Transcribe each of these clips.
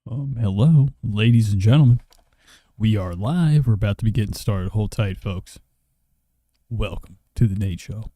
Hello, ladies and gentlemen. We are live. We're about to be getting started. Hold tight, folks. Welcome to the Nate Show.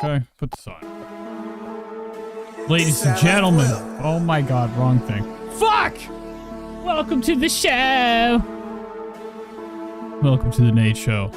Okay, put this on. Ladies and gentlemen. Oh my god, wrong thing. Fuck! Welcome to the show. Welcome to the Nate Show.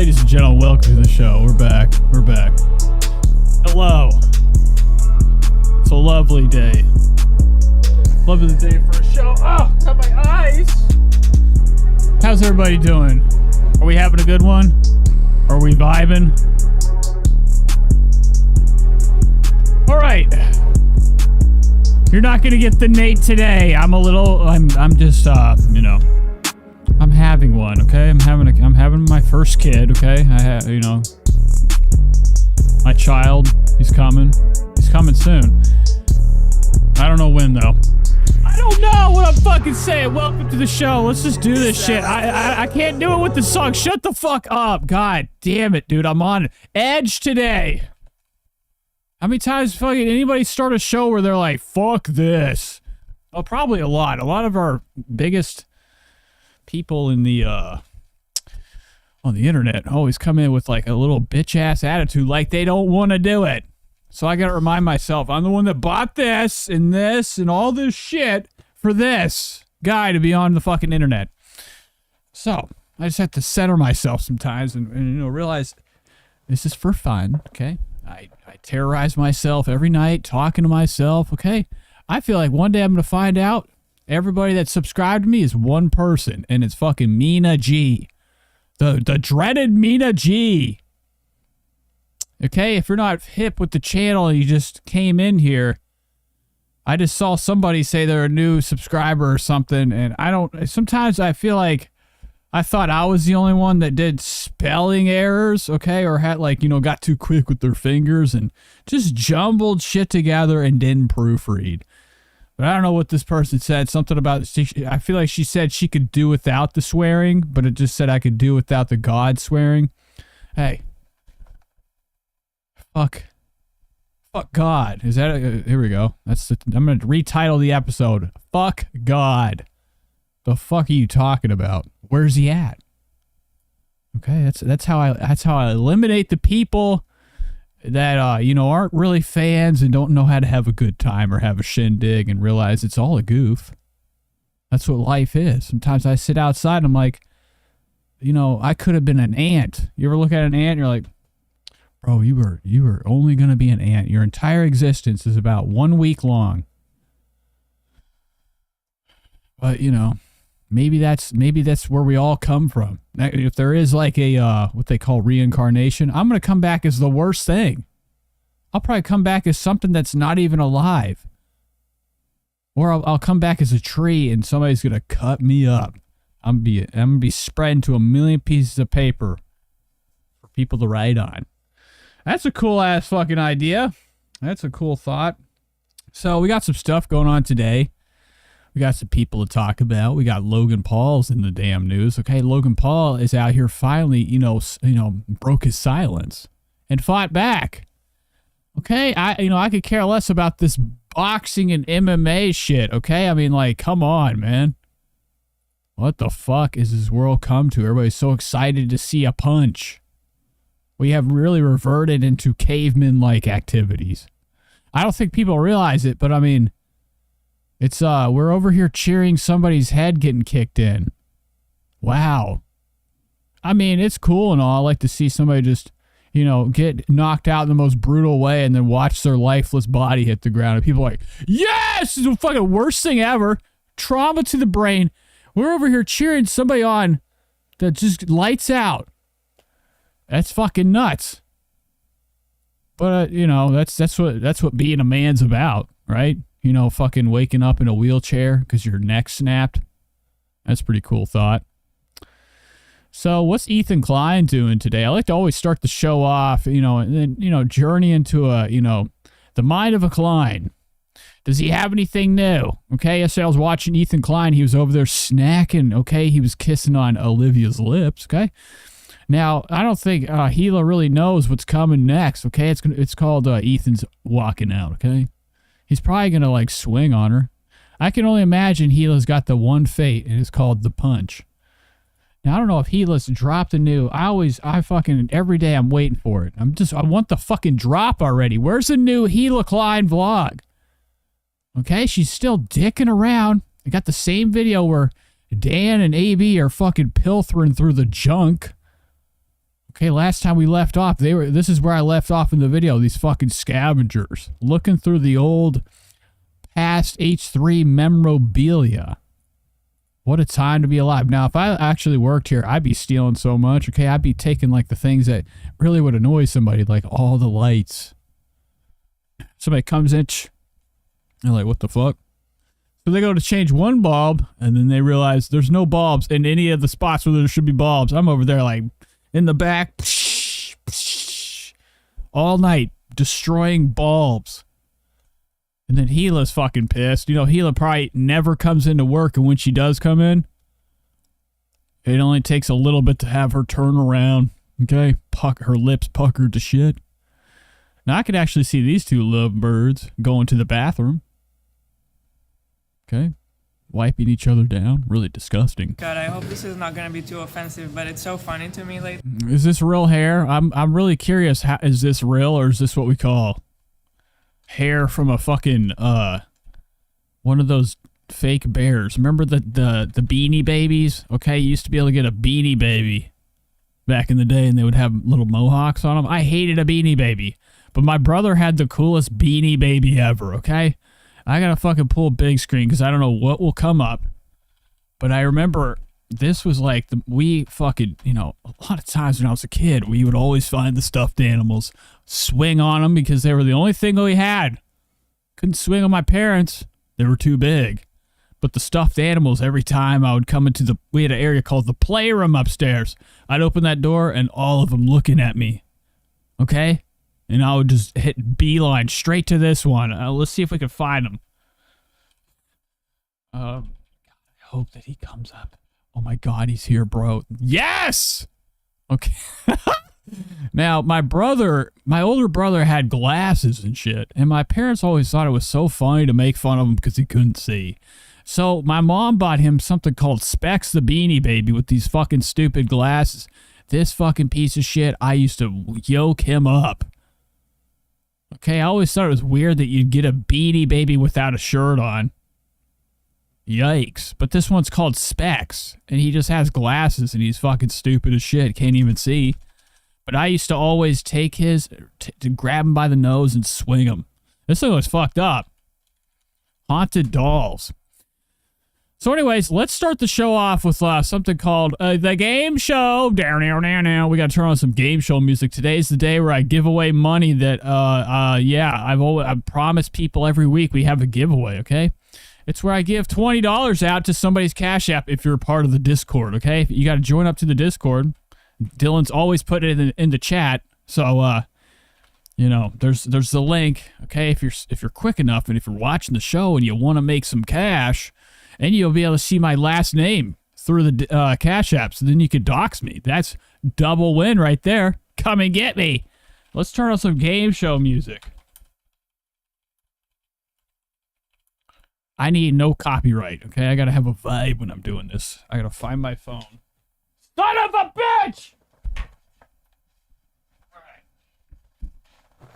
Ladies and gentlemen, welcome to the show. We're back. We're back. Hello. It's a lovely day. Lovely day for a show. Oh, got my eyes. How's everybody doing? Are we having a good one? Are we vibing? All right. You're not gonna get the Nate today. I'm just you know, I'm having one, okay? I'm having my first kid, okay? I have, you know, my child. He's coming. He's coming soon. I don't know when though. I don't know what I'm fucking saying. Welcome to the show. Let's just do this shit. I can't do it with the song. Shut the fuck up. God damn it, dude. I'm on edge today. How many times fucking anybody start a show where they're like, fuck this? Oh, probably a lot. A lot of our biggest people in the on the internet always come in with like a little bitch ass attitude, like they don't want to do it. So I gotta remind myself, I'm the one that bought this and all this shit for this guy to be on the fucking internet. So I just have to center myself sometimes and you know, realize this is for fun, okay? I terrorize myself every night talking to myself, okay? I feel like one day I'm gonna find out everybody that subscribed to me is one person, and it's fucking Mina G. The dreaded Mina G. Okay, if you're not hip with the channel and you just came in here, I just saw somebody say they're a new subscriber or something, and sometimes I feel like I thought I was the only one that did spelling errors, okay, or had like, you know, got too quick with their fingers and just jumbled shit together and didn't proofread. But I don't know what this person said. Something about, I feel like she said she could do without the swearing, but it just said I could do without the God swearing. Hey. Fuck God. Is that, here we go. I'm going to retitle the episode. Fuck God. The fuck are you talking about? Where's he at? Okay, that's how I eliminate the people that you know, aren't really fans and don't know how to have a good time or have a shindig and realize it's all a goof. That's what life is. Sometimes I sit outside and I'm like, you know, I could have been an ant. You ever look at an ant and you're like, bro, you were only gonna be an ant. Your entire existence is about 1 week long. But you know, maybe that's where we all come from. If there is like a what they call reincarnation, I'm gonna come back as the worst thing. I'll probably come back as something that's not even alive, or I'll come back as a tree and somebody's gonna cut me up. I'm gonna be spreading to 1 million pieces of paper for people to write on. That's a cool ass fucking idea. That's a cool thought. So we got some stuff going on today. We got some people to talk about. We got Logan Paul's in the damn news. Okay, Logan Paul is out here finally, you know, broke his silence and fought back. Okay, I could care less about this boxing and MMA shit. Okay, I mean, like, come on, man. What the fuck is this world come to? Everybody's so excited to see a punch. We have really reverted into caveman-like activities. I don't think people realize it, but I mean, it's we're over here cheering somebody's head getting kicked in. Wow. I mean, it's cool and all. I like to see somebody just, you know, get knocked out in the most brutal way and then watch their lifeless body hit the ground. And people are like, yes, this is the fucking worst thing ever. Trauma to the brain. We're over here cheering somebody on that just lights out. That's fucking nuts. But you know, that's what being a man's about, right? You know, fucking waking up in a wheelchair because your neck snapped. That's a pretty cool thought. So what's Ethan Klein doing today? I like to always start the show off, you know, and then, you know, journey into the mind of a Klein. Does he have anything new? Okay, yesterday I was watching Ethan Klein. He was over there snacking. Okay, he was kissing on Olivia's lips. Okay. Now, I don't think Gila really knows what's coming next, okay? It's called Ethan's walking out, okay? He's probably going to, like, swing on her. I can only imagine Gila's got the one fate, and it's called the punch. Now, I don't know if Gila's dropped a new... every day I'm waiting for it. I want the fucking drop already. Where's the new Gila Klein vlog? Okay, she's still dicking around. I got the same video where Dan and AB are fucking pilfering through the junk. Okay, last time we left off, this is where I left off in the video, these fucking scavengers. Looking through the old past H3 memorabilia. What a time to be alive. Now, if I actually worked here, I'd be stealing so much, okay? I'd be taking, like, the things that really would annoy somebody, like all the lights. Somebody comes in, they're like, what the fuck? So they go to change one bulb, and then they realize there's no bulbs in any of the spots where there should be bulbs. I'm over there, like, in the back, all night, destroying bulbs. And then Gila's fucking pissed. You know, Gila probably never comes into work, and when she does come in, it only takes a little bit to have her turn around, okay? Her lips puckered to shit. Now, I could actually see these two lovebirds going to the bathroom. Okay? Wiping each other down. Really disgusting. God, I hope this is not gonna be too offensive, but it's so funny to me lately. Is this real hair? I'm really curious. Is this real, or is this what we call hair from a fucking one of those fake bears? Remember the Beanie Babies? Okay, you used to be able to get a Beanie Baby back in the day, and they would have little mohawks on them. I hated a Beanie Baby, but my brother had the coolest Beanie Baby ever. Okay, I gotta fucking pull a big screen because I don't know what will come up, but I remember this was like we fucking, you know, a lot of times when I was a kid, we would always find the stuffed animals, swing on them because they were the only thing we had. Couldn't swing on my parents. They were too big. But the stuffed animals, every time I would come into we had an area called the playroom upstairs. I'd open that door and all of them looking at me. Okay? And I would just hit beeline straight to this one. Let's see if we can find him. I hope that he comes up. Oh my God, he's here, bro. Yes! Okay. Now, my older brother had glasses and shit, and my parents always thought it was so funny to make fun of him because he couldn't see. So my mom bought him something called Specs the Beanie Baby with these fucking stupid glasses. This fucking piece of shit, I used to yoke him up. Okay, I always thought it was weird that you'd get a Beanie Baby without a shirt on. Yikes. But this one's called Specs, and he just has glasses, and he's fucking stupid as shit. Can't even see. But I used to always take his, to grab him by the nose and swing him. This thing was fucked up. Haunted dolls. So anyways, let's start the show off with something called The Game Show. Down, down, down, down. We got to turn on some game show music. Today's the day where I give away money that, I've promised people every week we have a giveaway, okay? It's where I give $20 out to somebody's Cash App if you're a part of the Discord, okay? You got to join up to the Discord. Dylan's always put it in the chat, so you know, there's the link, okay? If you're quick enough and if you're watching the show and you want to make some cash, and you'll be able to see my last name through the Cash App, so then you could dox me. That's double win right there. Come and get me. Let's turn on some game show music. I need no copyright, okay? I gotta have a vibe when I'm doing this. I gotta find my phone. Son of a bitch! Alright.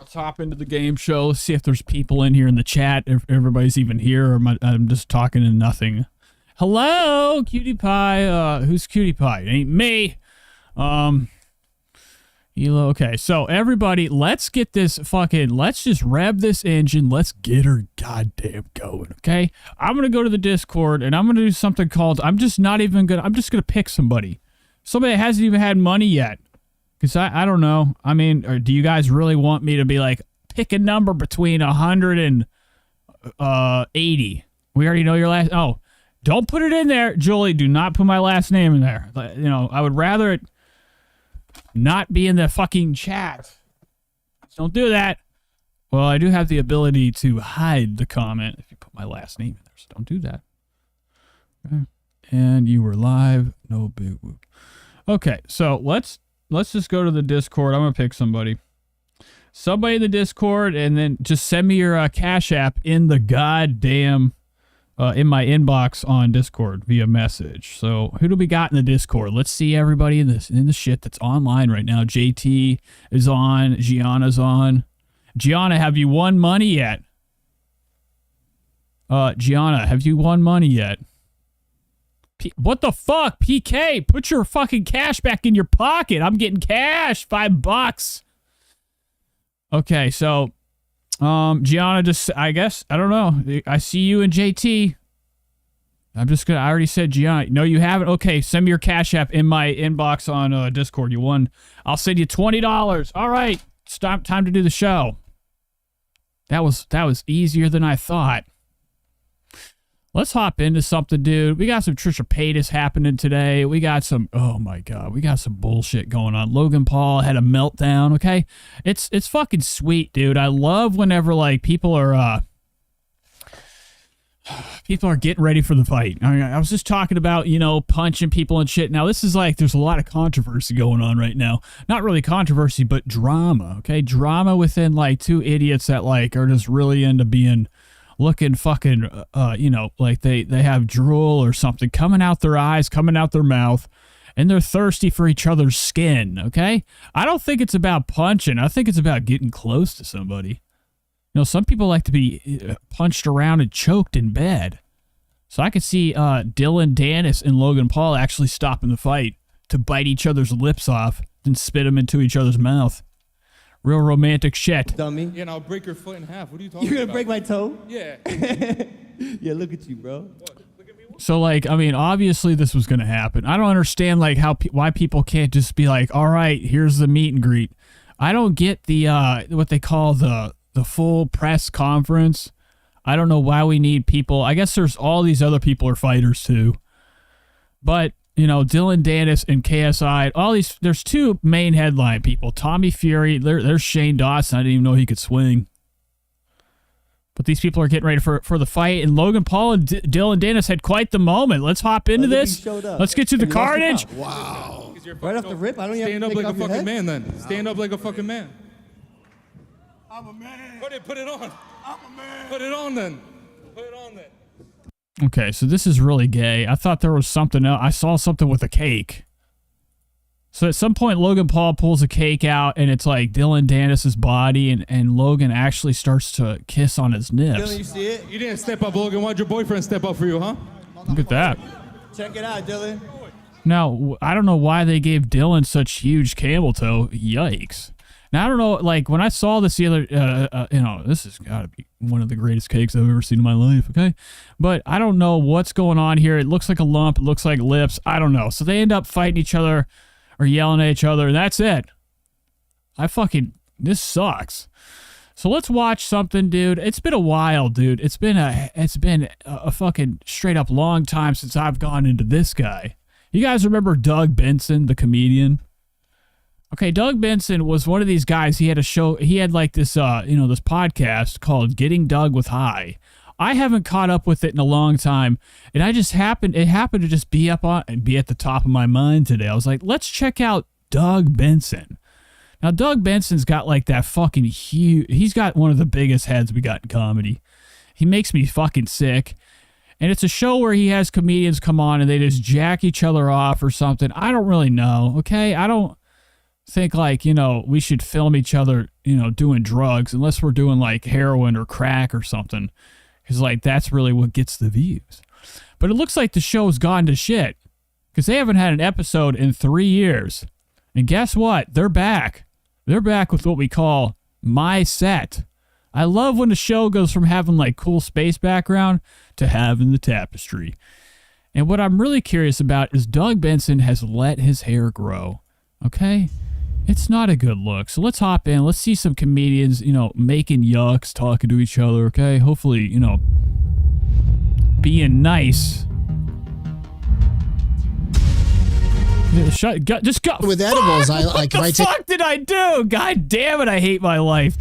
Let's hop into the game show. Let's see if there's people in here in the chat, if everybody's even here, or I'm just talking to nothing. Hello, Cutie Pie. Who's Cutie Pie? It ain't me. Okay, so everybody, let's get this let's just rev this engine. Let's get her goddamn going, okay? I'm going to go to the Discord, and I'm going to do something called, I'm just going to pick somebody. Somebody that hasn't even had money yet. Because I don't know. I mean, or do you guys really want me to be like, pick a number between 100 and 80? We already know your last, oh, don't put it in there. Julie, do not put my last name in there. You know, I would rather it not be in the fucking chat. Don't do that. Well, I do have the ability to hide the comment if you put my last name in there, so don't do that. Okay. And you were live. No big whoop. Okay, so let's just go to the Discord. I'm gonna pick somebody in the Discord, and then just send me your Cash App in the goddamn in my inbox on Discord via message. So who do we got in the Discord? Let's see everybody in the shit that's online right now. JT is on. Gianna's on. Gianna, have you won money yet? Gianna, have you won money yet? What the fuck? PK, put your fucking cash back in your pocket. I'm getting cash. $5. Okay, so, Gianna just, I guess, I don't know. I see you and JT. I already said Gianna. No, you haven't? Okay, send me your Cash App in my inbox on Discord. You won. I'll send you $20. All right, it's time to do the show. That was easier than I thought. Let's hop into something, dude. We got some Trisha Paytas happening today. We got some, oh my God, we got some bullshit going on. Logan Paul had a meltdown, okay? It's fucking sweet, dude. I love whenever, like, people are getting ready for the fight. I was just talking about, you know, punching people and shit. Now, this is like, there's a lot of controversy going on right now. Not really controversy, but drama, okay? Drama within, like, two idiots that, like, are just really into being... looking fucking, you know, like they have drool or something coming out their eyes, coming out their mouth, and they're thirsty for each other's skin, okay? I don't think it's about punching. I think it's about getting close to somebody. You know, some people like to be punched around and choked in bed. So I could see Dylan Dennis and Logan Paul actually stopping the fight to bite each other's lips off, then spit them into each other's mouth. Real romantic shit. Dummy. Yeah, and I'll break your foot in half. What are you talking You're about? gonna break my toe? Yeah. Yeah, look at you, bro. Look at me. So, like, I mean, obviously this was going to happen. I don't understand, like, why people can't just be like, all right, here's the meet and greet. I don't get the, what they call the full press conference. I don't know why we need people. I guess there's all these other people are fighters too. But, you know, Dylan Dennis and KSI, all these, there's two main headline people. Tommy Fury, there's Shane Dawson. I didn't even know he could swing. But these people are getting ready for the fight, and Logan Paul and Dylan Dennis had quite the moment. Let's hop into this. Let's get to the carnage. Wow. Right off the rip, I don't even Stand have up to like a take off your fucking head? man then. Stand up like a fucking man. I'm a man. Put it on. I'm a man. Put it on then. Put it on then. Okay, so this is really gay. I thought there was something else. I saw something with a cake. So at some point, Logan Paul pulls a cake out, and it's like Dylan Dennis's body, and Logan actually starts to kiss on his nips. Dylan, you see it? You didn't step up, Logan. Why'd your boyfriend step up for you, huh? Look at that. Check it out, Dylan. Now, I don't know why they gave Dylan such huge camel toe. Yikes. Now, I don't know, like, when I saw this the other, you know, this has got to be one of the greatest cakes I've ever seen in my life, okay? But I don't know what's going on here. It looks like a lump. It looks like lips. I don't know. So they end up fighting each other or yelling at each other, and that's it. This sucks. So let's watch something, dude. It's been a while, dude. It's been a fucking straight up long time since I've gone into this guy. You guys remember Doug Benson, the comedian? Okay, Doug Benson was one of these guys. He had a show. He had like this, you know, this podcast called Getting Doug with High. I haven't caught up with it in a long time, and it happened to just be up on and be at the top of my mind today. I was like, let's check out Doug Benson. Now, Doug Benson's got like that fucking huge. He's got one of the biggest heads we got in comedy. He makes me fucking sick. And it's a show where he has comedians come on and they just jack each other off or something. I don't really know, okay? I don't think like, you know, we should film each other, you know, doing drugs unless we're doing like heroin or crack or something. Because like that's really what gets the views. But it looks like the show's gone to shit because they haven't had an episode in 3 years. And guess what? They're back. They're back with what we call My Set. I love when the show goes from having like cool space background to having the tapestry. And what I'm really curious about is Doug Benson has let his hair grow. Okay? It's not a good look. So let's hop in. Let's see some comedians, you know, making yucks, talking to each other, okay? Hopefully, you know, being nice. Just go. With edibles, What the fuck did I do? God damn it, I hate my life.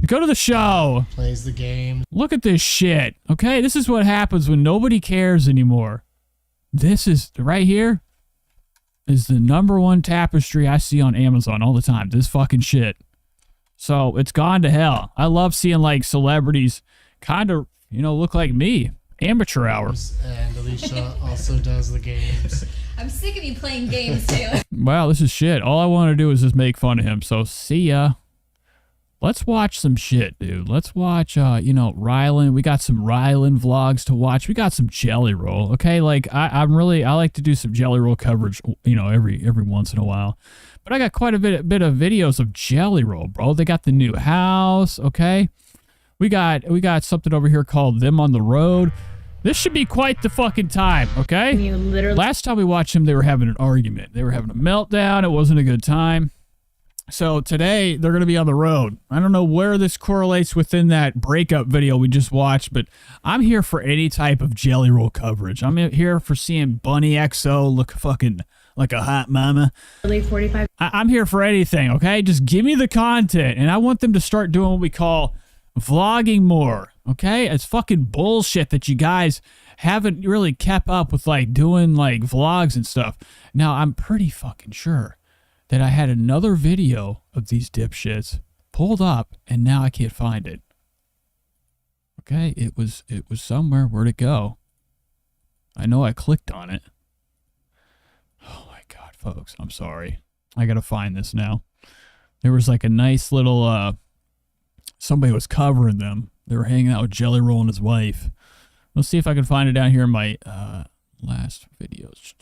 Go to the show. Plays the game. Look at this shit. Okay, this is what happens when nobody cares anymore. This is, right here, is the #1 tapestry I see on Amazon all the time. This fucking shit. So, it's gone to hell. I love seeing, like, celebrities kind of, you know, look like me. Amateur hour. And Alicia also does the games. I'm sick of you playing games, Taylor. Wow, this is shit. All I want to do is just make fun of him. So, see ya. Let's watch some shit, dude. Let's watch, you know, Rylan. We got some Rylan vlogs to watch. We got some Jelly Roll, okay? Like, I like to do some Jelly Roll coverage, you know, every once in a while. But I got quite a bit of videos of Jelly Roll, bro. They got the new house, okay? We got something over here called Them on the Road. This should be quite the fucking time, okay? You literally. Last time we watched them, they were having an argument. They were having a meltdown. It wasn't a good time. So today, they're going to be on the road. I don't know where this correlates within that breakup video we just watched, but I'm here for any type of Jelly Roll coverage. I'm here for seeing Bunny XO look fucking like a hot mama. 45. I'm here for anything, okay? Just give me the content, and I want them to start doing what we call vlogging more, okay? It's fucking bullshit that you guys haven't really kept up with, like, doing, like, vlogs and stuff. Now, I'm pretty fucking sure that I had another video of these dipshits pulled up, and now I can't find it. Okay, it was somewhere. Where'd it go? I know I clicked on it. Oh my God, folks, I'm sorry. I gotta find this now. There was like a nice little, somebody was covering them. They were hanging out with Jelly Roll and his wife. Let's see if I can find it down here in my last videos.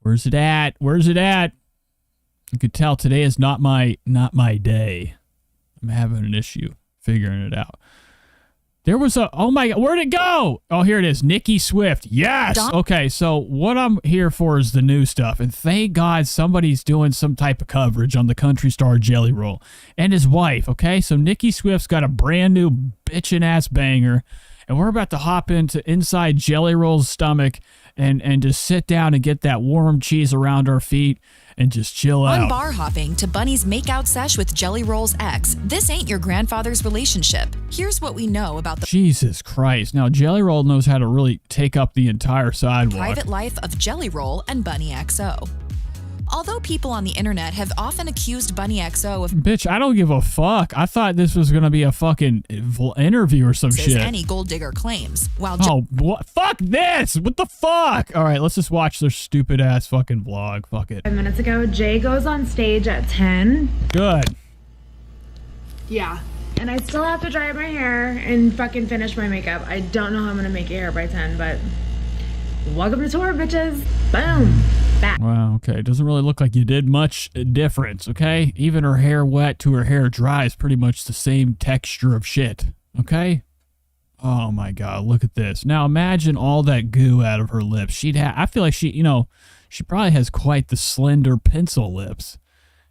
Where's it at? Where's it at? You could tell today is not my day. I'm having an issue figuring it out. There was a, oh my God, where'd it go? Oh, here it is. Nikki Swift. Yes. Okay, so what I'm here for is the new stuff. And thank God somebody's doing some type of coverage on the country star Jelly Roll and his wife. Okay, so Nikki Swift's got a brand new bitchin' ass banger. And we're about to hop into inside Jelly Roll's stomach and just sit down and get that warm cheese around our feet and just chill out. One bar hopping to Bunny's makeout sesh with Jelly Roll's ex. This ain't your grandfather's relationship. Here's what we know about the Jesus Christ. Now, Jelly Roll knows how to really take up the entire sidewalk. private life of Jelly Roll and Bunny XO. Although people on the internet have often accused Bunny XO of Bitch, I don't give a fuck. I thought this was going to be a fucking interview or some shit. any gold digger claims, while Oh, what? Fuck this! What the fuck? All right, let's just watch their stupid ass fucking vlog. Fuck it. 5 minutes ago, Jay goes on stage at 10. Good. Yeah. And I still have to dry my hair and fucking finish my makeup. I don't know how I'm gonna make your hair by 10, but welcome to tour, bitches. Boom. Back. Wow, okay. It doesn't really look like you did much difference, okay? Even her hair wet to her hair dry is pretty much the same texture of shit, okay? Oh my God, look at this. Now imagine all that goo out of her lips. I feel like she, you know, she probably has quite the slender pencil lips.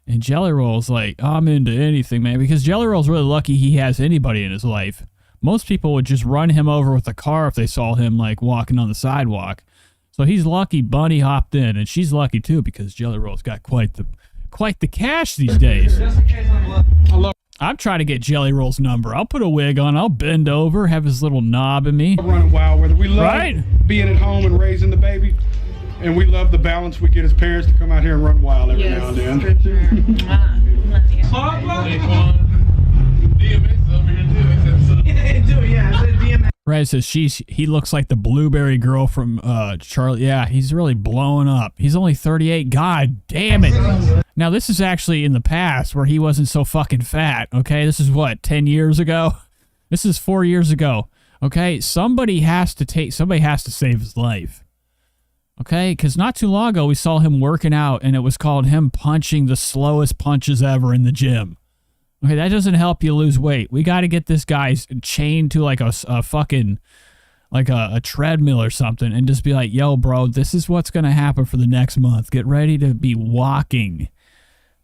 And Jelly Roll's like, I'm into anything, man, because Jelly Roll's really lucky he has anybody in his life. Most people would just run him over with a car if they saw him, like, walking on the sidewalk. So he's lucky Bunny hopped in, and she's lucky too because Jelly Roll's got quite the cash these days. I'm trying to get Jelly Roll's number. I'll put a wig on. I'll bend over, have his little knob in me. Running wild with it. We love Right? being at home and raising the baby, and we love the balance we get as parents to come out here and run wild every now and then. For sure. Love you. Right, says he looks like the blueberry girl from Charlie. Yeah, he's really blowing up. He's only 38. God damn it. Now, this is actually in the past where he wasn't so fucking fat, okay? This is what, 10 years ago? This is 4 years ago, okay? Somebody has to save his life, okay? Because not too long ago, we saw him working out, and it was called him punching the slowest punches ever in the gym. Okay, that doesn't help you lose weight. We got to get this guy chained to like a fucking, like a treadmill or something and just be like, yo, bro, this is what's going to happen for the next month. Get ready to be walking.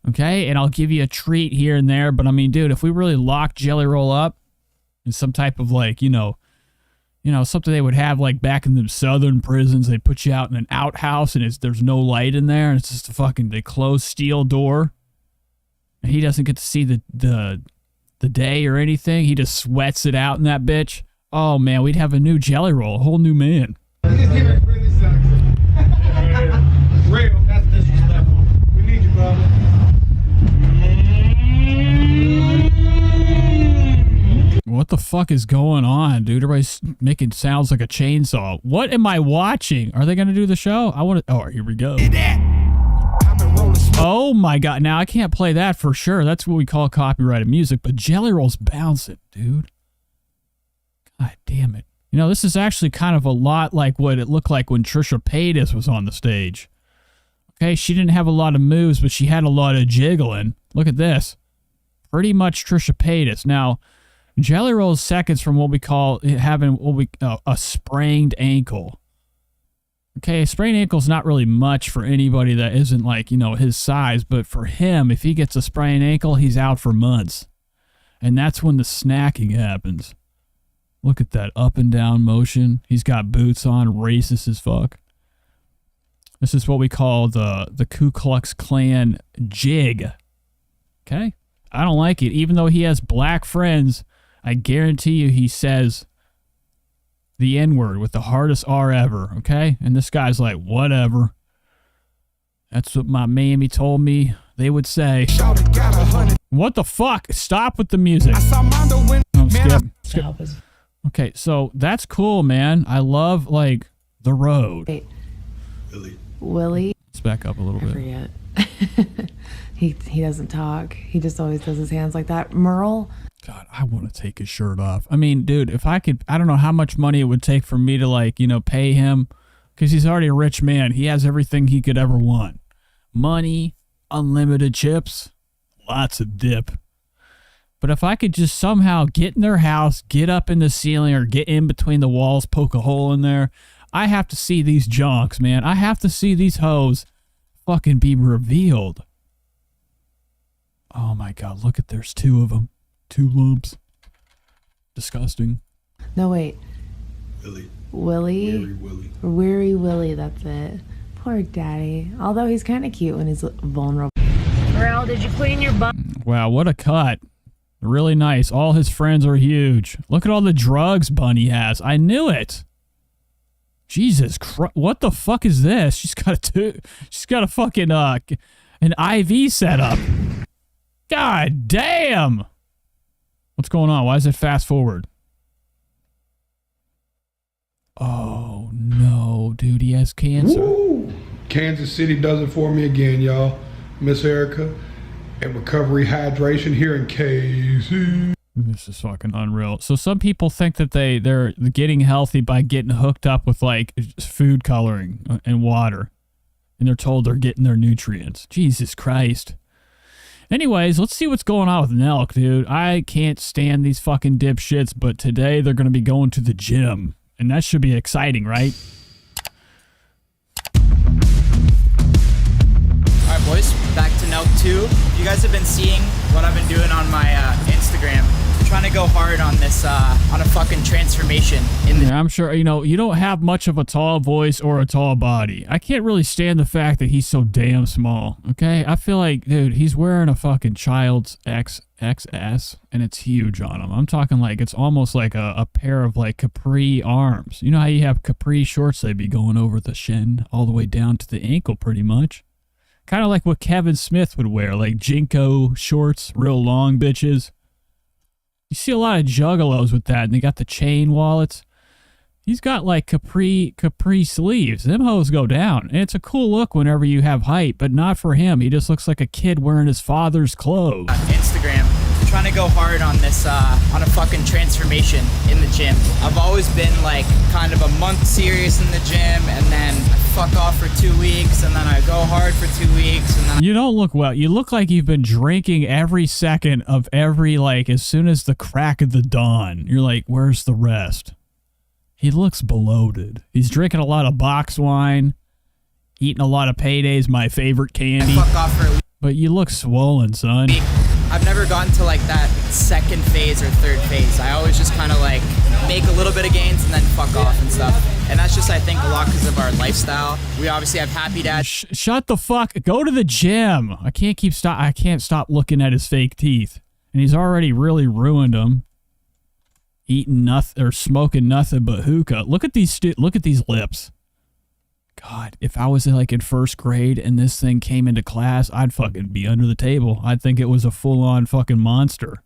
Okay, and I'll give you a treat here and there. But I mean, dude, if we really lock Jelly Roll up in some type of like, you know, something they would have like back in the southern prisons, they'd put you out in an outhouse and there's no light in there. And it's just they closed steel door. And he doesn't get to see the day or anything. He just sweats it out in that bitch. Oh, man, we'd have a new Jelly Roll, a whole new man. Real, that's disrespectful. We need you, brother. What the fuck is going on, dude? Everybody's making sounds like a chainsaw. What am I watching? Are they going to do the show? I want to... Oh, here we go. I've been rolling Oh my god, now I can't play that for sure. That's what we call copyrighted music, but Jelly Roll's bouncing, dude. God damn it. You know, this is actually kind of a lot like what it looked like when Trisha Paytas was on the stage. Okay, she didn't have a lot of moves, but she had a lot of jiggling. Look at this. Pretty much Trisha Paytas. Now, Jelly Roll is seconds from what we call having a sprained ankle. Okay, a sprained ankle is not really much for anybody that isn't like, you know, his size, but for him, if he gets a sprained ankle, he's out for months. And that's when the snacking happens. Look at that up and down motion. He's got boots on, racist as fuck. This is what we call the Ku Klux Klan jig. Okay? I don't like it. Even though he has black friends, I guarantee you he says the N-word with the hardest R ever. Okay? And this guy's like, whatever. That's what my mammy told me they would say. What the fuck? Stop with the music. Skip. Okay, so that's cool, man. I love, like, the road. Wait. Willie? Let's back up a little bit. I forget. he doesn't talk. He just always does his hands like that. Merle? God, I want to take his shirt off. I mean, dude, if I could, I don't know how much money it would take for me to, like, you know, pay him. Because he's already a rich man. He has everything he could ever want. Money, unlimited chips, lots of dip. But if I could just somehow get in their house, get up in the ceiling, or get in between the walls, poke a hole in there, I have to see these jonks, man. I have to see these hoes fucking be revealed. Oh my god, look at, there's two of them. Two lumps. Disgusting. No, wait. Willie. Willie? Weary Willie, that's it. Poor daddy. Although he's kind of cute when he's vulnerable. Merle, did you clean your butt? Wow, what a cut. Really nice. All his friends are huge. Look at all the drugs Bunny has. I knew it. Jesus Christ. What the fuck is this? She's got a fucking an IV set up. God damn. What's going on? Why is it fast forward? Oh no, dude, he has cancer. Woo! Kansas City does it for me again, y'all. Miss Erica at Recovery Hydration here in KC. This is fucking unreal. So some people think that they're getting healthy by getting hooked up with like food coloring and water. And they're told they're getting their nutrients. Jesus Christ. Anyways, let's see what's going on with NELK, dude. I can't stand these fucking dipshits, but today they're going to be going to the gym. And that should be exciting, right? Alright boys, back to NELK 2. You guys have been seeing what I've been doing on my Instagram. I'm trying to go hard on this, on a fucking transformation. Yeah, I'm sure, you know, you don't have much of a tall voice or a tall body. I can't really stand the fact that he's so damn small, okay? I feel like, dude, he's wearing a fucking child's XS, and it's huge on him. I'm talking like it's almost like a pair of like capri arms. You know how you have capri shorts? They'd be going over the shin all the way down to the ankle pretty much. Kind of like what Kevin Smith would wear, like Jinko shorts, real long bitches. You see a lot of juggalos with that, and they got the chain wallets. He's got like capri sleeves. Them hoes go down, and it's a cool look whenever you have height, but not for him. He just looks like a kid wearing his father's clothes. Instagram. I'm trying to go hard on this, on a fucking transformation in the gym. I've always been like kind of a month serious in the gym, and then I fuck off for 2 weeks, and then I go hard for 2 weeks, and then you don't look well. You look like you've been drinking every second of every, like, as soon as the crack of the dawn. You're like, where's the rest? He looks bloated. He's drinking a lot of box wine, eating a lot of Paydays, my favorite candy. I fuck off for a week. But you look swollen, son. I've never gotten to like that second phase or third phase. I always just kind of like make a little bit of gains and then fuck off and stuff. And that's just, I think, a lot because of our lifestyle. We obviously have happy dads. Shut the fuck. Go to the gym. I can't stop looking at his fake teeth. And he's already really ruined them. Eating nothing or smoking nothing but hookah. Look at these lips. God, if I was like in first grade and this thing came into class, I'd fucking be under the table. I'd think it was a full-on fucking monster.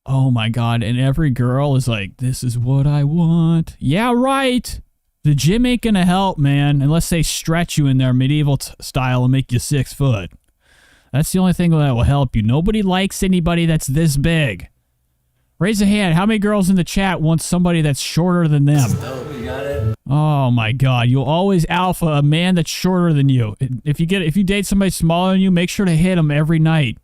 Oh my God, and every girl is like, this is what I want. Yeah, right. The gym ain't gonna help, man, unless they stretch you in their medieval style and make you 6 foot. That's the only thing that will help you. Nobody likes anybody that's this big. Raise a hand. How many girls in the chat want somebody that's shorter than them? Oh my God! You'll always alpha a man that's shorter than you. If you date somebody smaller than you, make sure to hit them every night.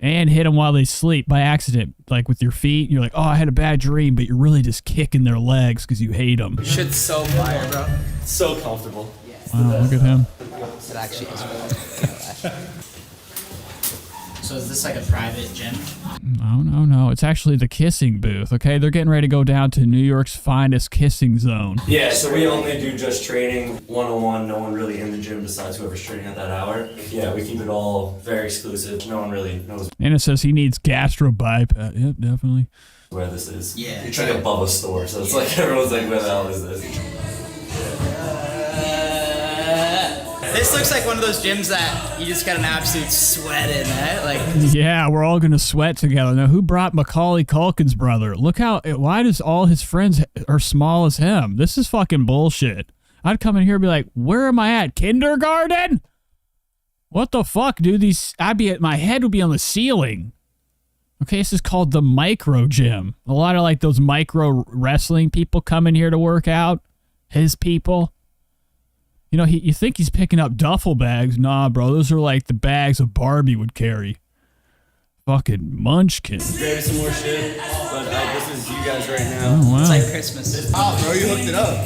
And hit them while they sleep by accident, like with your feet. You're like, oh, I had a bad dream, but you're really just kicking their legs because you hate them. Shit's so fire, bro. So comfortable. Wow, look at him. It actually is. So is this like a private gym? No. It's actually the kissing booth, okay? They're getting ready to go down to New York's finest kissing zone. Yeah, so we only do just training, one-on-one, no one really in the gym besides whoever's training at that hour. Yeah, we keep it all very exclusive. No one really knows And it says he needs gastro bypass. Yep, definitely. where this is. Yeah. It's like a Bubba store, so it's like everyone's like, where the hell is this? This looks like one of those gyms that you just got an absolute sweat in, right? Like, yeah, we're all gonna sweat together. Now, who brought Macaulay Culkin's brother? Look how, why does all his friends are small as him? This is fucking bullshit. I'd come in here and be like, where am I at? Kindergarten? What the fuck, dude? My head would be on the ceiling. Okay, this is called the micro gym. A lot of like those micro wrestling people come in here to work out. His people. You know, you think he's picking up duffel bags. Nah, bro, those are like the bags a Barbie would carry. Fucking munchkin. Grab some more shit, but this is you guys right now. Oh, wow. it's like Christmas. Oh, bro, you hooked it up.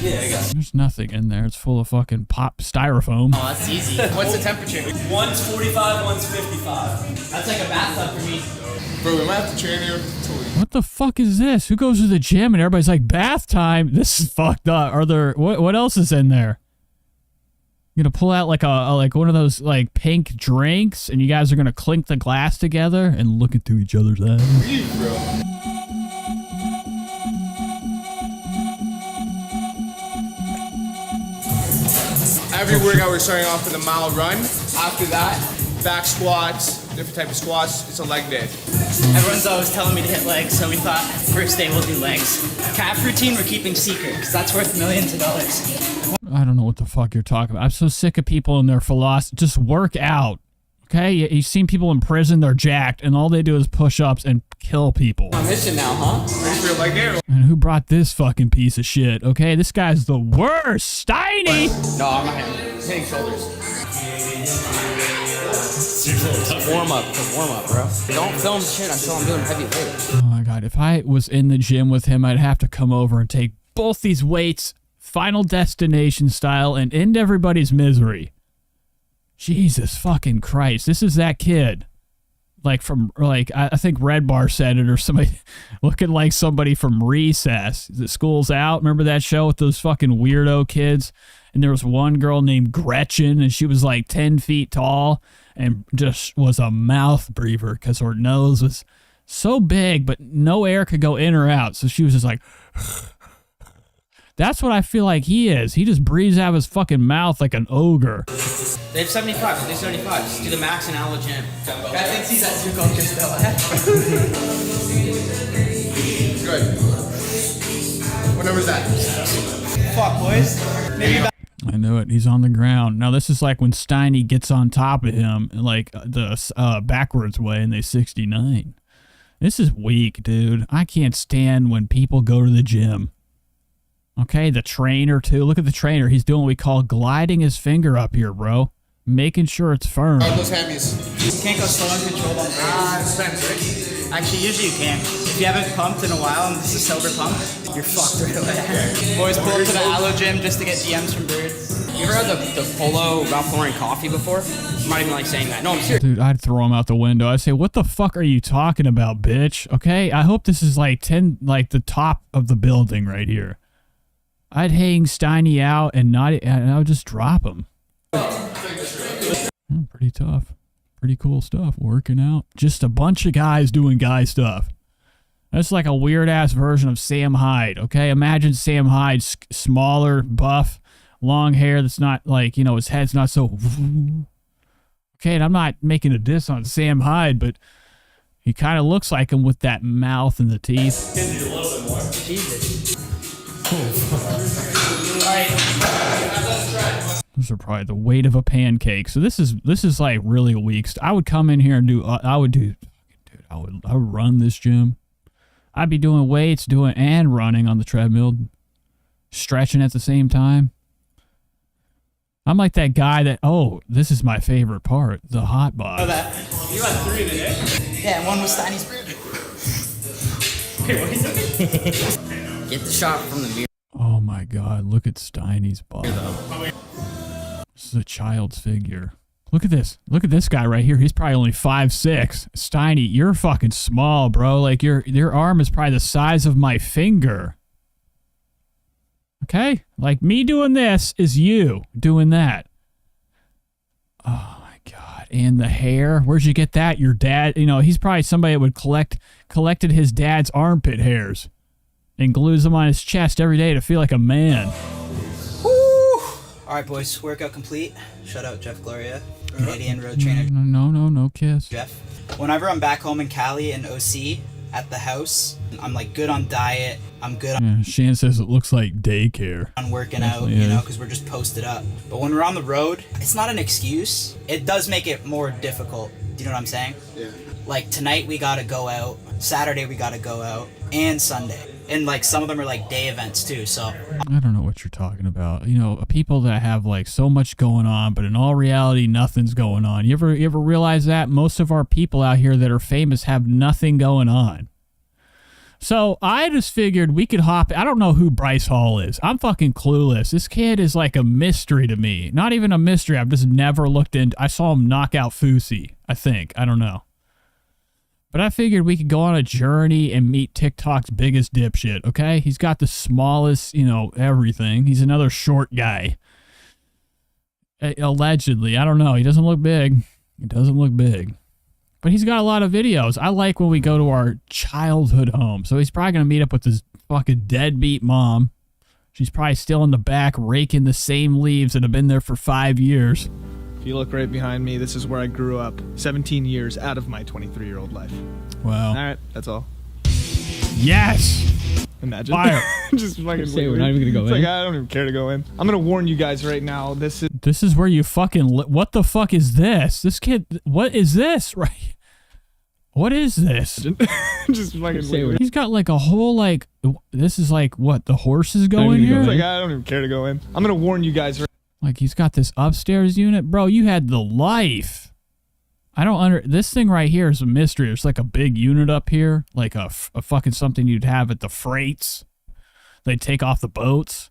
Yeah, I got it. There's nothing in there. It's full of fucking pop styrofoam. Oh, that's easy. What's the temperature? One's 45, one's 55. That's like a bathtub for me. Bro, we might have to train here. What the fuck is this? Who goes to the gym and everybody's like, bath time? This is fucked up. Are there, what else is in there? You're gonna pull out like like one of those like pink drinks, and you guys are gonna clink the glass together and look into each other's eyes. Every workout we're starting off with a mile run. After that, back squats, different type of squats. It's a leg day. Everyone's always telling me to hit legs, so we thought first day we'll do legs. Calf routine we're keeping secret, because that's worth millions of dollars. I don't know what the fuck you're talking about. I'm so sick of people and their philosophy. Just work out. Okay? You've seen people in prison, they're jacked, and all they do is push-ups and kill people. On mission now, huh? Ready for your leg day? And who brought this fucking piece of shit? Okay? This guy's the worst. Steiny! No, I'm not hitting shoulders. Warm up, bro. Don't film shit until I'm doing heavy weights. Oh my God. If I was in the gym with him, I'd have to come over and take both these weights Final Destination style and end everybody's misery. Jesus fucking Christ. This is that kid. Like from, like, I think Red Bar said it, or somebody looking like somebody from Recess. The School's Out. Remember that show with those fucking weirdo kids? And there was one girl named Gretchen, and she was like 10 feet tall and just was a mouth breather because her nose was so big, but no air could go in or out. So she was just like... That's what I feel like he is. He just breathes out of his fucking mouth like an ogre. They have 75. They 75. Just do the max in Allo Gym. Guy thinks he's at Zuko Castella. Good. What number is that? Fuck, boys. Maybe about I knew it. He's on the ground. Now, this is like when Steiny gets on top of him, like the backwards way, and they 69. This is weak, dude. I can't stand when people go to the gym. Okay, the trainer, too. Look at the trainer. He's doing what we call gliding his finger up here, bro. Making sure it's firm. Those hammies. you can't go slow and controlled on the Actually, usually you can. If you haven't pumped in a while and this is sober pump, you're fucked right away. Boys pull up to the Allo Gym just to get DMs from birds. You ever had the Polo Ralph Lauren coffee before? I'm not even like saying that. No, I'm serious. Dude, I'd throw him out the window. I'd say, what the fuck are you talking about, bitch? Okay, I hope this is like the top of the building right here. I'd hang Steiny out and I would just drop him. Pretty tough. Pretty cool stuff. Working out. Just a bunch of guys doing guy stuff. That's like a weird-ass version of Sam Hyde, okay? Imagine Sam Hyde, smaller, buff, long hair that's not like, you know, his head's not so... Okay, and I'm not making a diss on Sam Hyde, but he kind of looks like him with that mouth and the teeth. Jesus. Those are probably the weight of a pancake. So this is like really weak. I would come in here and I would run this gym. I'd be doing weights, and running on the treadmill, stretching at the same time. I'm like that guy that, this is my favorite part, the hot box. You got 3 today? Yeah, and one was Steiny's. Okay, what is it? Get the shot from the mirror. Oh my God, look at Steiny's ball. This is a child's figure. Look at this. Look at this guy right here. He's probably only 5'6". Steiny, you're fucking small, bro. Like your arm is probably the size of my finger. Okay? Like me doing this is you doing that. Oh my God. And the hair. Where'd you get that? Your dad, he's probably somebody that would collected his dad's armpit hairs and glues them on his chest every day to feel like a man. Woo! All right, boys. Workout complete. Shout out Jeff Gloria, Canadian road trainer. No kiss. Jeff. Whenever I'm back home in Cali and OC at the house, I'm like good on diet. I'm good on Shan says it looks like daycare. Working out, because we're just posted up. But when we're on the road, it's not an excuse. It does make it more difficult. Do you know what I'm saying? Yeah. Like tonight we gotta go out. Saturday we gotta go out. And Sunday. And like some of them are like day events too, so. I don't know what you're talking about. People that have like so much going on, but in all reality, nothing's going on. You ever realize that? Most of our people out here that are famous have nothing going on. So I just figured we could hop. I don't know who Bryce Hall is. I'm fucking clueless. This kid is like a mystery to me. Not even a mystery. I've just never looked into. I saw him knock out Fousey, I think. I don't know. But I figured we could go on a journey and meet TikTok's biggest dipshit, okay? He's got the smallest, everything. He's another short guy. Allegedly. I don't know. He doesn't look big. But he's got a lot of videos. I like when we go to our childhood home. So he's probably going to meet up with his fucking deadbeat mom. She's probably still in the back raking the same leaves that have been there for 5 years. If you look right behind me, this is where I grew up 17 years out of my 23-year-old life. Wow. All right, that's all. Yes! Imagine. Fire. Just fucking Say we're not even going to go in. Like, I don't even care to go in. I'm going to warn you guys right now. This is where you fucking... What the fuck is this? This kid... What is this? Right? What is this? Just fucking... He's got like a whole like... This is like what? The horses going here? Like, I don't even care to go in. I'm going to warn you guys right Like he's got this upstairs unit. Bro, you had the life. I don't this thing right here is a mystery. There's like a big unit up here. Like a fucking something you'd have at the freights. They take off the boats.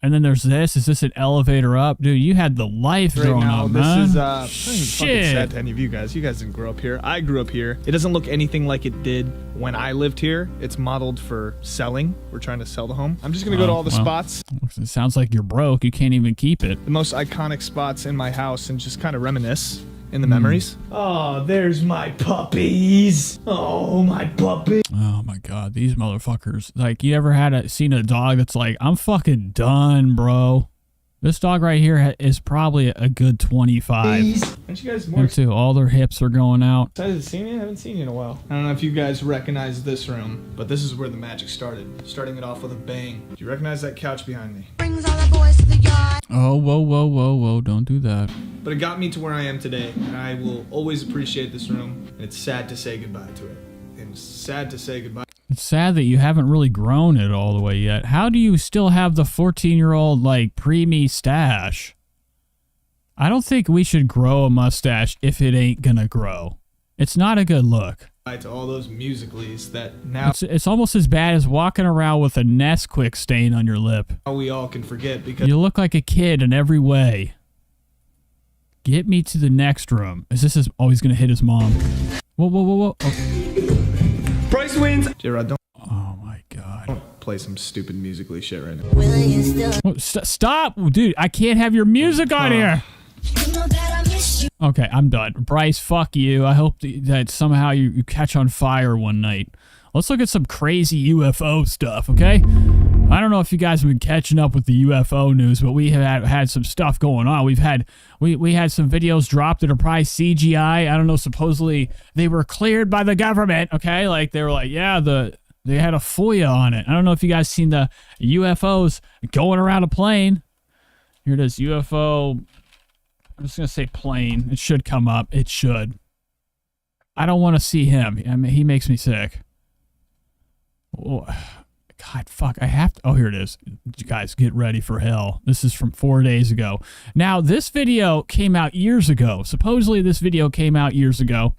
And then there's this. Is this an elevator up? Dude, you had the life right growing now. up, This man. is fucking sad to any of you guys. You guys didn't grow up here. I grew up here. It doesn't look anything like it did when I lived here. It's modeled for selling. We're trying to sell the home. I'm just gonna go to all the spots. It sounds like you're broke. You can't even keep it. The most iconic spots in my house and just kind of reminisce in the memories. Oh, there's my puppies. Oh, my puppy. Oh my God, these motherfuckers. Like, you ever seen a dog that's like, I'm fucking done, bro. This dog right here is probably a good 25. Aren't you guys more Them too. All their hips are going out. excited to see me? I haven't seen you in a while. I don't know if you guys recognize this room, but this is where the magic started. Starting it off with a bang. Do you recognize that couch behind me? Oh, whoa. Don't do that. But it got me to where I am today, and I will always appreciate this room, and it's sad to say goodbye to it. It's sad to say goodbye. It's sad that you haven't really grown it all the way yet. How do you still have the 14-year-old, like, preemie stash? I don't think we should grow a mustache if it ain't gonna grow. It's not a good look. To all those musicallys that now It's almost as bad as walking around with a Nesquik stain on your lip. we all can forget because You look like a kid in every way. Get me to the next room. Is this he's gonna hit his mom. Whoa. Oh. Bryce wins. J-Rod, don't. Oh my God. Don't play some stupid musically shit right now. Oh, stop, dude! I can't have your music on here. Okay, I'm done. Bryce, fuck you. I hope that somehow you catch on fire one night. Let's look at some crazy UFO stuff, okay? I don't know if you guys have been catching up with the UFO news, but we have had some stuff going on. We had some videos dropped that are probably CGI. I don't know, supposedly they were cleared by the government, okay? Like, they were like, yeah, They had a FOIA on it. I don't know if you guys seen the UFOs going around a plane. Here it is, UFO. I'm just going to say plane. It should come up. It should. I don't want to see him. I mean, he makes me sick. Oh, God, fuck. I have to. Oh, here it is. You guys, get ready for hell. This is from 4 days ago. Now, this video came out years ago. Supposedly, this video came out years ago.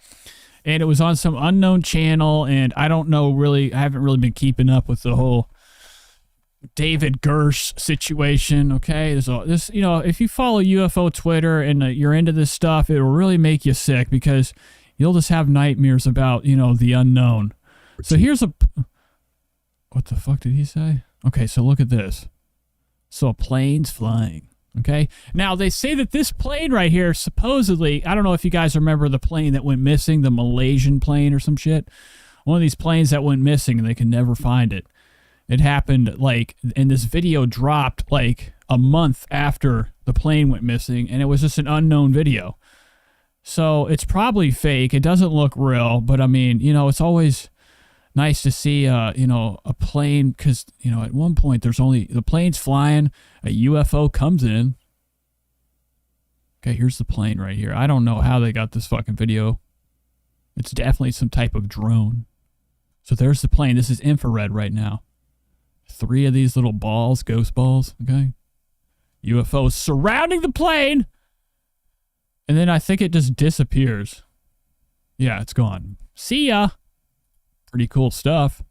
And it was on some unknown channel. And I don't know really. I haven't really been keeping up with the whole David Gersh situation. Okay, there's all this, you know, if you follow UFO Twitter and you're into this stuff, it will really make you sick because you'll just have nightmares about, you know, the unknown. So here's a, what the fuck did he say? Okay, so look at this. So a plane's flying. Okay, now they say that this plane right here, supposedly, I don't know if you guys remember the plane that went missing, the Malaysian plane or some shit. One of these planes that went missing and they can never find it. It happened, like, and this video dropped, like, a month after the plane went missing, and it was just an unknown video. So, it's probably fake. It doesn't look real, but, I mean, you know, it's always nice to see, you know, a plane, because, you know, at one point, there's only, the plane's flying, a UFO comes in. Okay, here's the plane right here. I don't know how they got this fucking video. It's definitely some type of drone. So, there's the plane. This is infrared right now. 3 of these little balls, ghost balls, okay? UFOs surrounding the plane. And then I think it just disappears. Yeah, it's gone. See ya. Pretty cool stuff.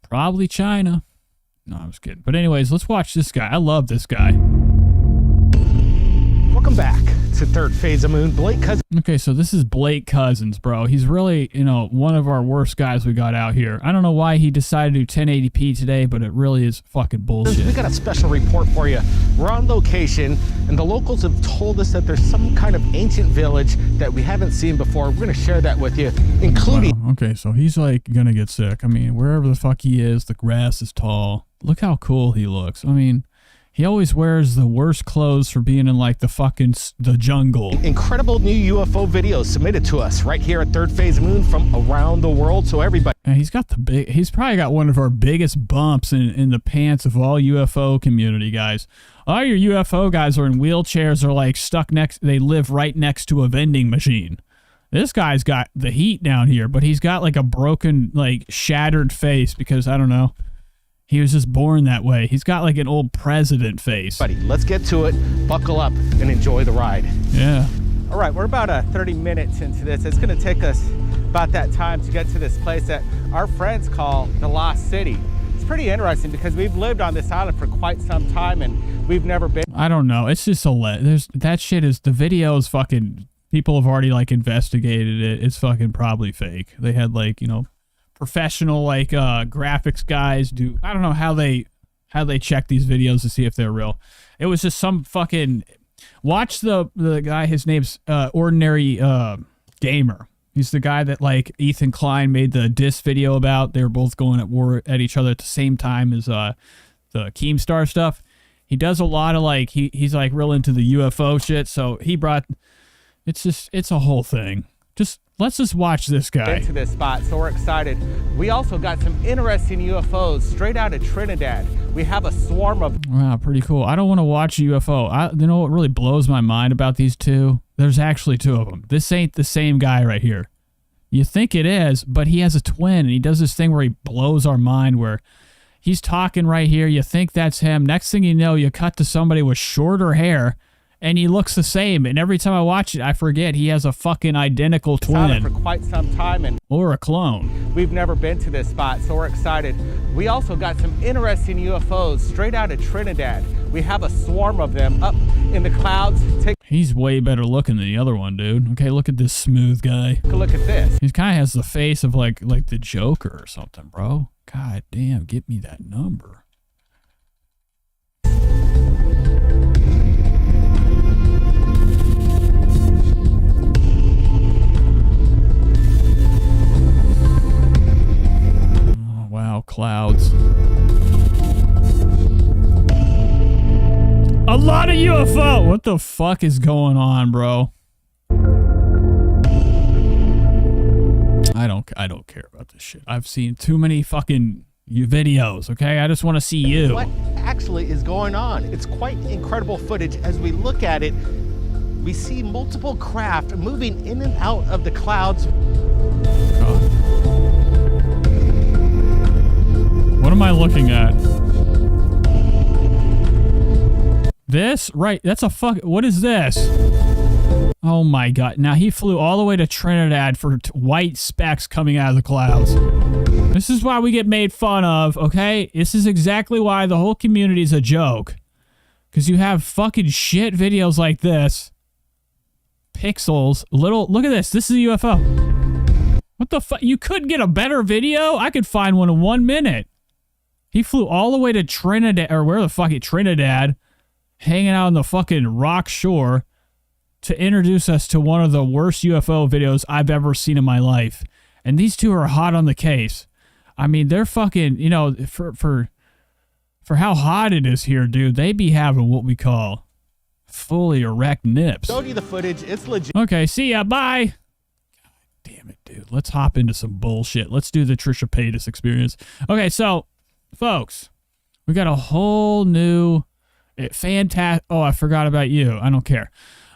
Probably China. No, I'm just kidding. But anyways, let's watch this guy. I love this guy. Welcome back to Third Phase of Moon. Blake Cousins. Okay, so this is Blake Cousins, bro. He's really, you know, one of our worst guys we got out here. I don't know why he decided to do 1080p today, but it really is fucking bullshit. We got a special report for you. We're on location, and the locals have told us that there's some kind of ancient village that we haven't seen before. We're going to share that with you, including... Wow. Okay, so he's, like, going to get sick. I mean, wherever the fuck he is, the grass is tall. Look how cool he looks. I mean... He always wears the worst clothes for being in like the jungle. Incredible new UFO videos submitted to us right here at Third Phase Moon from around the world. So everybody. And he's probably got one of our biggest bumps in the pants of all UFO community guys. All your UFO guys are in wheelchairs or like stuck they live right next to a vending machine. This guy's got the heat down here, but he's got like a broken, like shattered face because I don't know. He was just born that way. He's got like an old president face. Buddy, let's get to it. Buckle up and enjoy the ride. Yeah. All right, we're about 30 minutes into this. It's going to take us about that time to get to this place that our friends call the Lost City. It's pretty interesting because we've lived on this island for quite some time and we've never been. I don't know. It's just that shit is, the video is fucking, people have already like investigated it. It's fucking probably fake. They had like, you know, professional like graphics guys do. I don't know how they check these videos to see if they're real. It was just some fucking, watch the guy, his name's Ordinary Gamer. He's the guy that like Ethan Klein made the diss video about. They were both going at war at each other at the same time as the Keemstar stuff. He does a lot of like he's like real into the UFO shit, so he brought, it's a whole thing. Let's just watch this guy. Into this spot, so we're excited. We also got some interesting UFOs straight out of Trinidad. We have a swarm of. Wow, pretty cool. I don't want to watch a UFO. You know what really blows my mind about these two? There's actually 2 of them. This ain't the same guy right here. You think it is, but he has a twin, and he does this thing where he blows our mind where he's talking right here. You think that's him. Next thing you know, you cut to somebody with shorter hair, and he looks the same. And every time I watch it, I forget he has a fucking identical twin. For quite some time, and or a clone. We've never been to this spot, so we're excited. We also got some interesting UFOs straight out of Trinidad. We have a swarm of them up in the clouds. He's way better looking than the other one, dude. Okay, look at this smooth guy. Take a look at this. He kind of has the face of like the Joker or something, bro. God damn, get me that number. Wow, clouds. A lot of UFO! What the fuck is going on, bro? I don't don't care about this shit. I've seen too many fucking videos, okay? I just want to see you. What actually is going on? It's quite incredible footage. As we look at it, we see multiple craft moving in and out of the clouds. What am I looking at? This? Right, that's a fuck. What is this? Oh my god. Now he flew all the way to Trinidad for white specks coming out of the clouds. This is why we get made fun of, okay? This is exactly why the whole community is a joke. Because you have fucking shit videos like this. Pixels. Look at this. This is a UFO. What the fuck? You couldn't get a better video? I could find one in 1 minute. He flew all the way to Trinidad, or where the fuck Trinidad, hanging out on the fucking rock shore to introduce us to one of the worst UFO videos I've ever seen in my life. And these two are hot on the case. I mean, they're fucking, you know, for how hot it is here, dude, they be having what we call fully erect nips. Showed you the footage. It's legit. Okay, see ya. Bye. God damn it, dude. Let's hop into some bullshit. Let's do the Trisha Paytas experience. Okay, so, folks, we got a whole new fantastic. Oh, I forgot about you. I don't care.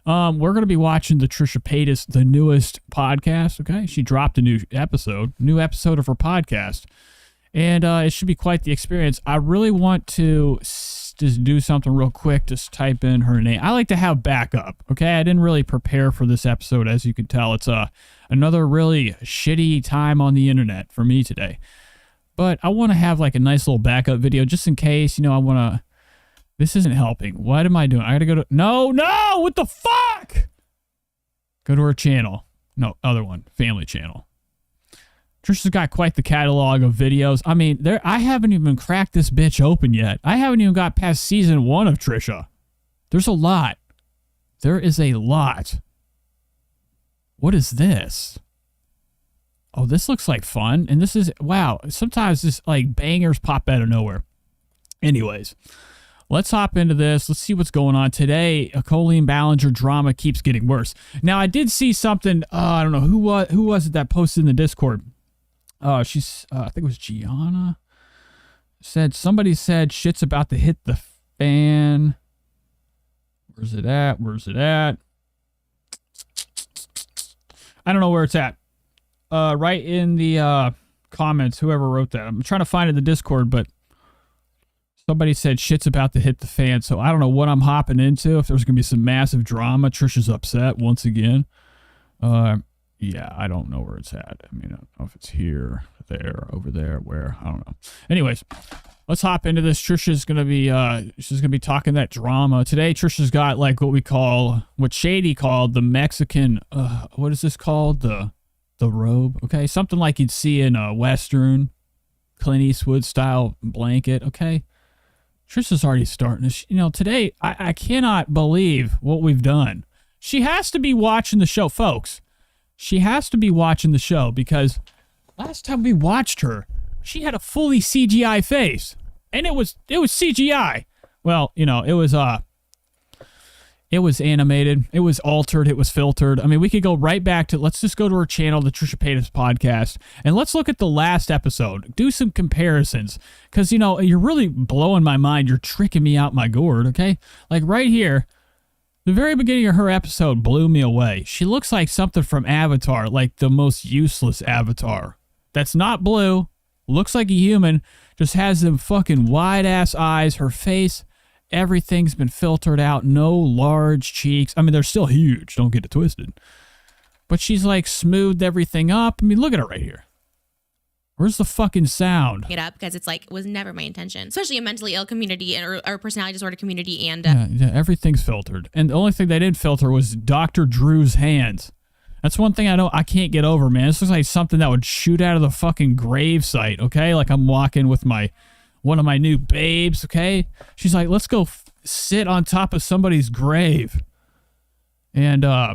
We're going to be watching the Trisha Paytas, the newest podcast, okay? She dropped a new episode of her podcast, and it should be quite the experience. I really want to just do something real quick, just type in her name. I like to have backup, okay? I didn't really prepare for this episode, as you can tell. It's another really shitty time on the internet for me today. But I want to have like a nice little backup video just in case, you know, I want to... This isn't helping. What am I doing? I gotta go to... No! What the fuck? Go to her channel. No, other one. Family channel. Trisha's got quite the catalog of videos. I mean, I haven't even cracked this bitch open yet. I haven't even got past season 1 of Trisha. There's a lot. There is a lot. What is this? Oh, this looks like fun. And this is... Wow. Sometimes this, like, bangers pop out of nowhere. Anyways... Let's hop into this. Let's see what's going on today. A Colleen Ballinger drama keeps getting worse. Now, I did see something. I don't know who was it that posted in the Discord. She's I think it was Gianna. Somebody said shit's about to hit the fan. Where's it at? I don't know where it's at. Right in the comments. Whoever wrote that. I'm trying to find it in the Discord, but. Somebody said shit's about to hit the fan, so I don't know what I'm hopping into. If there's going to be some massive drama, Trisha's upset once again. Yeah, I don't know where it's at. I mean, I don't know if it's here, there, over there, where. I don't know. Anyways, let's hop into this. Trisha's going to be, she's going to be talking that drama. Today, Trisha's got like what Shady called the Mexican, what is this called? The robe, okay? Something like you'd see in a Western, Clint Eastwood style blanket, okay? Trisha's already starting this. You know, today, I cannot believe what we've done. She has to be watching the show, folks. She has to be watching the show because last time we watched her, she had a fully CGI face. And it was CGI. Well, you know, it was animated. It was altered. It was filtered. I mean, we could go right back to, let's just go to her channel, the Trisha Paytas podcast, and let's look at the last episode. Do some comparisons. Because, you know, you're really blowing my mind. You're tricking me out my gourd, okay? Like right here, the very beginning of her episode blew me away. She looks like something from Avatar, like the most useless Avatar. That's not blue. Looks like a human. Just has them fucking wide-ass eyes. Her face... Everything's been filtered out. No large cheeks. I mean, they're still huge. Don't get it twisted. But she's like smoothed everything up. I mean, look at her right here. Where's the fucking sound? It up because it's like was never my intention, especially a mentally ill community or personality disorder community. And yeah, everything's filtered. And the only thing they didn't filter was Dr. Drew's hands. That's one thing I can't get over, man. This looks like something that would shoot out of the fucking grave site. Okay, like I'm walking with one of my new babes, okay? She's like, let's go sit on top of somebody's grave. And I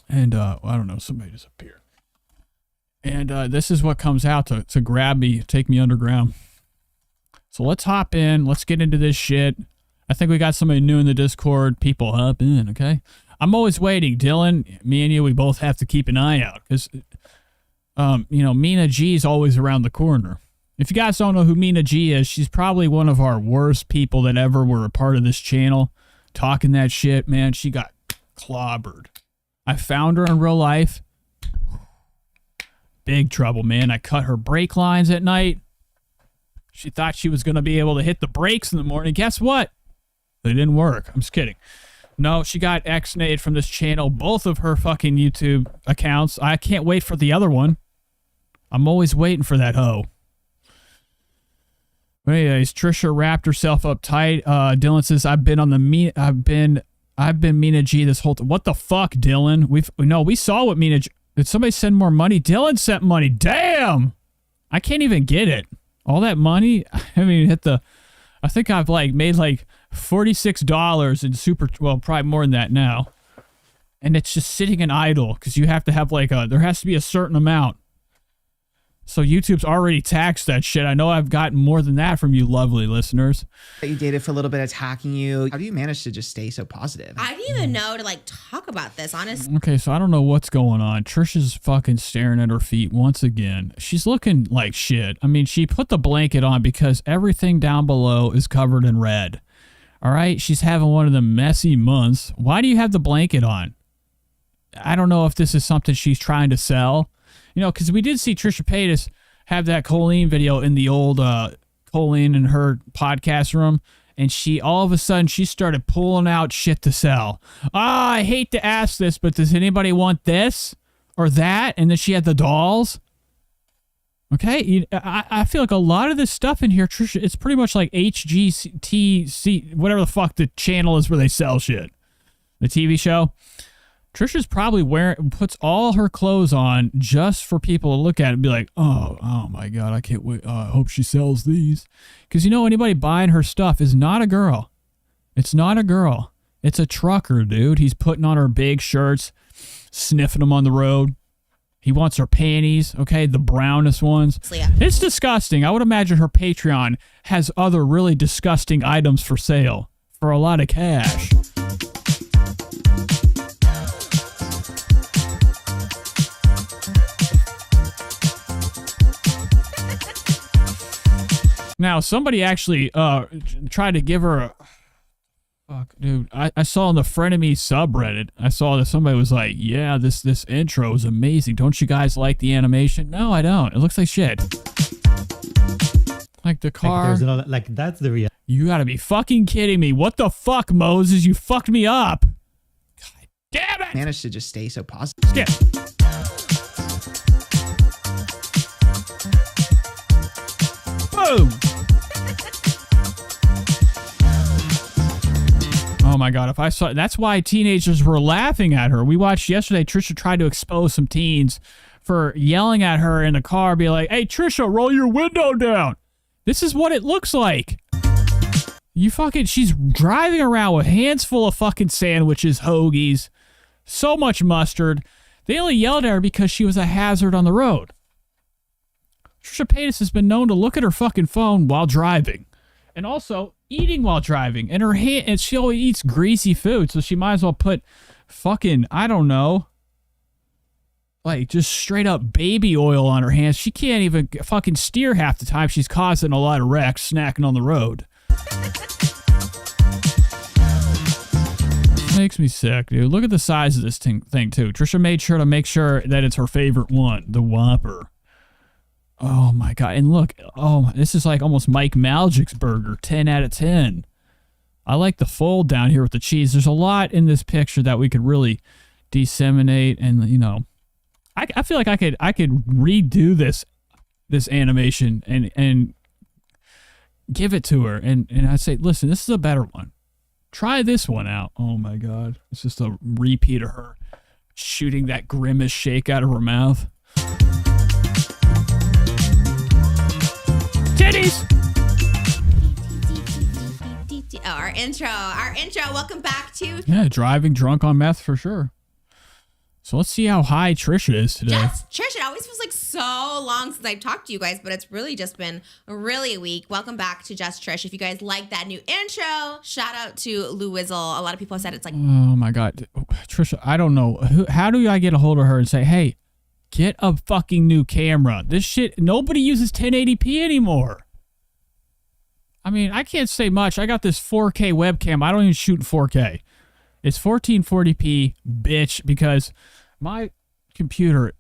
don't know, somebody disappeared. And this is what comes out to grab me, take me underground. So let's hop in. Let's get into this shit. I think we got somebody new in the Discord. People hop in, okay? I'm always waiting. Dylan, me and you, we both have to keep an eye out. Because Mina G's always around the corner. If you guys don't know who Mina G is, she's probably one of our worst people that ever were a part of this channel. Talking that shit, man. She got clobbered. I found her in real life. Big trouble, man. I cut her brake lines at night. She thought she was going to be able to hit the brakes in the morning. Guess what? They didn't work. I'm just kidding. No, she got X-nayed from this channel. Both of her fucking YouTube accounts. I can't wait for the other one. I'm always waiting for that hoe. But anyways, Trisha wrapped herself up tight. Dylan says, I've been Mina G this whole time. What the fuck, Dylan? We saw what Mina G. Did somebody send more money? Dylan sent money. Damn! I can't even get it. All that money? I haven't even hit the... I think I've made $46 in super... Well, probably more than that now. And it's just sitting in idle because you have to have there has to be a certain amount. So YouTube's already taxed that shit. I know I've gotten more than that from you lovely listeners. You dated for a little bit, attacking you. How do you manage to just stay so positive? I didn't even know to talk about this, honestly. Okay, so I don't know what's going on. Trisha's fucking staring at her feet once again. She's looking like shit. I mean, she put the blanket on because everything down below is covered in red. All right? She's having one of the messy months. Why do you have the blanket on? I don't know if this is something she's trying to sell. Because we did see Trisha Paytas have that Colleen video in the old Colleen in her podcast room, and she all of a sudden she started pulling out shit to sell. I hate to ask this, but does anybody want this or that? And then she had the dolls. Okay, I feel like a lot of this stuff in here, Trisha, it's pretty much like HGTC, whatever the fuck the channel is where they sell shit. The TV show. Trisha's probably puts all her clothes on just for people to look at it and be like, oh my God, I can't wait. I hope she sells these. Because anybody buying her stuff is not a girl. It's not a girl. It's a trucker, dude. He's putting on her big shirts, sniffing them on the road. He wants her panties, okay, the brownest ones. Yeah. It's disgusting. I would imagine her Patreon has other really disgusting items for sale for a lot of cash. Now, somebody actually tried to give her a... Fuck, dude. I saw on the Frenemy subreddit, I saw that somebody was like, yeah, this intro is amazing. Don't you guys like the animation? No, I don't. It looks like shit. Like the car. That's the real... You gotta be fucking kidding me. What the fuck, Moses? You fucked me up. God damn it! Managed to just stay so positive. Skip. Boom! Oh my God, if I saw... That's why teenagers were laughing at her. We watched yesterday, Trisha tried to expose some teens for yelling at her in the car, be like, hey, Trisha, roll your window down. This is what it looks like. She's driving around with hands full of fucking sandwiches, hoagies, so much mustard. They only yelled at her because she was a hazard on the road. Trisha Paytas has been known to look at her fucking phone while driving. And also eating while driving. And she always eats greasy food, so she might as well put fucking, I don't know, just straight up baby oil on her hands. She can't even fucking steer half the time. She's causing a lot of wrecks snacking on the road. Makes me sick, dude. Look at the size of this thing too. Trisha made sure to make sure that it's her favorite one, the Whopper. Oh my God. And look, this is like almost Mike Maljic's burger, 10 out of 10. I like the fold down here with the cheese. There's a lot in this picture that we could really disseminate, and I feel like I could redo this animation and give it to her and I'd say, listen, this is a better one. Try this one out. Oh my God. It's just a repeat of her shooting that grimace shake out of her mouth. Titties! Oh, our intro. Welcome back to... Yeah, driving drunk on meth for sure. So let's see how high Trisha is today. Just Trish, it always feels like so long since I've talked to you guys, but it's really just been really a week. Welcome back to Just Trish. If you guys like that new intro, shout out to Lou Wizzle. A lot of people have said it's like... Oh my God. Trisha, I don't know. How do I get a hold of her and say, hey, Get a fucking new camera. This shit, nobody uses 1080p anymore. I mean, I can't say much. I got this 4K webcam. I don't even shoot in 4K. It's 1440p, bitch, because my computer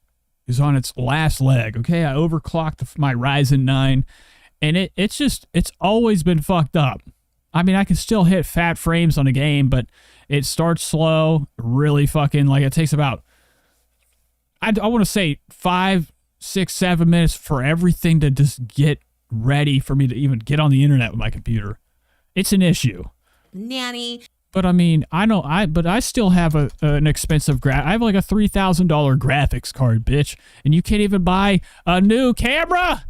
is on its last leg, okay? I overclocked my Ryzen 9, and it's always been fucked up. I mean, I can still hit fat frames on a game, but it starts slow, really fucking, like, it takes about, I want to say 5, 6, 7 minutes for everything to just get ready for me to even get on the internet with my computer. It's an issue. Nanny. But I mean, but I still have an expensive I have like a $3,000 graphics card, bitch, and you can't even buy a new camera?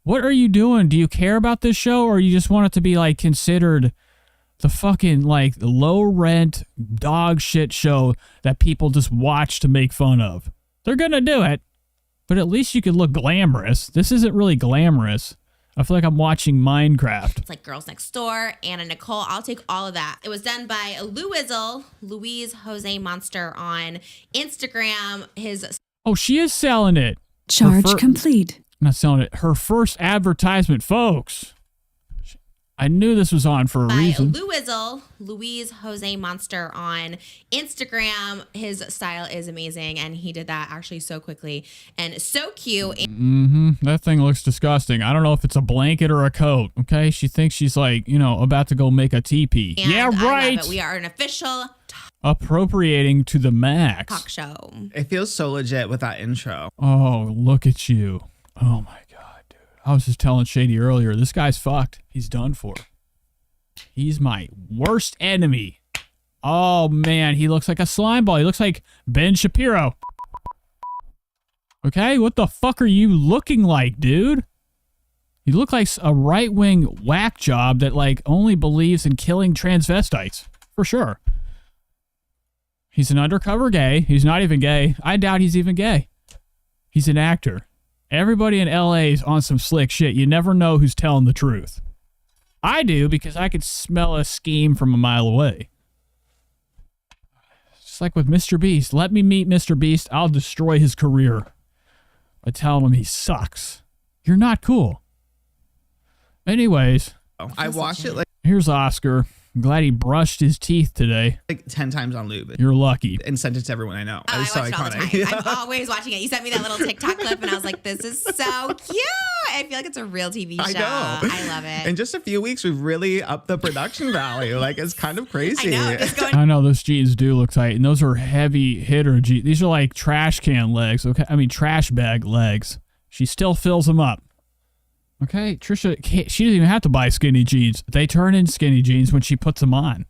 What are you doing? Do you care about this show, or you just want it to be like considered the fucking like low rent dog shit show that people just watch to make fun of? They're gonna do it, but at least you could look glamorous. This isn't really glamorous. I feel like I'm watching Minecraft. It's like Girls Next Door, Anna Nicole. I'll take all of that. It was done by Louise Jose Monster on Instagram. Oh, she is selling it. Charge complete. Not selling it. Her first advertisement, folks. I knew this was on for a reason. Louise Jose Monster on Instagram. His style is amazing, and he did that actually so quickly and so cute. That thing looks disgusting. I don't know if it's a blanket or a coat, okay? She thinks she's like, you know, about to go make a teepee. And yeah, right. I love it. We are an official appropriating to the max. talk show. It feels so legit with that intro. Oh, look at you. Oh my God, dude. I was just telling Shady earlier, this guy's fucked. He's done for. He's my worst enemy. Oh man, he looks like a slime ball. He looks like Ben Shapiro. Okay, what the fuck are you looking like, dude? You look like a right-wing whack job that like only believes in killing transvestites. For sure. He's an undercover gay. He's not even gay. I doubt he's even gay. He's an actor. Everybody in LA is on some slick shit. You never know who's telling the truth. I do, because I could smell a scheme from a mile away. Just like with Mr. Beast. Let me meet Mr. Beast. I'll destroy his career by telling him he sucks. You're not cool. Anyways. I watched it like... Here's Oscar. I'm glad he brushed his teeth today. Like 10 times on loop. You're lucky. And sent it to everyone I know. I It was so watch it all the iconic. time. I'm always watching it. You sent me that little TikTok clip, and I was like, this is so cute. I feel like it's a real TV show. I know. I love it. In just a few weeks, we've really upped the production value. Like, it's kind of crazy. I know those jeans do look tight, and those are heavy hitter jeans. These are like trash can legs. Okay, I mean trash bag legs. She still fills them up. Okay, Trisha, she doesn't even have to buy skinny jeans. They turn in skinny jeans when she puts them on.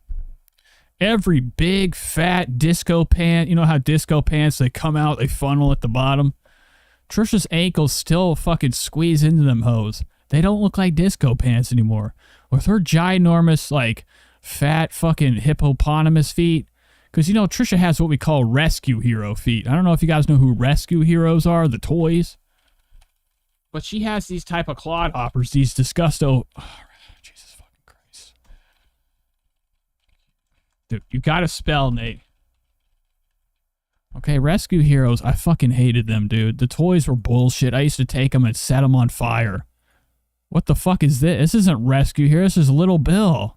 Every big fat disco pant, you know how disco pants, they come out, they funnel at the bottom. Trisha's ankles still fucking squeeze into them hoes. They don't look like disco pants anymore. With her ginormous, like, fat fucking hippopotamus feet. Because, you know, Trisha has what we call rescue hero feet. I don't know if you guys know who rescue heroes are, the toys. But she has these type of clodhoppers, these disgusto... Oh, Jesus fucking Christ. Dude, you gotta spell, Nate. Okay, rescue heroes, I fucking hated them, dude. The toys were bullshit. I used to take them and set them on fire. What the fuck is this? This isn't rescue here. This is Little Bill.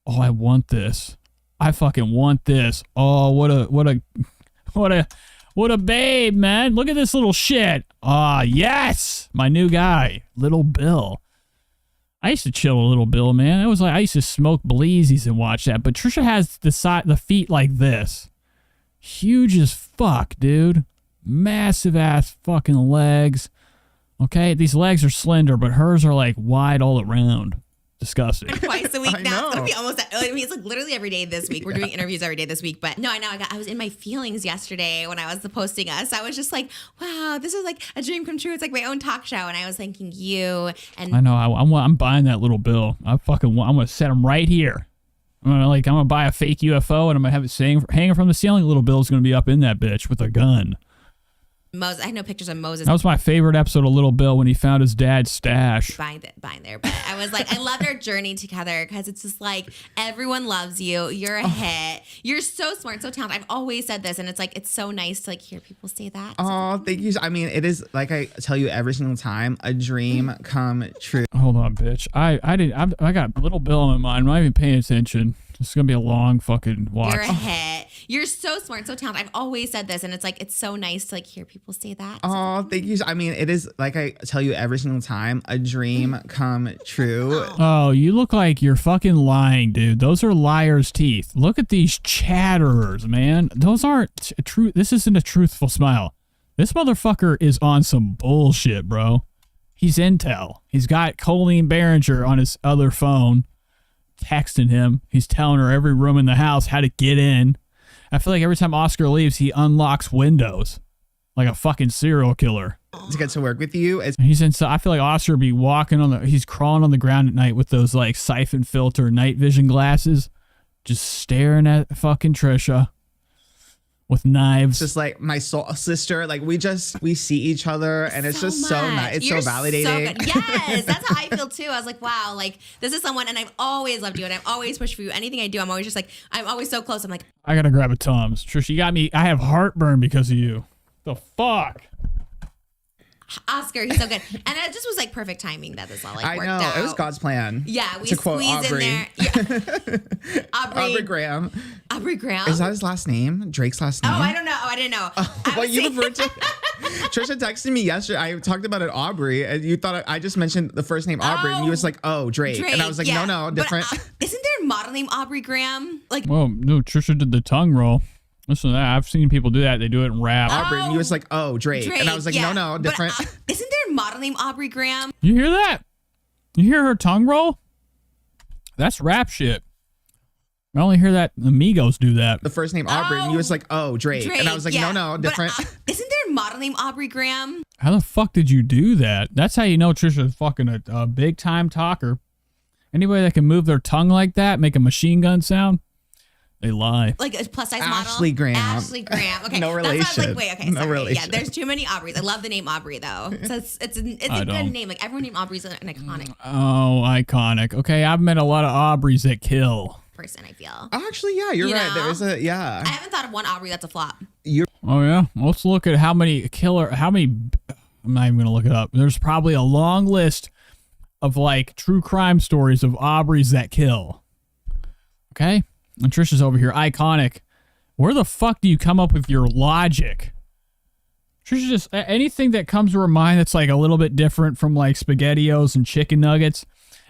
Oh, I want this. I fucking want this. Oh, what a babe, man. Look at this little shit. Ah, yes. My new guy, Little Bill. I used to chill a Little Bill, man. I used to smoke bleezies and watch that. But Trisha has the feet like this. Huge as fuck, dude. Massive ass fucking legs. Okay, these legs are slender, but hers are like wide all around. Disgusting. Twice a week now. It's gonna be almost. I mean, it's like literally every day this week. We're doing interviews every day this week. But no, I know. I was in my feelings yesterday when I was posting us. I was just like, wow, this is like a dream come true. It's like my own talk show, and I was thanking you. And I know. I'm buying that Little Bill. I'm gonna set him right here. I'm gonna buy a fake UFO and I'm gonna have it hanging from the ceiling. Little Bill's gonna be up in that bitch with a gun. Moses. I had no pictures of Moses. That was my favorite episode of Little Bill when he found his dad's stash. Buying there, but I was like, I loved our journey together because it's just like everyone loves you. You're a hit. You're so smart, so talented. I've always said this, and it's like it's so nice to like hear people say that. Oh, thank you. I mean, it is like I tell you every single time, a dream come true. Hold on, bitch. I got Little Bill in mind. I'm not even paying attention. It's gonna be a long fucking watch. You're a hit. You're so smart, so talented. I've always said this, and it's like it's so nice to like hear people say that. Oh, thank you. I mean, it is like I tell you every single time, a dream come true. Oh, you look like you're fucking lying, dude. Those are liar's teeth. Look at these chatterers, man. Those aren't true. This isn't a truthful smile. This motherfucker is on some bullshit, bro. He's intel. He's got Colleen Behringer on his other phone, texting him. He's telling her every room in the house how to get in. I feel like every time Oscar leaves, he unlocks windows like a fucking serial killer. To get to work with you. He's inside. I feel like Oscar would be he's crawling on the ground at night with those like siphon filter night vision glasses, just staring at fucking Trisha with knives. Just like my soul sister, like we see each other and it's just so nice. It's You're so validating. So good. Yes, that's how I feel too. I was like, wow, like this is someone, and I've always loved you, and I've always pushed for you. Anything I do, I'm always just like, I'm always so close. I'm like, I gotta grab a Tums. Trish, you got me. I have heartburn because of you. The fuck? Oscar, he's so good. And it just was like perfect timing that this all like worked out. It was God's plan. Yeah, we to quote squeezed Aubrey. in there. Yeah. Aubrey Graham. Aubrey Graham. Is that his last name? Drake's last name? Oh, I don't know. I didn't know. What you referred to? Trisha texted me yesterday. I talked about it, Aubrey, and you thought I just mentioned the first name Aubrey, and you was like, "Oh, Drake," and I was like, yeah. "No, different." But, isn't there a model named Aubrey Graham? Like, well, no, Trisha did the tongue roll. Listen to that. I've seen people do that. They do it in rap. Aubrey, and you was like, "Oh, Drake," and I was like, yeah. "No, different." But, isn't there a model named Aubrey Graham? You hear that? You hear her tongue roll? That's rap shit. I only hear that Amigos do that. The first name Aubrey, and you was like, "Oh, Drake," and I was like, yeah. "No, different." But, isn't there a model named Aubrey Graham? How the fuck did you do that? That's how you know Trisha's fucking a big time talker. Anybody that can move their tongue like that, make a machine gun sound, they lie. Like a plus size model? Ashley Graham. Ashley Graham. Okay. No relation. That's why I was like, wait, okay, No sorry. relation. Yeah, there's too many Aubreys. I love the name Aubrey though. So it's a good name. Like everyone named Aubrey's an iconic Oh, iconic. Okay, I've met a lot of Aubreys that kill. person, I feel. Actually, yeah, you're right. know? There is I haven't thought of one Aubrey that's a flop. Oh yeah, let's look at how many. I'm not even gonna look it up. There's probably a long list of like true crime stories of Aubreys that kill. Okay, and Trisha's over here, iconic. Where the fuck do you come up with your logic? Trisha, just anything that comes to her mind that's like a little bit different from like SpaghettiOs and chicken nuggets,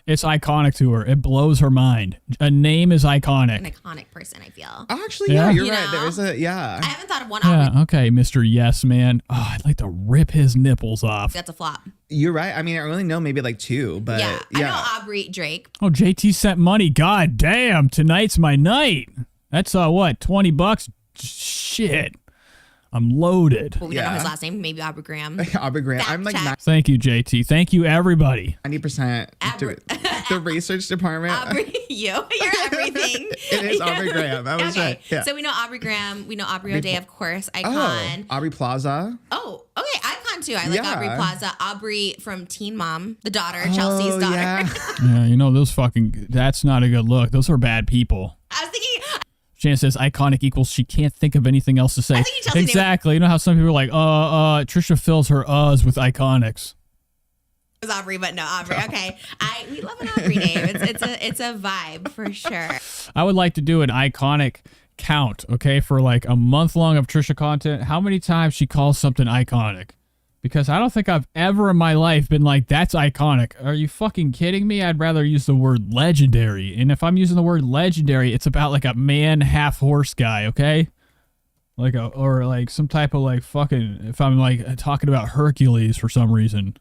it's iconic to her. It blows her mind. A name is iconic. An iconic person, I feel. Actually, yeah, you're right. There is a I haven't thought of one Aubrey Yeah, okay, Mr. Yes Man. Oh, I'd like to rip his nipples off. that's a flop. You're right. I mean, I only know maybe like two, but Yeah, I know Aubrey Drake. Oh, JT sent money. God damn, tonight's my night. That's what, $20? Shit. I'm loaded. Well, we don't know his last name. Maybe Aubrey Graham. Aubrey Graham. I'm like Thank you, JT. Thank you, everybody. 90%. The research department. Aubrey, you're everything. It is Aubrey Graham. That was right. Yeah. So we know Aubrey Graham. We know Aubrey O'Day, of course. Icon. Aubrey Plaza. Oh, okay. Icon too. I like Yeah. Aubrey Plaza. Aubrey from Teen Mom, the daughter, Chelsea's daughter. Yeah. Yeah, you know, those fucking, that's not a good look. Those are bad people. I was thinking, Shannon says iconic equals she can't think of anything else to say. I think you Chelsea knew. Exactly. You know how some people are like, Trisha fills her uhs with iconics. it was Aubrey, but no, Aubrey. Okay. We love an Aubrey name. It's a vibe for sure. I would like to do an iconic count, okay, for like a month long of Trisha content. How many times she calls something iconic? Because I don't think I've ever in my life been like, that's iconic. Are you fucking kidding me? I'd rather use the word legendary. And if I'm using the word legendary, it's about like a man half horse guy, okay? Or like some type of like fucking, if I'm like talking about Hercules for some reason.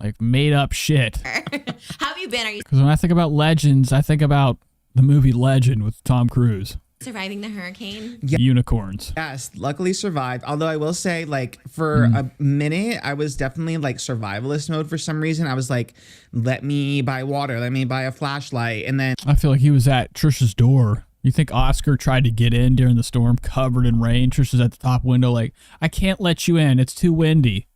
Like made up shit. How have you been? Are you Because when I think about legends, I think about the movie Legend with Tom Cruise. surviving the hurricane? Unicorns. Yes, luckily survived. Although I will say, like, for a minute, I was definitely like survivalist mode for some reason. I was like, let me buy water, let me buy a flashlight. And then I feel like he was at Trisha's door. You think Oscar tried to get in during the storm, covered in rain? Trisha's at the top window like, I can't let you in. It's too windy.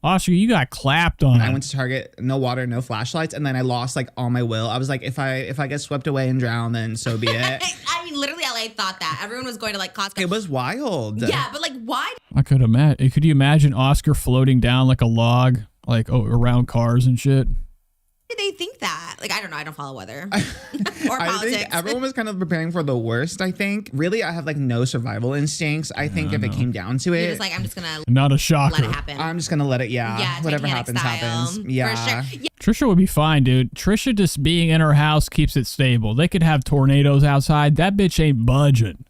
Oscar, you got clapped on. I went to Target, no water, no flashlights, and then I lost like all my will. I was like, if I get swept away and drown, then so be it. I mean, literally, LA thought that. Everyone was going to like Costco. It was wild. Yeah, but like, why? I could imagine. Could you imagine Oscar floating down like a log, like around cars and shit? Did they think that? Like, I don't know. I don't follow weather or I politics. think everyone was kind of preparing for the worst, I think. Really, I have like no survival instincts. I think if it came down to it. You're just like, I'm just going to Not a shocker. let it happen. I'm just going to let it, yeah. Whatever Titanic happens, style, happens. Yeah. For sure. Yeah. Trisha would be fine, dude. Trisha just being in her house keeps it stable. They could have tornadoes outside. That bitch ain't budging.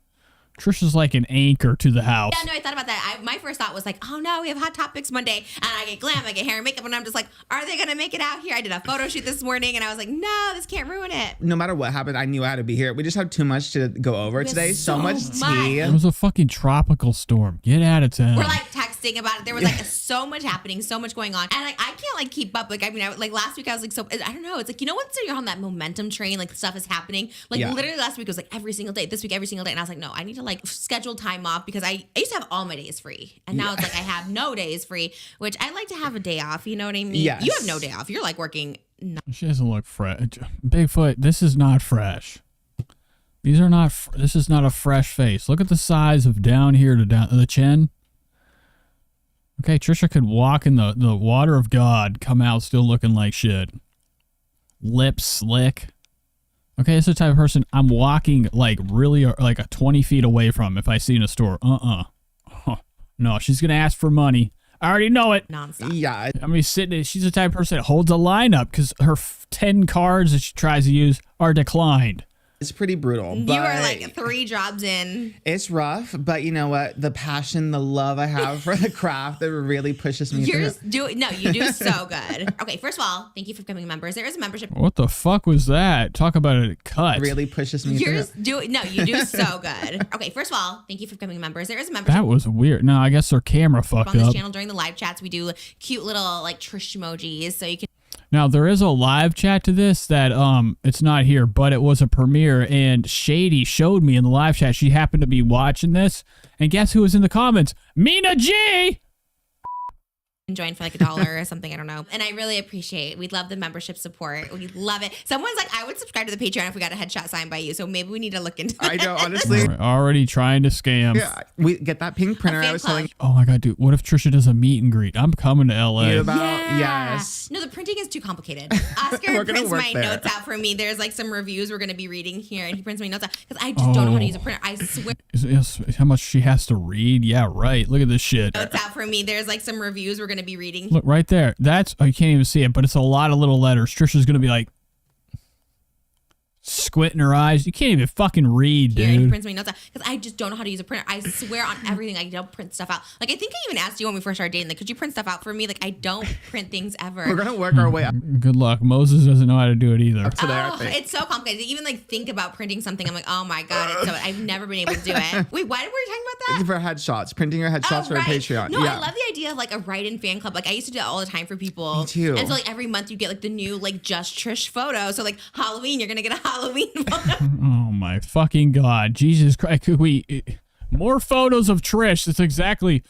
Trisha's like an anchor to the house. Yeah, no, I thought about that. My first thought was like, oh no, we have Hot Topics Monday, and I get glam, I get hair and makeup, and I'm just like, are they gonna make it out here? I did a photo shoot this morning, and I was like, no, this can't ruin it. No matter what happened, I knew I had to be here. We just have too much to go over today. So much tea. It was a fucking tropical storm. Get out of town. We're like texting about it. There was like so much happening, so much going on, and like I can't like keep up. Like I mean, like last week I was like, so I don't know. It's like once you're on that momentum train, like stuff is happening. Like literally last week was like every single day. This week every single day, and I was like, no, I need to like schedule time off because I used to have all my days free, and now it's like I have no days free, which I like to have a day off. You know what I mean? Yes. You have no day off. You're like working. She doesn't look fresh. Bigfoot, this is not fresh. These are not. This is not a fresh face. Look at the size of down here to down the chin. Okay, Trisha could walk in the water of God, come out still looking like shit. Lips slick. Okay, this is the type of person I'm walking like really like a 20 feet away from if I see in a store. No, she's going to ask for money. I already know it. Nonstop. Yeah. I mean, she's the type of person that holds a lineup because her 10 cards that she tries to use are declined. It's pretty brutal. You But are like 3 jobs in. it's rough, but you know what? The passion, the love I have for the craft that really pushes me through. You do so good. Okay, first of all, thank you for becoming members. There is a membership. What the fuck was that? Talk about a cut. Really pushes me through. You do so good. Okay, first of all, thank you for becoming members. There is a membership. That was weird. No, I guess their camera fucked on this up. channel during the live chats. We do cute little like Trish emojis, so you can. Now, there is a live chat to this that it's not here, but it was a premiere, and Shady showed me in the live chat. She happened to be watching this, and guess who was in the comments? Mina G! Join for like $1 or something, I don't know. And I really appreciate. We love the membership support. We love it. Someone's like, I would subscribe to the Patreon if we got a headshot signed by you. So maybe we need to look into I know, honestly. Already trying to scam. Yeah, we get that pink printer I was telling. Oh my god, dude! What if Trisha does a meet and greet? I'm coming to LA. Yes. No, the printing is too complicated. Oscar We're gonna prints work my there. notes out for me. There's like some reviews we're going to be reading here, and he prints my notes out because I just don't know how to use a printer. I swear. How much she has to read? Yeah, right. Look at this shit. Notes out for me. There's like some reviews we're going to be reading. Look right there. That's you can't even see it, but it's a lot of little letters. Trisha's gonna be like squinting her eyes. You can't even fucking read, Here, and he dude. prints my notes out because I just don't know how to use a printer. I swear on everything, I don't print stuff out. Like I think I even asked you when we first started dating, like, could you print stuff out for me? Like I don't print things ever. We're gonna work our way up. Good luck. Moses doesn't know how to do it either. To there, I think. It's so complicated. To even like think about printing something, I'm like, oh my god, it's so. I've never been able to do it. Wait, why were we talking about that? For headshots, printing your headshots for a Patreon. No, yeah. I love the idea of like a write-in fan club. Like I used to do that all the time for people. Me too. And so like every month you get like the new like Just Trish photo. So like Halloween, you're gonna get a Halloween photo. Oh my fucking god, Jesus Christ! Could we more photos of Trish? That's exactly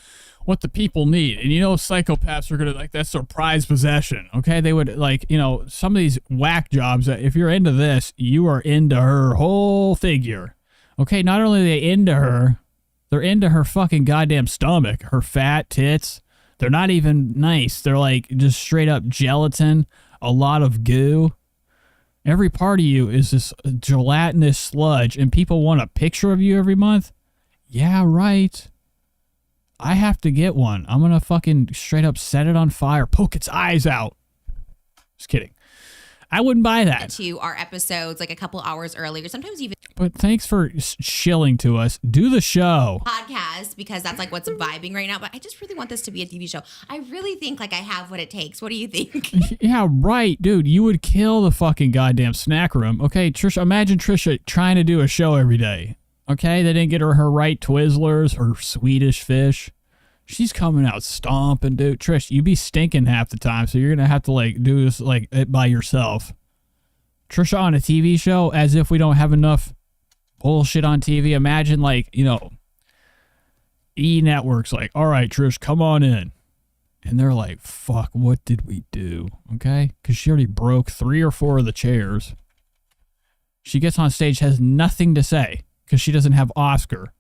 what the people need. And you know, psychopaths are gonna like that's their prized possession. Okay, they would like some of these whack jobs. If you're into this, you are into her whole figure. Okay, not only are they into her, they're into her fucking goddamn stomach, her fat tits. They're not even nice. They're like just straight up gelatin, a lot of goo. Every part of you is this gelatinous sludge, and people want a picture of you every month? Yeah, right. I have to get one. I'm going to fucking straight up set it on fire, poke its eyes out. Just kidding. I wouldn't buy that. To our episodes like a couple hours earlier, sometimes even But thanks for shilling to us. Do the show. podcast because that's like what's vibing right now. But I just really want this to be a TV show. I really think like I have what it takes. What do you think? Yeah, right, dude. You would kill the fucking goddamn snack room. Okay, Trisha, imagine Trisha trying to do a show every day. Okay, they didn't get her right Twizzlers, her Swedish fish. She's coming out stomping, dude. Trish, you be stinking half the time, so you're going to have to, like, do this, like, it by yourself. Trisha on a TV show as if we don't have enough bullshit on TV. Imagine like, you know, E! Network's like, all right, Trish, come on in. And they're like, fuck, what did we do? Okay? Because she already broke 3 or 4 of the chairs. She gets on stage, has nothing to say because she doesn't have Oscar.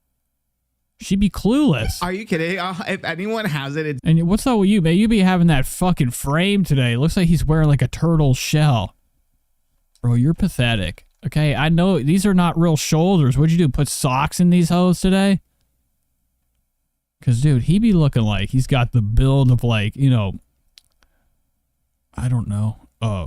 She'd be clueless. Are you kidding? If anyone has it, it's... And what's up with you, man? You be having that fucking frame today. It looks like he's wearing like a turtle shell. Bro, you're pathetic. Okay, I know these are not real shoulders. What'd you do? Put socks in these hoes today? Because, dude, he be looking like he's got the build of, like, you know, I don't know,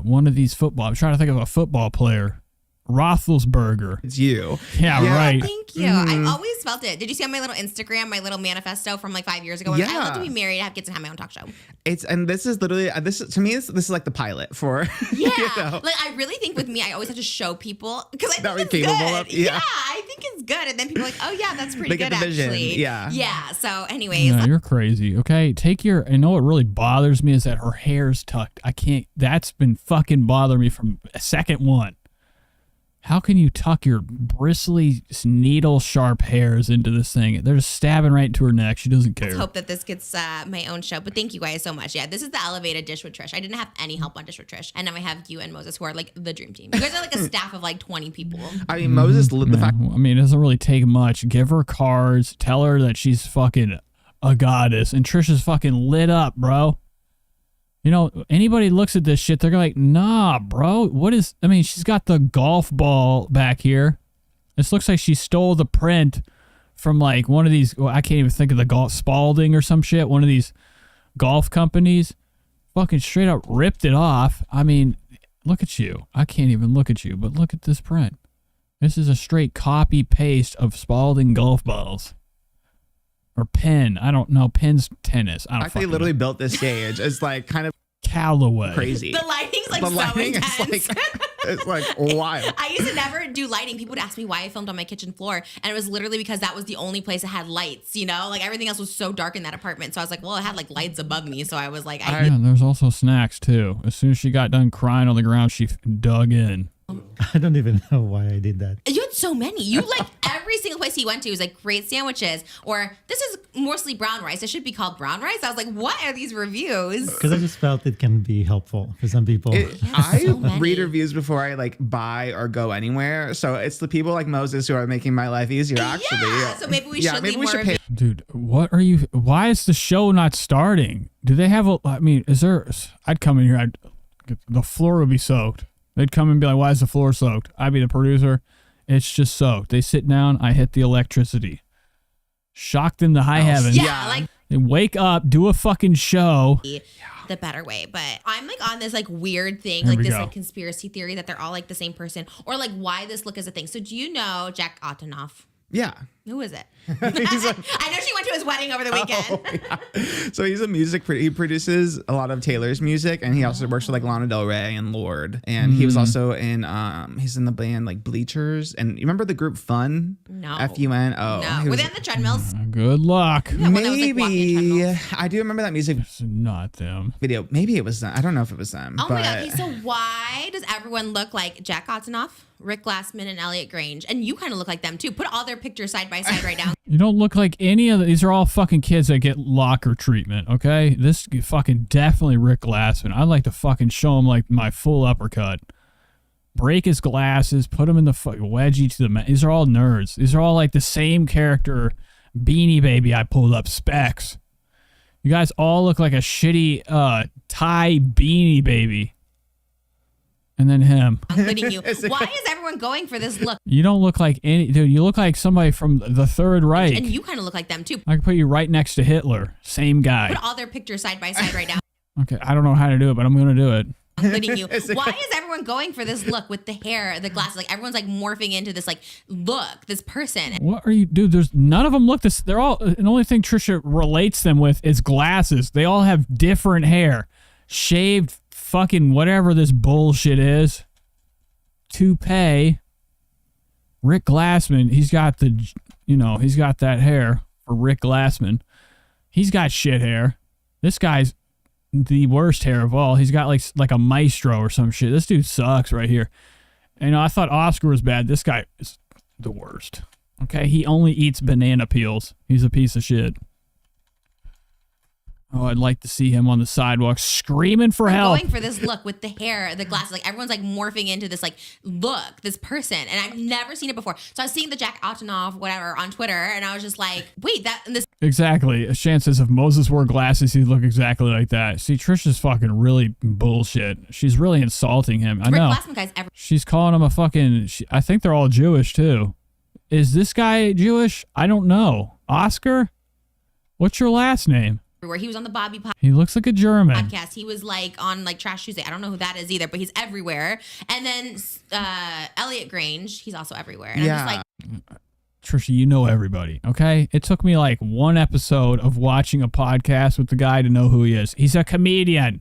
one of these football. I'm trying to think of a football player. Roethlisberger. It's you. Yeah, right. Thank you. I've always felt it. Did you see on my little Instagram, my little manifesto from like 5 years ago? Yeah. I love to be married, have kids, and have my own talk show. And this is literally to me. This is like the pilot for. Yeah. You know. Like I really think with me, I always have to show people because I That think we're it's capable good. of, yeah. I think it's good, and then people are like, oh yeah, that's pretty They good get the vision, actually. yeah. Yeah. So, anyways, No, you're crazy. Okay, I know what really bothers me is that her hair's tucked. I can't. That's been fucking bothering me from second one. How can you tuck your bristly, needle-sharp hairs into this thing? They're just stabbing right into her neck. She doesn't care. let's hope that this gets my own show. But thank you guys so much. Yeah, this is the elevated Dish with Trish. I didn't have any help on Dish with Trish, and now I have you and Moses, who are like the dream team. You guys are like a staff of like 20 people. I mean, Moses. The fact. I mean, it doesn't really take much. Give her cards. Tell her that she's fucking a goddess. And Trisha's fucking lit up, bro. You know, anybody looks at this shit, they're like, nah, bro. She's got the golf ball back here. This looks like she stole the print from like one of these, I can't even think of the golf, Spalding or some shit, one of these golf companies. Fucking straight up ripped it off. I mean, look at you. I can't even look at you, but look at this print. This is a straight copy paste of Spalding golf balls. Or Penn. I don't know. Penn's tennis. I don't They literally built this stage. It's like kind of Callaway. Crazy. The lighting's like The so lighting intense. It's like wild. I used to never do lighting. People would ask me why I filmed on my kitchen floor. And it was literally because that was the only place that had lights, you know? Like everything else was so dark in that apartment. So I was like, well, it had like lights above me. So I was like, Yeah, and there's also snacks too. As soon as she got done crying on the ground, she dug in. I don't even know why I did that. You had so many. You like every single place you went to was like great sandwiches, or this is mostly brown rice. It should be called brown rice. I was like, what are these reviews? Because I just felt it can be helpful for some people. I read reviews before I like buy or go anywhere. So it's the people like Moses who are making my life easier, actually. Yeah, so maybe we should leave more pay. reviews. Dude, why is the show not starting? Do they have I'd come in here, the floor would be soaked. They'd come and be like, why is the floor soaked? I'd be the producer. It's just soaked. They sit down. I hit the electricity. Shocked in the high heavens. Yeah, like they wake up, do a fucking show. the better way. But I'm like on this like weird thing, Here like we this go. like conspiracy theory that they're all like the same person, or like why this look is a thing. So do you know Jack Antonoff? Yeah. Who is it? I know she went to his wedding over the weekend. So he's a he produces a lot of Taylor's music, and he also works with like Lana Del Rey and Lorde. And he was also in he's in the band like Bleachers. And you remember the group Fun? No. F-U-N? Oh. No. he Were was- they on the treadmills? Good luck. Yeah, when I was, like, walking Maybe. I do remember that music not them video. Maybe it was them. I don't know if it was them. Oh but my god! Okay, so why does everyone look like Jack Antonoff, Rick Glassman, and Elliot Grange? And you kind of look like them too. Put all their pictures side by side right now. You don't look like any of these are all fucking kids that get locker treatment, okay? This fucking definitely Rick Glassman. I'd like to fucking show him like my full uppercut. Break his glasses, put him in the fucking wedgie to the man. These are all nerds. These are all like the same character Beanie Baby I pulled up, Specs. You guys all look like a shitty Thai Beanie Baby. And then him. Including you. Why is everyone going for this look? You don't look like any dude. You look like somebody from the Third Reich. And you kind of look like them too. I could put you right next to Hitler. Same guy. Put all their pictures side by side right now. Okay, I don't know how to do it, but I'm going to do it. Including you. Why is everyone going for this look with the hair, the glasses? Like everyone's like morphing into this like look, this person. What are you, dude? There's none of them look this. They're all. The only thing Trisha relates them with is glasses. They all have different hair, shaved, fucking whatever this bullshit is. Toupee. Rick Glassman. He's got the, he's got that hair for Rick Glassman. He's got shit hair. This guy's the worst hair of all. He's got like a maestro or some shit. This dude sucks right here. I thought Oscar was bad. This guy is the worst. Okay, he only eats banana peels. He's a piece of shit. Oh, I'd like to see him on the sidewalk screaming for help. Going for this look with the hair, the glasses, like everyone's like morphing into this like look, this person, and I've never seen it before. So I was seeing the Jack Altonoff, whatever, on Twitter, and I was just like, wait, that and this. Exactly. Shan says if Moses wore glasses, he'd look exactly like that. See, Trisha's fucking really bullshit. She's really insulting him. I know. She's calling him a fucking. I think they're all Jewish too. Is this guy Jewish? I don't know. Oscar? What's your last name? Where he was on the Bobby He looks like a German. podcast. He was like on like Trash Tuesday. I don't know who that is either, but he's everywhere. And then Elliot Grange, he's also everywhere. And I'm just like, Trisha, you know everybody, okay? It took me like one episode of watching a podcast with the guy to know who he is. He's a comedian.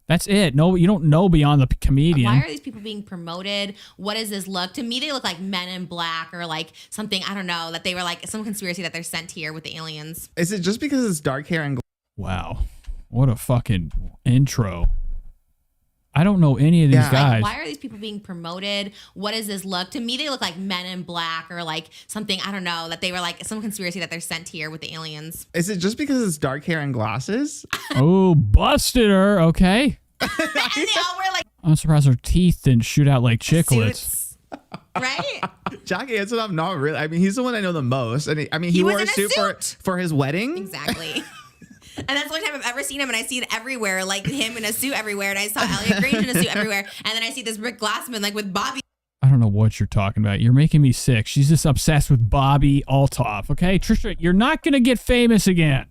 That's it. No, you don't know beyond the comedian. why are these people being promoted? What is this look? To me, they look like Men in Black or like something, I don't know, that they were like some conspiracy that they're sent here with the aliens. Is it just because it's dark hair and Wow. What a fucking intro. I don't know any of these guys. Why are these people being promoted? What is this look? To me, they look like Men in Black or like something, I don't know, that they were like some conspiracy that they're sent here with the aliens. Is it just because it's dark hair and glasses? Oh, busted her. Okay. And they all wear like I'm surprised her teeth didn't shoot out like chiclets. right? Jackie Antonoff, not really. I mean, he's the one I know the most. And he was wore a in a suit for his wedding. Exactly. And that's the only time I've ever seen him, and I see it everywhere, like him in a suit everywhere. And I saw Elliot Grange in a suit everywhere, and then I see this Rick Glassman like with Bobby. I don't know what you're talking about. You're making me sick. She's just obsessed with Bobby Altoff. Okay, Trisha, you're not gonna get famous again.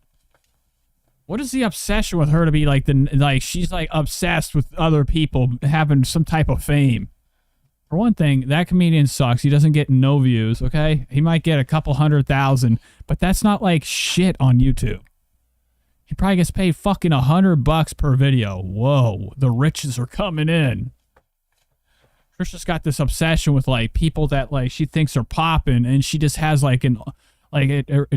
What is the obsession with her to be like she's like obsessed with other people having some type of fame? For one thing, that comedian sucks. He doesn't get no views. Okay, he might get a couple 100,000, but that's not like shit on YouTube. He probably gets paid fucking $100 per video. Whoa, the riches are coming in. Trisha's got this obsession with like people that like she thinks are popping, and she just has like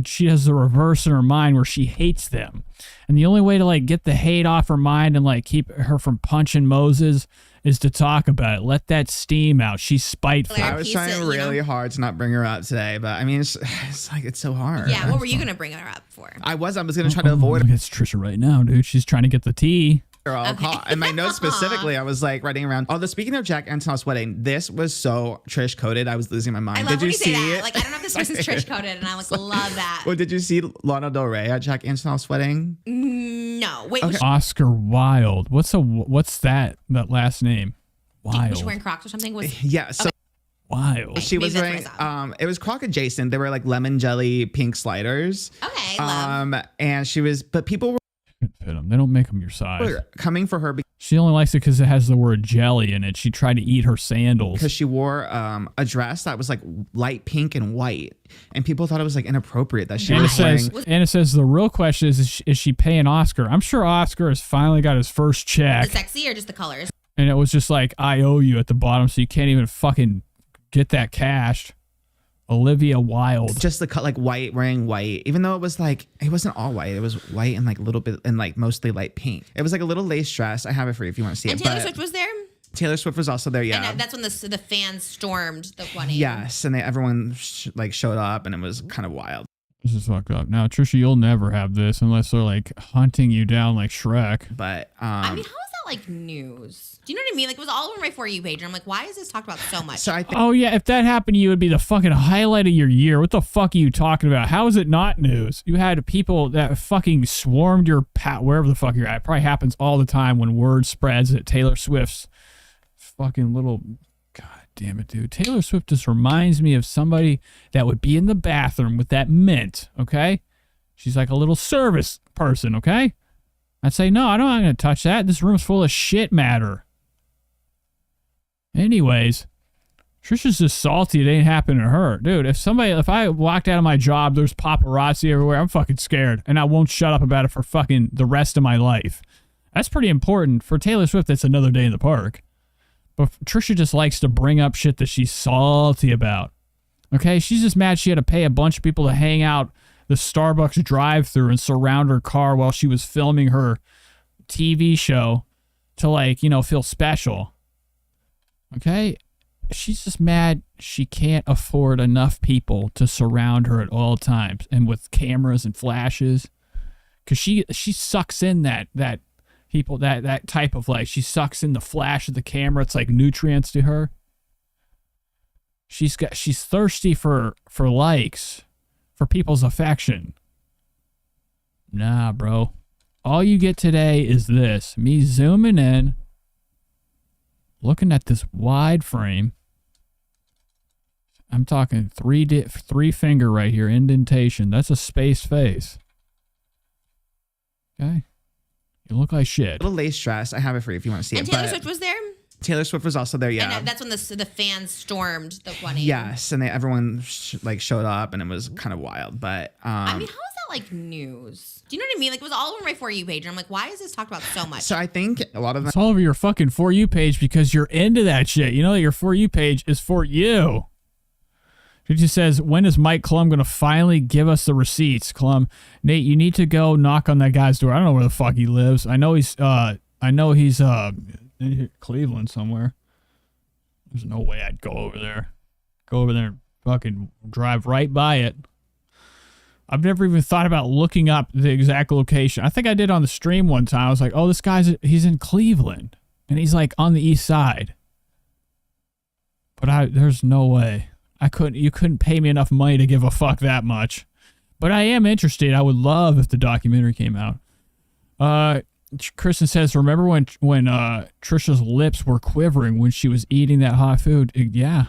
she has the reverse in her mind where she hates them. And the only way to like get the hate off her mind and like keep her from punching Moses is to talk about it. Let that steam out. She's spiteful. I was trying really hard to not bring her up today, but I mean, it's like it's so hard. Yeah, what were you gonna bring her up for? I was going to try to avoid. Look at Trisha right now, dude. She's trying to get the tea. And my notes specifically, I was like writing around. Although speaking of Jack Antonoff's wedding, this was so Trish coded. I was losing my mind. I love did when you see say that. it? Like, I don't know if this person's Trish coded, and I like love that. Well, did you see Lana Del Rey at Jack Antonoff's wedding? No, wait. Okay. Oscar Wilde. What's that last name? Wild. Was she wearing Crocs or something? Yeah. So Wild. She was wearing. It was Croc adjacent. They were like lemon jelly pink sliders. Okay. Love. And she was, but people were fit them. They don't make them your size. Coming for her. She only likes it because it has the word jelly in it. She tried to eat her sandals. Because she wore a dress that was like light pink and white. And people thought it was like inappropriate that she was wearing. And it says the real question is she paying Oscar? I'm sure Oscar has finally got his first check. The sexy or just the colors? And it was just like, I owe you at the bottom, so you can't even fucking get that cashed. Olivia Wilde. Just the cut, like white, wearing white, even though it was like, it wasn't all white. It was white and like a little bit, and like mostly light pink. It was like a little lace dress. I have it for you if you want to see and it. Taylor Swift was there? Taylor Swift was also there, yeah. And that's when the fans stormed the wedding. Yes, and everyone showed up, and it was kind of wild. This is fucked up. Now, Trisha, you'll never have this unless they're like hunting you down like Shrek. But I mean, how is that like news? Do you know what I mean? Like, it was all over my For You page, and I'm like, why is this talked about so much? So I think, oh yeah, if that happened to you, it would be the fucking highlight of your year. What the fuck are you talking about? How is it not news? You had people that fucking swarmed your wherever the fuck you're at. It probably happens all the time when word spreads that Taylor Swift's fucking little. God damn it, dude. Taylor Swift just reminds me of somebody that would be in the bathroom with that mint, okay? She's like a little service person, okay? I'd say, no, I'm not going to touch that. This room's full of shit matter. Anyways, Trisha's just salty it ain't happening to her. Dude, if I walked out of my job, there's paparazzi everywhere, I'm fucking scared. And I won't shut up about it for fucking the rest of my life. That's pretty important. For Taylor Swift, that's another day in the park. But Trisha just likes to bring up shit that she's salty about. Okay? She's just mad she had to pay a bunch of people to hang out the Starbucks drive-thru and surround her car while she was filming her TV show to, like, you know, feel special. Okay? she's just mad she can't afford enough people to surround her at all times and with cameras and flashes. Cause she sucks in that people that type of like, she sucks in the flash of the camera. It's like nutrients to her. She's thirsty for likes, for people's affection. Nah, bro. All you get today is this. Me zooming in, looking at this wide frame. I'm talking three finger right here, indentation. That's a space face. Okay. You look like shit. Little lace dress. I have it for you if you want to see And it. Taylor Swift was there? Taylor Swift was also there, yeah. And that's when the fans stormed the wedding. Yes, and everyone showed up, and it was kind of wild. But I mean, how is that like news? Do you know what I mean? Like, it was all over my For You page, and I'm like, why is this talked about so much? So I think a lot of them. It's all over your fucking For You page because you're into that shit. You know that your For You page is for you. She just says, when is Mike Klum going to finally give us the receipts? Klum, Nate, you need to go knock on that guy's door. I don't know where the fuck he lives. I know he's in Cleveland somewhere. There's no way I'd go over there. Go over there and fucking drive right by it. I've never even thought about looking up the exact location. I think I did on the stream one time. I was like, oh, this he's in Cleveland. And he's like on the east side. But there's no way. You couldn't pay me enough money to give a fuck that much. But I am interested. I would love if the documentary came out. Kristen says, remember when Trisha's lips were quivering when she was eating that hot food? Yeah.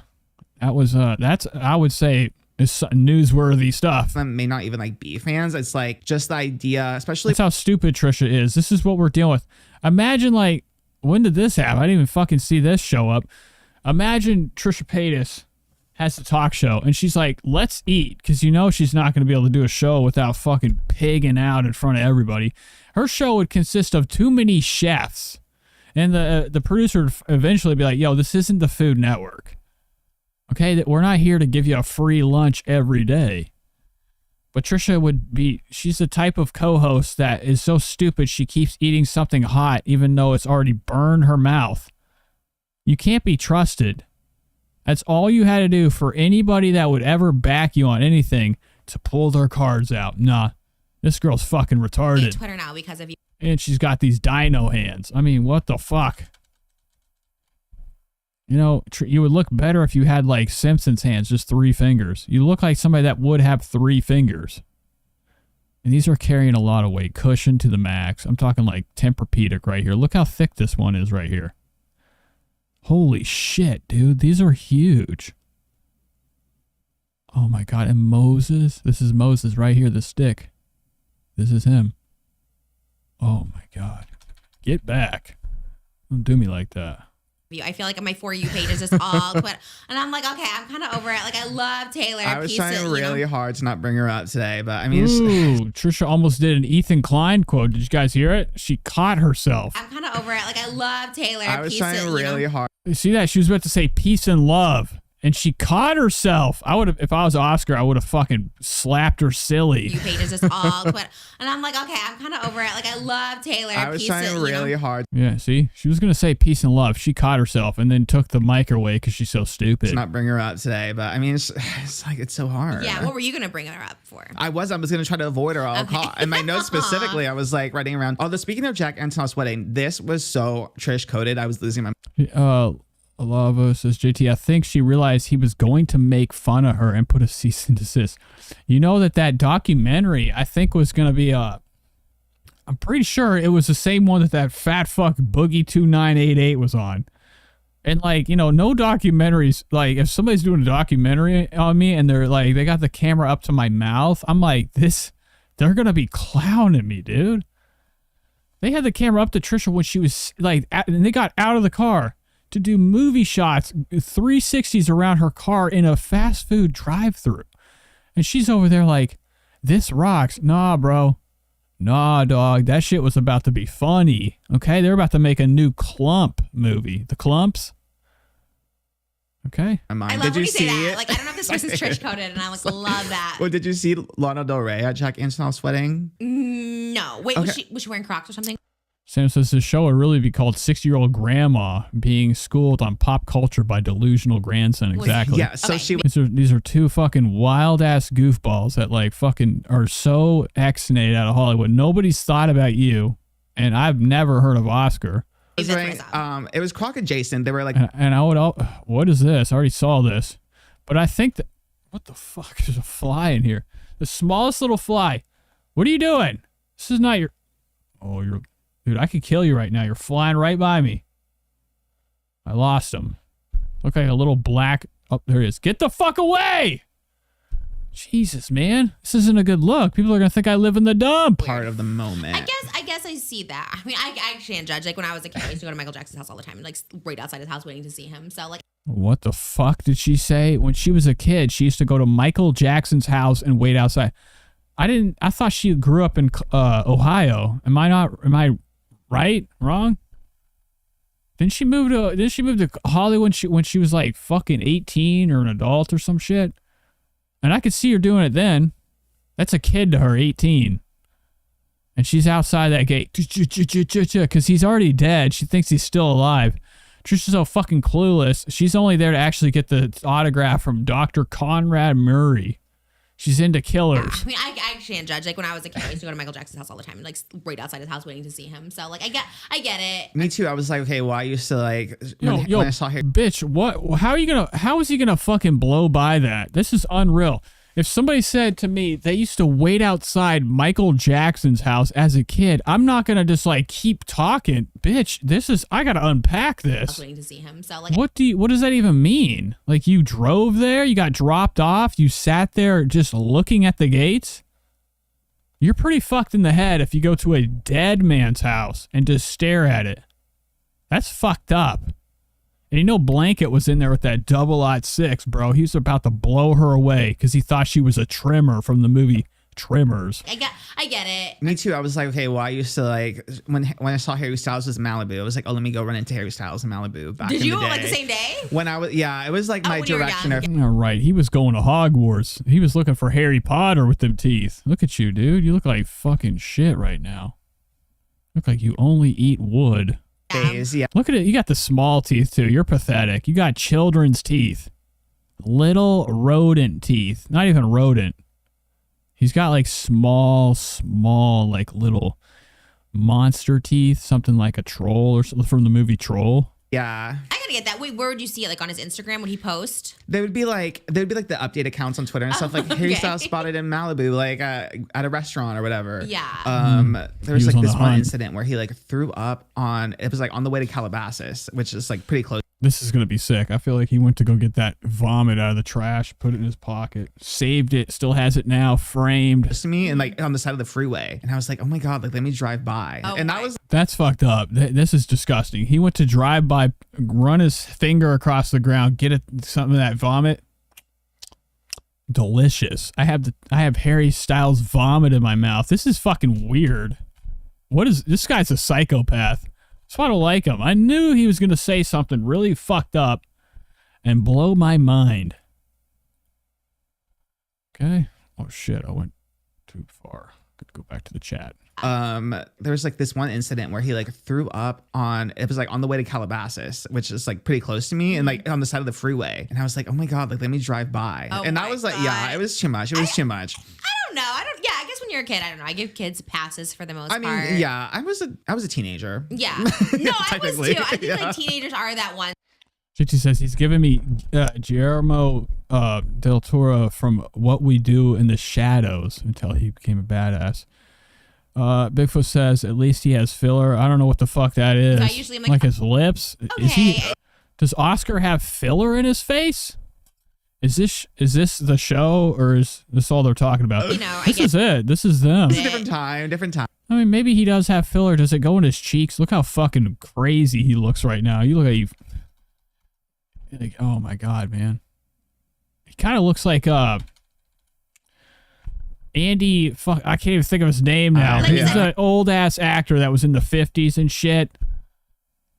That was that's, I would say, is newsworthy stuff. Them may not even like be fans. It's like just the idea, especially. That's how stupid Trisha is. This is what we're dealing with. Imagine, like, when did this happen? I didn't even fucking see this show up. Imagine Trisha Paytas has the talk show and she's like, let's eat, because you know she's not going to be able to do a show without fucking pigging out in front of everybody. Her show would consist of too many chefs, and the producer would eventually be like, yo, this isn't the Food Network. Okay, we're not here to give you a free lunch every day. But Trisha she's the type of co-host that is so stupid she keeps eating something hot even though it's already burned her mouth. You can't be trusted. That's all you had to do for anybody that would ever back you on anything, to pull their cards out. Nah, this girl's fucking retarded. On Twitter now because of you. And she's got these dino hands. I mean, what the fuck? You know, you would look better if you had like Simpsons hands, just 3 fingers. You look like somebody that would have 3 fingers. And these are carrying a lot of weight. Cushion to the max. I'm talking like Tempur-Pedic right here. Look how thick this one is right here. Holy shit, dude. These are huge. Oh my God. And Moses. This is Moses right here, the stick. This is him. Oh my God. Get back. Don't do me like that. I feel like my For You page is just all Twitter. And I'm like, okay, I'm kind of over it. Like, I love Taylor. I was trying really hard to not bring her up today, but I mean, Trisha almost did an Ethan Klein quote. Did you guys hear it? She caught herself. I'm kind of over it. Like, I love Taylor. I was trying really hard. You see that? She was about to say peace and love, and she caught herself. I would have, if I was Oscar, I would have fucking slapped her silly. You page is just all Twitter. And I'm like, okay, I'm kind of over it. Like, I love Taylor. I was trying really hard. Yeah, see? She was going to say peace and love. She caught herself and then took the mic away because she's so stupid. To not bring her up today, but I mean, it's like, it's so hard. Yeah, what were you going to bring her up for? I was going to try to avoid her all costs. In my notes specifically, I was like writing around. Although speaking of Jack Antonoff's wedding, this was so Trish coded. I was losing my Lava says, JT, I think she realized he was going to make fun of her and put a cease and desist. You know that documentary, I think, was going to be I'm pretty sure it was the same one that fat fuck Boogie 2988 was on. And like, you know, no documentaries, like if somebody's doing a documentary on me and they're like, they got the camera up to my mouth, I'm like, they're going to be clowning me, dude. They had the camera up to Trisha when she was like, and they got out of the car to do movie shots, 360s around her car in a fast food drive-thru. And she's over there like, this rocks. Nah, bro. Nah, dog. That shit was about to be funny. Okay? They're about to make a new Clump movie. The Clumps. Okay? I love when you say that. Like, I don't know if this person's Trish coded, and I like love that. Well, did you see Lana Del Rey at Jack Antonoff's wedding? No. Wait, okay. was she wearing Crocs or something? Sam says the show would really be called 60-Year-Old Grandma Being Schooled on Pop Culture by Delusional Grandson. Exactly. Yeah, so she These are two fucking wild ass goofballs that like fucking are so exonated out of Hollywood. Nobody's thought about you, and I've never heard of Oscar. was wearing, it was Croc adjacent. They were like, And I would, what is this? I already saw this, but I think that, what the fuck? There's a fly in here. The smallest little fly. What are you doing? This is not your, dude, I could kill you right now. You're flying right by me. I lost him. Look like a little black, oh, there he is. Get the fuck away. Jesus, man. This isn't a good look. People are going to think I live in the dump. Part of the moment. I guess I see that. I mean, I can't judge. Like when I was a kid, I used to go to Michael Jackson's house all the time, like right outside his house waiting to see him. So like. What the fuck did she say? When she was a kid, she used to go to Michael Jackson's house and wait outside. I thought she grew up in Ohio. Am I right? Wrong? Didn't she move to Hollywood when she was like fucking 18 or an adult or some shit? And I could see her doing it then. That's a kid to her, 18. And she's outside that gate because he's already dead. She thinks he's still alive. Trisha's so fucking clueless. She's only there to actually get the autograph from Dr. Conrad Murray. She's into killers. I mean, I can't judge. Like when I was a kid, I used to go to Michael Jackson's house all the time, like right outside his house waiting to see him. So like, I get it. Me too. I was like, okay, well, I used to like when I saw her. Bitch, what? How is he gonna fucking blow by that? This is unreal. If somebody said to me they used to wait outside Michael Jackson's house as a kid, I'm not gonna just like keep talking, bitch. I gotta unpack this. I was waiting to see him. So like, what does that even mean? Like you drove there, you got dropped off, you sat there just looking at the gates. You're pretty fucked in the head if you go to a dead man's house and just stare at it. That's fucked up. And you know Blanket was in there with that 006, bro. He was about to blow her away because he thought she was a trimmer from the movie Trimmers. I get it. Me too. I was like, okay, well, I used to like when I saw Harry Styles was Malibu. I was like, oh, let me go run into Harry Styles in Malibu. Back Did in you the day. like the same day? When I was, yeah, it was like my direction. All right, he was going to Hogwarts. He was looking for Harry Potter with them teeth. Look at you, dude. You look like fucking shit right now. Look like you only eat wood. Yeah. Look at it. You got the small teeth too. You're pathetic. You got children's teeth. Little rodent teeth. Not even rodent. He's got like small, like little monster teeth. Something like a troll or something from the movie Troll. Yeah. I gotta get that. Wait, where would you see it? Like on his Instagram? Would he post? There'd be like the update accounts on Twitter and stuff like Harry Styles spotted in Malibu, like at a restaurant or whatever. Yeah. There was like this one incident where he like threw up on. It was like on the way to Calabasas, which is like pretty close. This is gonna be sick. I feel like he went to go get that vomit out of the trash, put it in his pocket, saved it, still has it now, framed. To me, and like on the side of the freeway, and I was like, oh my god, like let me drive by, and That's fucked up. This is disgusting. He went to drive by, run his finger across the ground, get some of that vomit. Delicious. I have Harry Styles vomit in my mouth. This is fucking weird. What is this guy's a psychopath? That's why I don't like him. I knew he was gonna say something really fucked up and blow my mind. Okay. Oh shit, I went too far. Could go back to the chat. There was like this one incident where he like threw up on. It was like on the way to Calabasas, which is like pretty close to me, and like on the side of the freeway. And I was like, oh my god, like let me drive by. And that was like, yeah, it was too much. It was too much. I don't know. Yeah, I guess when you're a kid, I don't know. I give kids passes for the most part. I mean, yeah, I was a teenager. Yeah. No, I was too. I think like teenagers are that one. Chichi says he's giving me Guillermo del Toro from What We Do in the Shadows until he became a badass. Bigfoot says at least he has filler. I don't know what the fuck that is. So I usually am like his lips. Okay. Does Oscar have filler in his face? Is this the show or is this all they're talking about? You know, this is it. This is them. It's a different time. I mean, maybe he does have filler. Does it go in his cheeks? Look how fucking crazy he looks right now. You look at you. Like, oh my god, man. He kind of looks like Andy. Fuck, I can't even think of his name now. He's an old ass actor that was in the 50s and shit.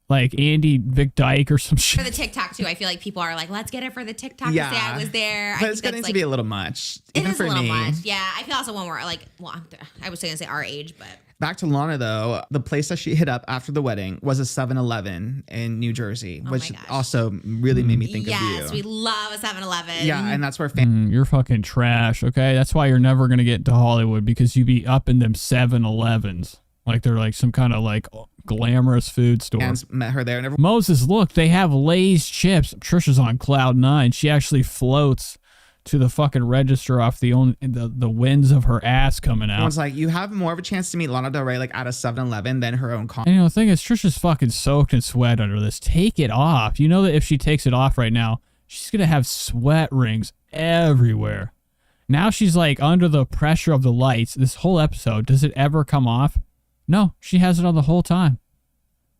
like Andy Vic Dyke or some shit. For the TikTok too, I feel like people are like, let's get it for the TikTok Yeah. to say I was there. But I it's think getting that's, to be a little much, even is for a little me. much. Yeah, I feel also when we're like, well, I was going to say our age, but. Back to Lana though, the place that she hit up after the wedding was a 7-Eleven in New Jersey, which also really made me think of you. Yes, we love a 7-Eleven. Yeah, and that's where You're fucking trash, okay? That's why you're never going to get to Hollywood, because you be up in them 7-Elevens. Like they're like some kind of like glamorous food store. fans met her there. And Moses, look, they have Lay's chips. Trisha's on cloud 9. She actually floats to the fucking register off the winds of her ass coming out. everyone's like, you have more of a chance to meet Lana Del Rey like at a 7-Eleven than her own And the thing is, Trisha's fucking soaked in sweat under this. Take it off. You know that if she takes it off right now, she's going to have sweat rings everywhere. Now she's like under the pressure of the lights. This whole episode, does it ever come off? No, she has it on the whole time.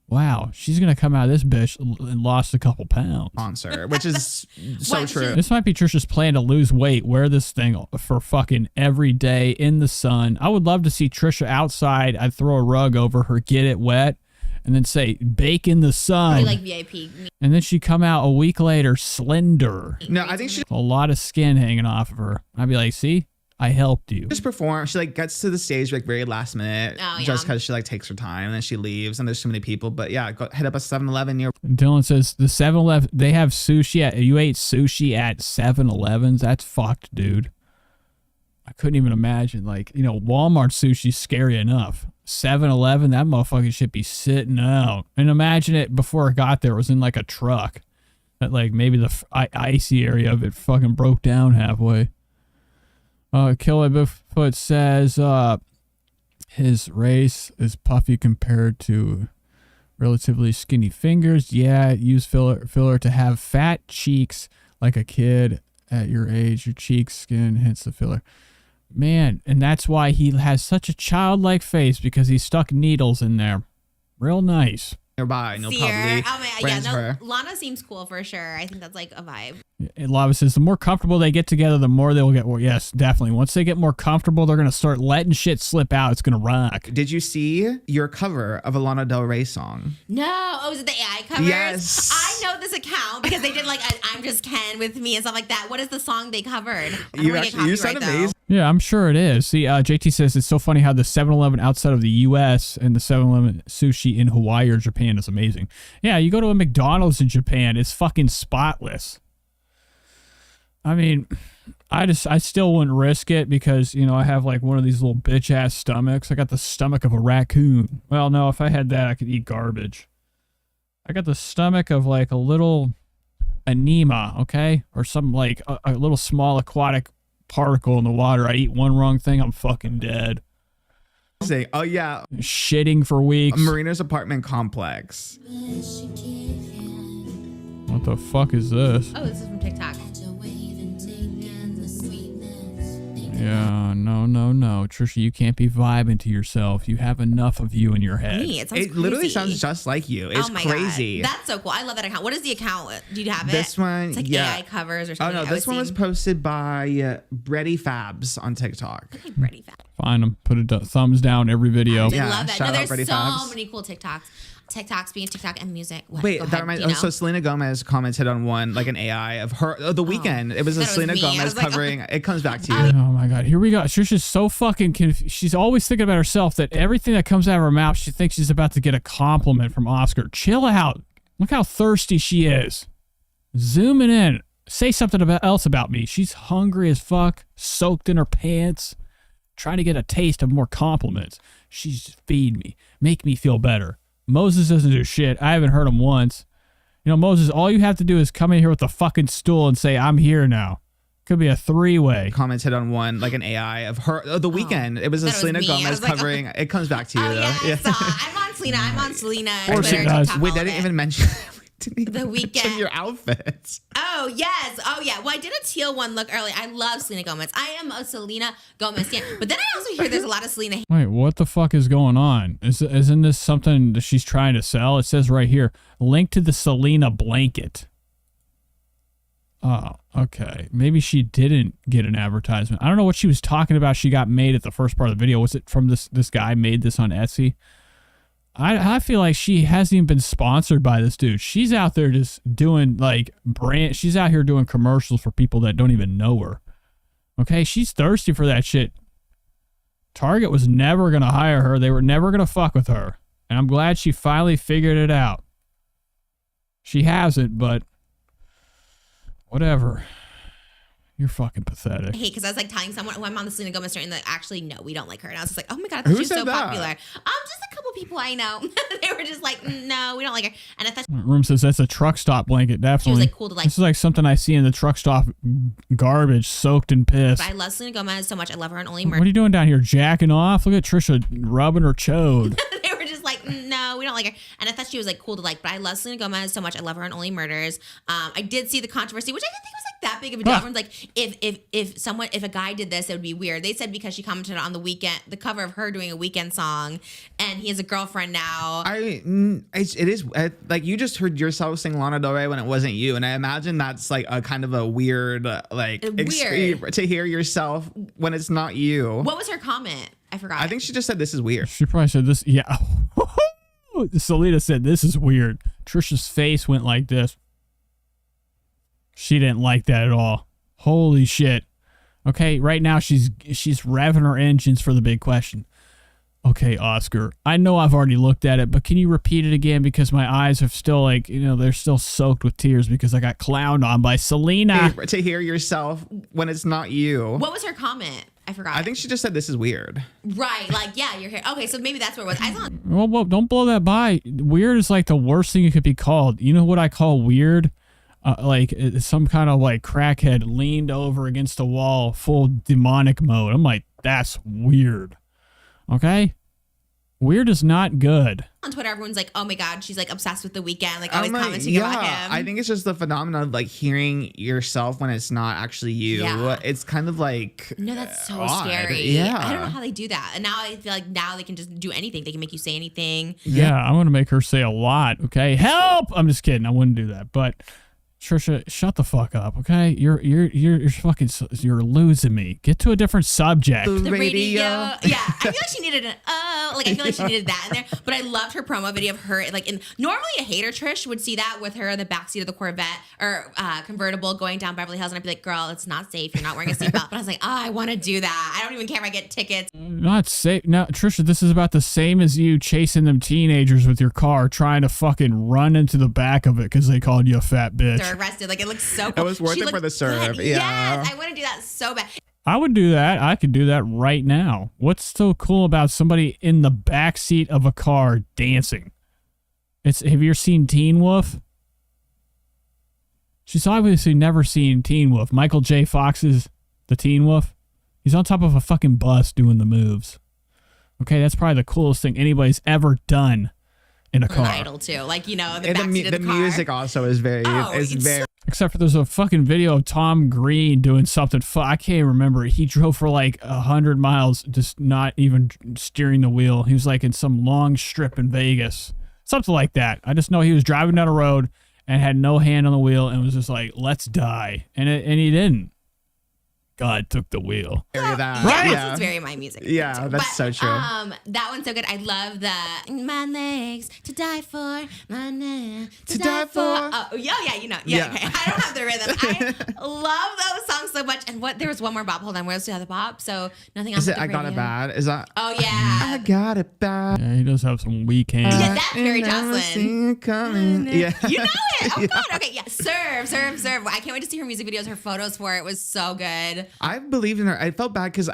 Wow, she's going to come out of this bitch and lost a couple pounds. Sponsor, which is so true. This might be Trisha's plan to lose weight. Wear this thing for fucking every day in the sun. I would love to see Trisha outside. I'd throw a rug over her, get it wet, and then say, bake in the sun. Like VIP. And then she'd come out a week later, slender. No, I think she A lot of skin hanging off of her. I'd be like, see? I helped you. just perform. She like gets to the stage like very last minute, just because she like takes her time and then she leaves and there's too many people. But yeah, go hit up a 7-Eleven near. Dylan says the 7-Eleven, they have sushi you ate sushi at 7-Elevens? That's fucked, dude. I couldn't even imagine. Like, Walmart sushi's scary enough. 7-Eleven, that motherfucker should be sitting out. And imagine it before it got there, it was in like a truck. That like maybe the icy area of it fucking broke down halfway. Killer Bigfoot says his race is puffy compared to relatively skinny fingers. Yeah, use filler to have fat cheeks like a kid at your age. Your cheek skin hits the filler. Man, and that's why he has such a childlike face, because he stuck needles in there. Real nice. Nearby, no See her. probably. Oh my, yeah, no, Lana seems cool for sure. I think that's like a vibe. And Lava says the more comfortable they get together, the more they'll get. Well, yes, definitely. Once they get more comfortable, they're gonna start letting shit slip out. It's gonna rock. Did you see your cover of a Lana Del Rey song? No. Oh, is it the AI covers? Yes. I know this account because they did like I'm Just Ken with me and stuff like that. What is the song they covered? You sound amazing. Yeah, I'm sure it is. See, JT says it's so funny how the 7-Eleven outside of the U.S. and the 7-Eleven sushi in Hawaii or Japan is amazing. Yeah, you go to a McDonald's in Japan, it's fucking spotless. I mean, I still wouldn't risk it because, I have like one of these little bitch ass stomachs. I got the stomach of a raccoon. Well, no, if I had that, I could eat garbage. I got the stomach of like a little anema, okay? Or some like a little small aquatic particle in the water. I eat one wrong thing, I'm fucking dead. Oh yeah, shitting for weeks. Marina's apartment complex. What the fuck is this? Oh, this is from TikTok. Yeah, no. Trisha, you can't be vibing to yourself. You have enough of you in your head. It literally sounds just like you. It's crazy. God. That's so cool. I love that account. What is the account? Do you have it? This one, it's like AI covers or something. Oh no, this one was posted by Bretty Fabs on TikTok. Okay, Bretty Fabs. Find them. Put a thumbs down every video. I love that. No, there's so Fabs. many cool TikToks. TikToks being TikTok and music. Wait, that reminds. So Selena Gomez commented on one, like an AI of her. The Weeknd. It was a Selena Gomez covering. It comes back to you. Oh my god, here we go. Trisha's so fucking confused. She's always thinking about herself that everything that comes out of her mouth, she thinks she's about to get a compliment from Oscar. Chill out. Look how thirsty she is. Zooming in. Say something else about me. She's hungry as fuck, soaked in her pants, trying to get a taste of more compliments. She's feed me, make me feel better. Moses doesn't do shit. I haven't heard him once. Moses, all you have to do is come in here with a fucking stool and say, I'm here now. Could be a 3-way. Commented on one, like an AI of her. The Weeknd. It was a Selena Gomez covering. It comes back to you, though. Yeah, I'm on Selena. I'm on Selena. Of course it does. Wait, they didn't even mention. The Weeknd. Your outfits. Oh, yes. Oh, yeah. Well, I did a teal one look earlier. I love Selena Gomez. I am a Selena Gomez fan. But then I also hear there's a lot of Selena. Wait, what the fuck is going on? Isn't this something that she's trying to sell? It says right here, link to the Selena blanket. Oh, okay. Maybe she didn't get an advertisement. I don't know what she was talking about. She got made at the first part of the video. Was it from this guy made this on Etsy? I feel like she hasn't even been sponsored by this dude. She's out there just doing like she's out here doing commercials for people that don't even know her. Okay, she's thirsty for that shit. Target was never going to hire her. They were never going to fuck with her. And I'm glad she finally figured it out. She hasn't, but whatever. You're fucking pathetic. I hate because I was like telling someone, I'm on the Selena Gomez story, and like, actually, no, we don't like her. And I was just like, oh my God, I thought she was so popular. Just a couple people I know. They were just like, no, we don't like her. And I thought Room says that's a truck stop blanket, definitely. She was like, cool to like. This is like something I see in the truck stop garbage, soaked in piss. But I love Selena Gomez so much. I love her on Only What Murder. are you doing down here, jacking off? Look at Trisha rubbing her chode. They were just like, no, we don't like her. And I thought she was like cool to like, but I love Selena Gomez so much. I love her on Only Murders. I did see the controversy, which I didn't think was like that big of a deal. Everyone's like, if a guy did this, it would be weird. They said because she commented on the cover of her doing a Weekend song, and he has a girlfriend now. It is like you just heard yourself sing Lana Del Rey when it wasn't you, and I imagine that's like a kind of a weird to hear yourself when it's not you. What was her comment? I forgot. I think she just said this is weird. She probably said this. Yeah. Selena said this is weird. Trisha's face went like this. She didn't like that at all. Holy shit. Okay, right now she's revving her engines for the big question. Okay, Oscar, I know I've already looked at it, but can you repeat it again? Because my eyes are still like, they're still soaked with tears because I got clowned on by Selena. To hear yourself when it's not you. What was her comment? I forgot. I think she just said this is weird. Right, like, yeah, you're here. Okay, so maybe that's where it was. I thought. Well, don't blow that by. Weird is like the worst thing it could be called. You know what I call weird? Like some kind of like crackhead leaned over against the wall, full demonic mode. I'm like, that's weird. Okay? Weird is not good. On Twitter, everyone's like, oh my God, she's like obsessed with The Weeknd, like always commenting about him. I think it's just the phenomenon of like hearing yourself when it's not actually you. Yeah. It's kind of like no, that's so odd. scary. Yeah. I don't know how they do that. And now I feel like now they can just do anything. They can make you say anything. Yeah, I'm gonna make her say a lot. Okay, help! I'm just kidding. I wouldn't do that, but. Trisha, shut the fuck up, okay? You're fucking, you're losing me. Get to a different subject. The radio. Yeah, I feel like she needed I feel like she needed that in there. But I loved her promo video of her, like, normally a hater Trish would see that with her in the backseat of the Corvette or convertible going down Beverly Hills, and I'd be like, girl, it's not safe. You're not wearing a seatbelt. But I was like, I want to do that. I don't even care if I get tickets. Not safe. Now, Trisha, this is about the same as you chasing them teenagers with your car, trying to fucking run into the back of it because they called you a fat bitch. They're arrested. Like, it looks so cool. It was worth it for the serve. Good. Yeah. Yes, I want to do that so bad. I would do that. I could do that right now. What's so cool about somebody in the back seat of a car dancing? Have you ever seen Teen Wolf? She's obviously never seen Teen Wolf. Michael J. Fox's The Teen Wolf. He's on top of a fucking bus doing the moves. Okay, that's probably the coolest thing anybody's ever done in a car. An idol too, like the backseat of the car. Music also is very, very. Except for there's a fucking video of Tom Green doing something. I can't remember. He drove for like 100 miles, just not even steering the wheel. He was like in some long strip in Vegas, something like that. I just know he was driving down a road and had no hand on the wheel and was just like, "Let's die," and he didn't. God took the wheel. Right? Yeah. It's very my music. Yeah, that's so true. That one's so good. I love the my legs to die for, my legs to die for. Oh, yeah, Yeah. Okay. I don't have the rhythm. I love those songs so much. And there was one more bop. Hold on, where else do you have the bop? So nothing else. Is it I Got It Bad? Is that? Oh yeah. I got it bad. Yeah, he does have some weak hands. Yeah, that's very Jocelyn. Yeah. You know it. Oh God. Okay. Yeah. Serve. I can't wait to see her music videos. Her photos for it was so good. I believed in her. I felt bad because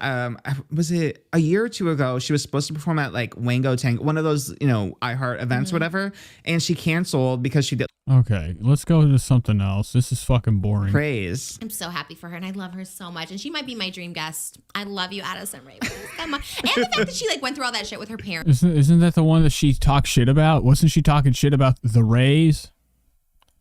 was it a year or two ago? She was supposed to perform at like Wango Tank, one of those iHeart events, whatever, and she canceled because she did. Okay, let's go to something else. This is fucking boring. Praise. I'm so happy for her, and I love her so much, and she might be my dream guest. I love you, Addison Rae. And the fact that she went through all that shit with her parents. Isn't that the one that she talked shit about? Wasn't she talking shit about the Rays?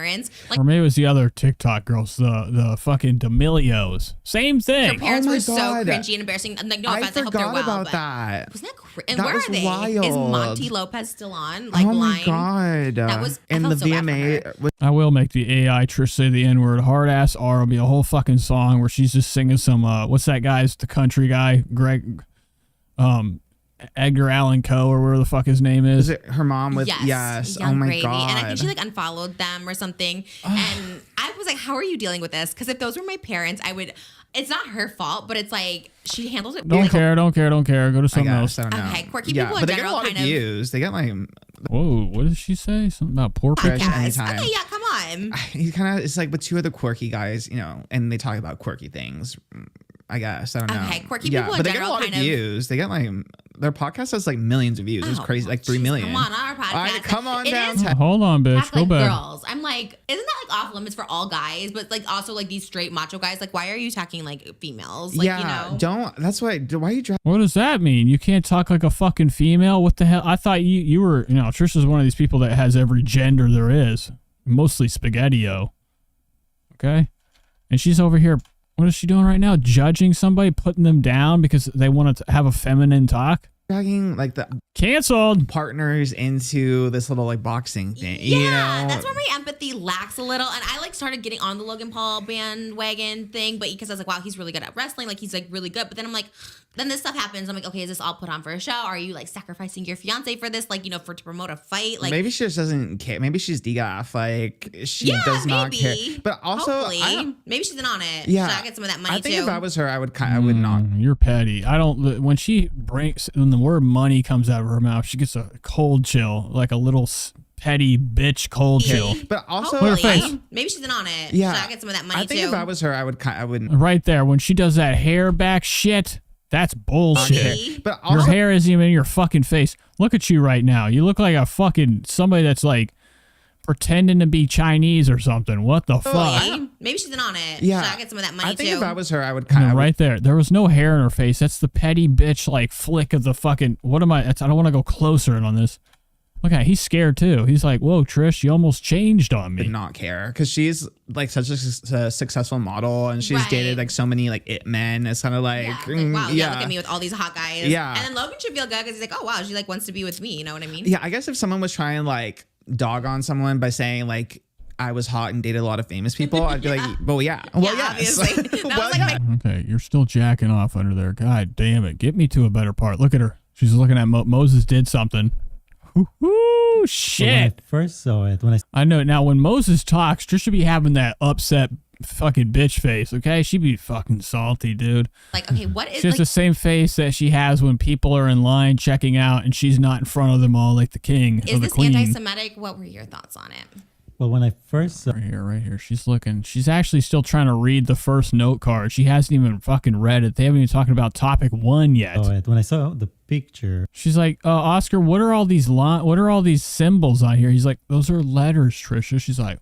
Like, or maybe it was the other TikTok girls, the fucking D'Amelios. Same thing. Her parents were so cringy and embarrassing. Like, no offense, I hope they're well. About that. Wasn't that crazy? And that where are they? Wild. Is Monty Lopez still on? Like, oh my lying? God. That was. And I the felt so VMA. I will make the AI Trish say the N-word. Hard ass R will be a whole fucking song where she's just singing some. What's that guy's the country guy? Greg. Edgar Allan Coe or whatever the fuck his name is. Is it her mom with yes? Young Oh my Gravy. god! And I think she like unfollowed them or something. And I was like, how are you dealing with this? Because if those were my parents, I would. It's not her fault, but it's like she handles it. Don't like, care. Go to something else. I don't know. Okay, quirky yeah, people in but they get a general lot of kind of. views. They get like. Whoa, what did she say? Something about poor Trish people? anytime. Okay, yeah, come on. He kind of it's like with two other quirky guys, you know, and they talk about quirky things. I guess I don't know. Okay, quirky people in but they get a general lot of kind of- views. They get like their podcast has like millions of views. It's Oh, crazy, like 3 million. Come on our podcast. All right, come on It down. is Hold on, bitch. act Go like back. girls. I'm like, isn't that like off limits for all guys? But like also like these straight macho guys. Like, why are you attacking like females? Like, yeah, you know. don't. That's why. Why are you driving? What does that mean? You can't talk like a fucking female? What the hell? I thought you were, you know, Trisha's one of these people that has every gender there is. Mostly spaghetti-o. Okay? And she's over here, what is she doing right now? Judging somebody, putting them down because they want to have a feminine talk? Dragging like the canceled partners into this little like boxing thing. Yeah, you know? that's where my empathy lacks a little. And I like started getting on the Logan Paul bandwagon thing, but because I was like, wow, he's really good at wrestling. Like he's like really good. But then I'm like, then this stuff happens. I'm like, okay, is this all put on for a show? Are you like sacrificing your fiance for this? Like, you know, to promote a fight? Like maybe she just doesn't care. Maybe she's degaff. Like she does not care. But also, hopefully, maybe she's in on it. Yeah, so I get some of that money I think too. if I was her, I would not. You're petty. I don't, when the word money comes out of her mouth, she gets a cold chill, like a little petty bitch cold chill. But also, Look at her face. Maybe she's in on it. Yeah, so I get some of that money I think too. if I was her, I wouldn't. Right there, when she does that hair back shit, that's bullshit. But your also, hair isn't even in your fucking face. Look at you right now. You look like a fucking somebody that's like pretending to be Chinese or something. What the fuck? Maybe she's in on it. Yeah, so I get some of that money I think too. if I was her, I would No, right there. There was no hair in her face. That's the petty bitch like flick of the fucking. What am I? I don't want to go closer in on this. Look at, he's scared too. He's like, "Whoa, Trish, you almost changed on me." Would not care because she's like such a successful model and she's dated like so many like it men. It's kind of like, wow, look at me with all these hot guys. Yeah. And then Logan should feel good because he's like, oh wow, she like wants to be with me. You know what I mean? Yeah, I guess if someone was trying like dog on someone by saying like I was hot and dated a lot of famous people, I'd be like, well, yeah. Well, yes. Obviously. That was like Okay, you're still jacking off under there. God damn it. Get me to a better part. Look at her. She's looking at Moses did something. Ooh, shit. When I first saw it, I know. Now, when Moses talks, Trish should be having that upset fucking bitch face, okay? She'd be fucking salty, dude. Like, okay, what is She has like the same face that she has when people are in line checking out and she's not in front of them all like the king is or the this queen. anti-Semitic? What were your thoughts on it? well, when I first saw Right here. She's looking. She's actually still trying to read the first note card. She hasn't even fucking read it. They haven't even talking about topic 1 yet. it, when I saw the picture, She's like, Oscar, what are all these what are all these symbols on here? He's like, those are letters, Trisha. She's like,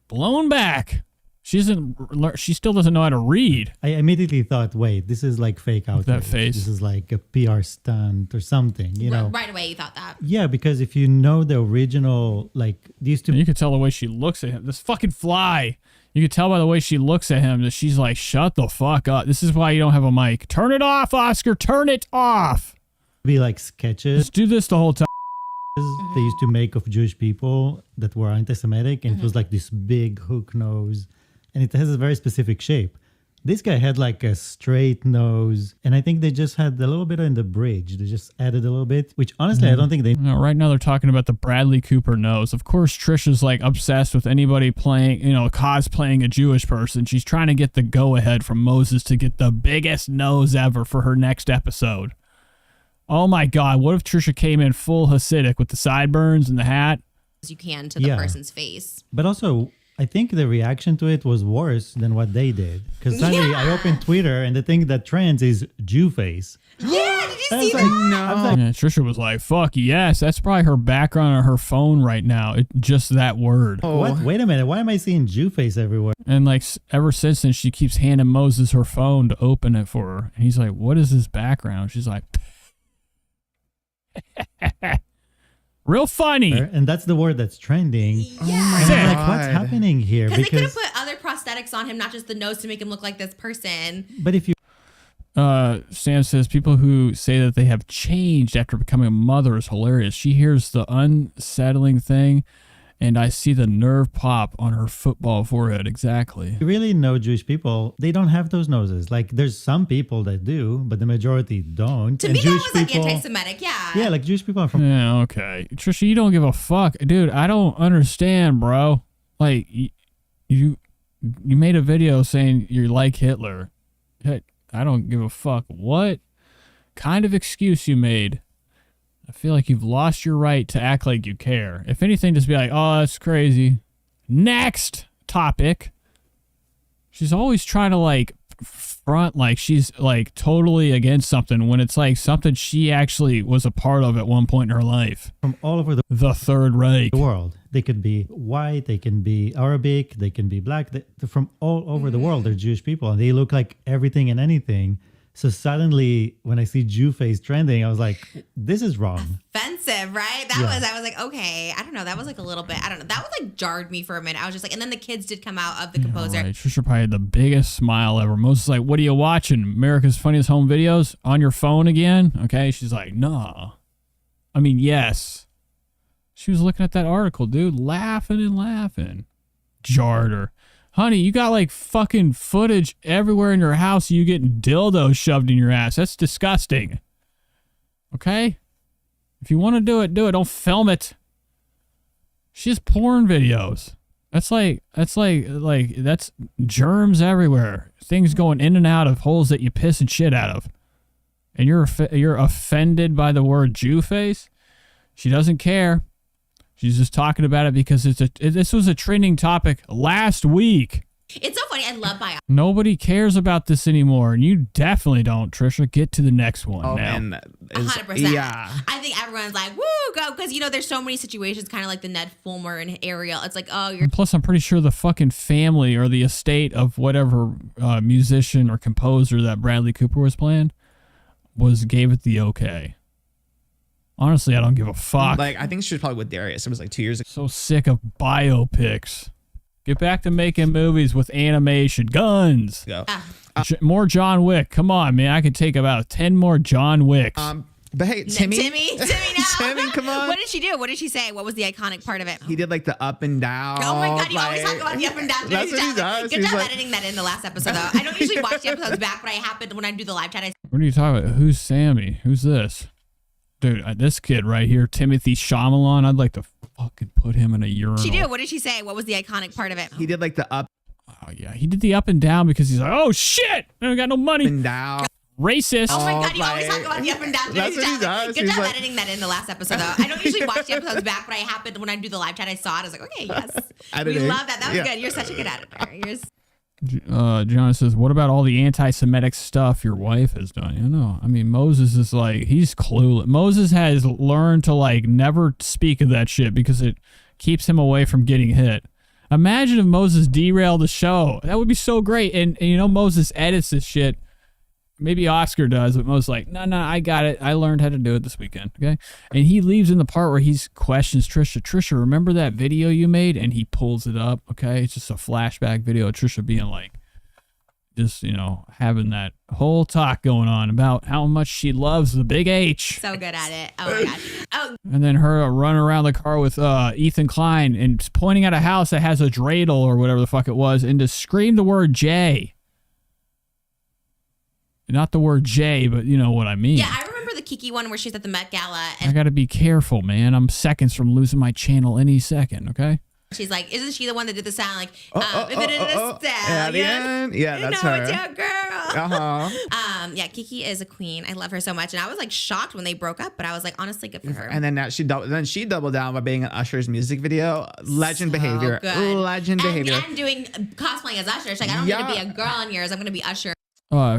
blown back. She still doesn't know how to read. I immediately thought, wait, this is like fake outrage. That face. This is like a PR stunt or something, you know? Right away, you thought that. Yeah, because if you know the original, like these two, You could tell the way she looks at him. This fucking fly. You could tell by the way she looks at him that she's like, shut the fuck up. This is why you don't have a mic. Turn it off, Oscar. Turn it off. be like sketches Let's do this the whole time. they used to make of Jewish people that were anti-Semitic, and it was like this big hook nose, and it has a very specific shape. This guy had like a straight nose, and I think they just had a little bit in the bridge. They just added a little bit, which honestly I don't think they. No, right now they're talking about the Bradley Cooper nose. Of course, Trisha's like obsessed with anybody playing, cosplaying a Jewish person. She's trying to get the go-ahead from Moses to get the biggest nose ever for her next episode. Oh my God, what if Trisha came in full Hasidic with the sideburns and the hat? As you can to the person's face. But also, I think the reaction to it was worse than what they did. Because suddenly I opened Twitter and the thing that trends is Jew face. Yeah, did you see like, that? Yeah, Trisha was like, fuck yes. That's probably her background on her phone right now. Just that word. What? Wait a minute. Why am I seeing Jew face everywhere? And like ever since then, she keeps handing Moses her phone to open it for her. And he's like, what is this background? She's like, real funny. And that's the word that's trending. Yeah. And I'm like, what's happening here? Because they could have put other prosthetics on him, not just the nose to make him look like this person. But if you Sam says people who say that they have changed after becoming a mother is hilarious. She hears the unsettling thing and I see the nerve pop on her football forehead. Exactly. You really know Jewish people, they don't have those noses. Like there's some people that do, but the majority don't. To And me, Jewish that was like people, anti-Semitic. Yeah. yeah, like Jewish people are from Yeah, okay. Trisha, you don't give a fuck. Dude, I don't understand, bro. Like, you made a video saying you're like Hitler. Hey, I don't give a fuck. What kind of excuse you made? I feel like you've lost your right to act like you care. If anything, just be like, oh, that's crazy. Next topic. She's always trying to like front like she's like totally against something when it's like something she actually was a part of at one point in her life. From all over the Third Reich. The world. They could be white, they can be Arabic, they can be black. They're from all over the world. They're Jewish people and they look like everything and anything. So suddenly, when I see Jew face trending, I was like, "This is wrong." Offensive, right? I was like, okay, I don't know. That was like a little bit. I don't know. That was like jarred me for a minute. I was just like, and then the kids did come out of the composer. Right. Trisha probably had the biggest smile ever. Moses is like, "What are you watching? America's Funniest Home Videos on your phone again?" Okay, she's like, "No." I mean, yes. She was looking at that article, dude, laughing and laughing. Jarred her. Honey, you got like fucking footage everywhere in your house of you getting dildos shoved in your ass. That's disgusting. Okay? If you want to do it, do it. Don't film it. She has porn videos. That's germs everywhere. Things going in and out of holes that you piss and shit out of. And you're offended by the word Jew face? She doesn't care. She's just talking about it because this was a trending topic last week. It's so funny. I love biology. Nobody cares about this anymore, and you definitely don't, Trisha. Get to the next one now. 100%. Yeah. I think everyone's like, woo, go. Because, there's so many situations, kind of like the Ned Fulmer and Ariel. It's like, oh, you're. And plus, I'm pretty sure the fucking family or the estate of whatever musician or composer that Bradley Cooper was playing gave it the okay. Honestly, I don't give a fuck. Like, I think she was probably with Darius. It was like 2 years ago. So sick of biopics. Get back to making movies with animation. Guns. Go. More John Wick. Come on, man. I could take about 10 more John Wicks. But hey, Timmy. Timmy, no. Timmy, come on. What did she do? What did she say? What was the iconic part of it? He did like the up and down. Oh my God, you always talk about the up and down. That's what he does. Good job editing that in the last episode, though. I don't usually watch the episodes back, but I happen when I do the live chat. What are you talking about? Who's Sammy? Who's this? Dude, this kid right here, Timothy Chalamet, I'd like to fucking put him in a urinal. She did. What did she say? What was the iconic part of it? He did like the up. Oh, yeah. He did the up and down because he's like, oh, shit. I got no money. Up and down. Racist. Oh my God, you always talk about the up and down. That's what he does. Good job editing that in the last episode, though. I don't usually watch the episodes back, but I happened when I do the live chat, I saw it. I was like, okay, yes. We love that. That was good. You're such a good editor. John says, what about all the anti-Semitic stuff your wife has done? You know, I mean, Moses is like, he's clueless. Moses has learned to like never speak of that shit because it keeps him away from getting hit. Imagine if Moses derailed the show. That would be so great. And Moses edits this shit. Maybe Oscar does, but Moses like, no, I got it. I learned how to do it this weekend. Okay. And he leaves in the part where he questions Trisha. Trisha, remember that video you made? And he pulls it up. Okay. It's just a flashback video of Trisha being like, just, having that whole talk going on about how much she loves the big H. So good at it. Oh my God. Oh. And then her running around the car with Ethan Klein and pointing at a house that has a dreidel or whatever the fuck it was and to scream the word J. Not the word J, but you know what I mean. Yeah, I remember the Kiki one where she's at the Met Gala. And I got to be careful, man. I'm seconds from losing my channel any second, okay? She's like, isn't she the one that did the sound like, if it is a stallion, yeah, that's her. It's your girl. Uh-huh. Yeah, Kiki is a queen. I love her so much. And I was like shocked when they broke up, but I was like, honestly, good for her. And then she doubled down by being in Usher's music video. Legend behavior. Good. Legend behavior. And doing cosplaying as Usher. She's like, I don't need to be a girl on yours. I'm going to be Usher.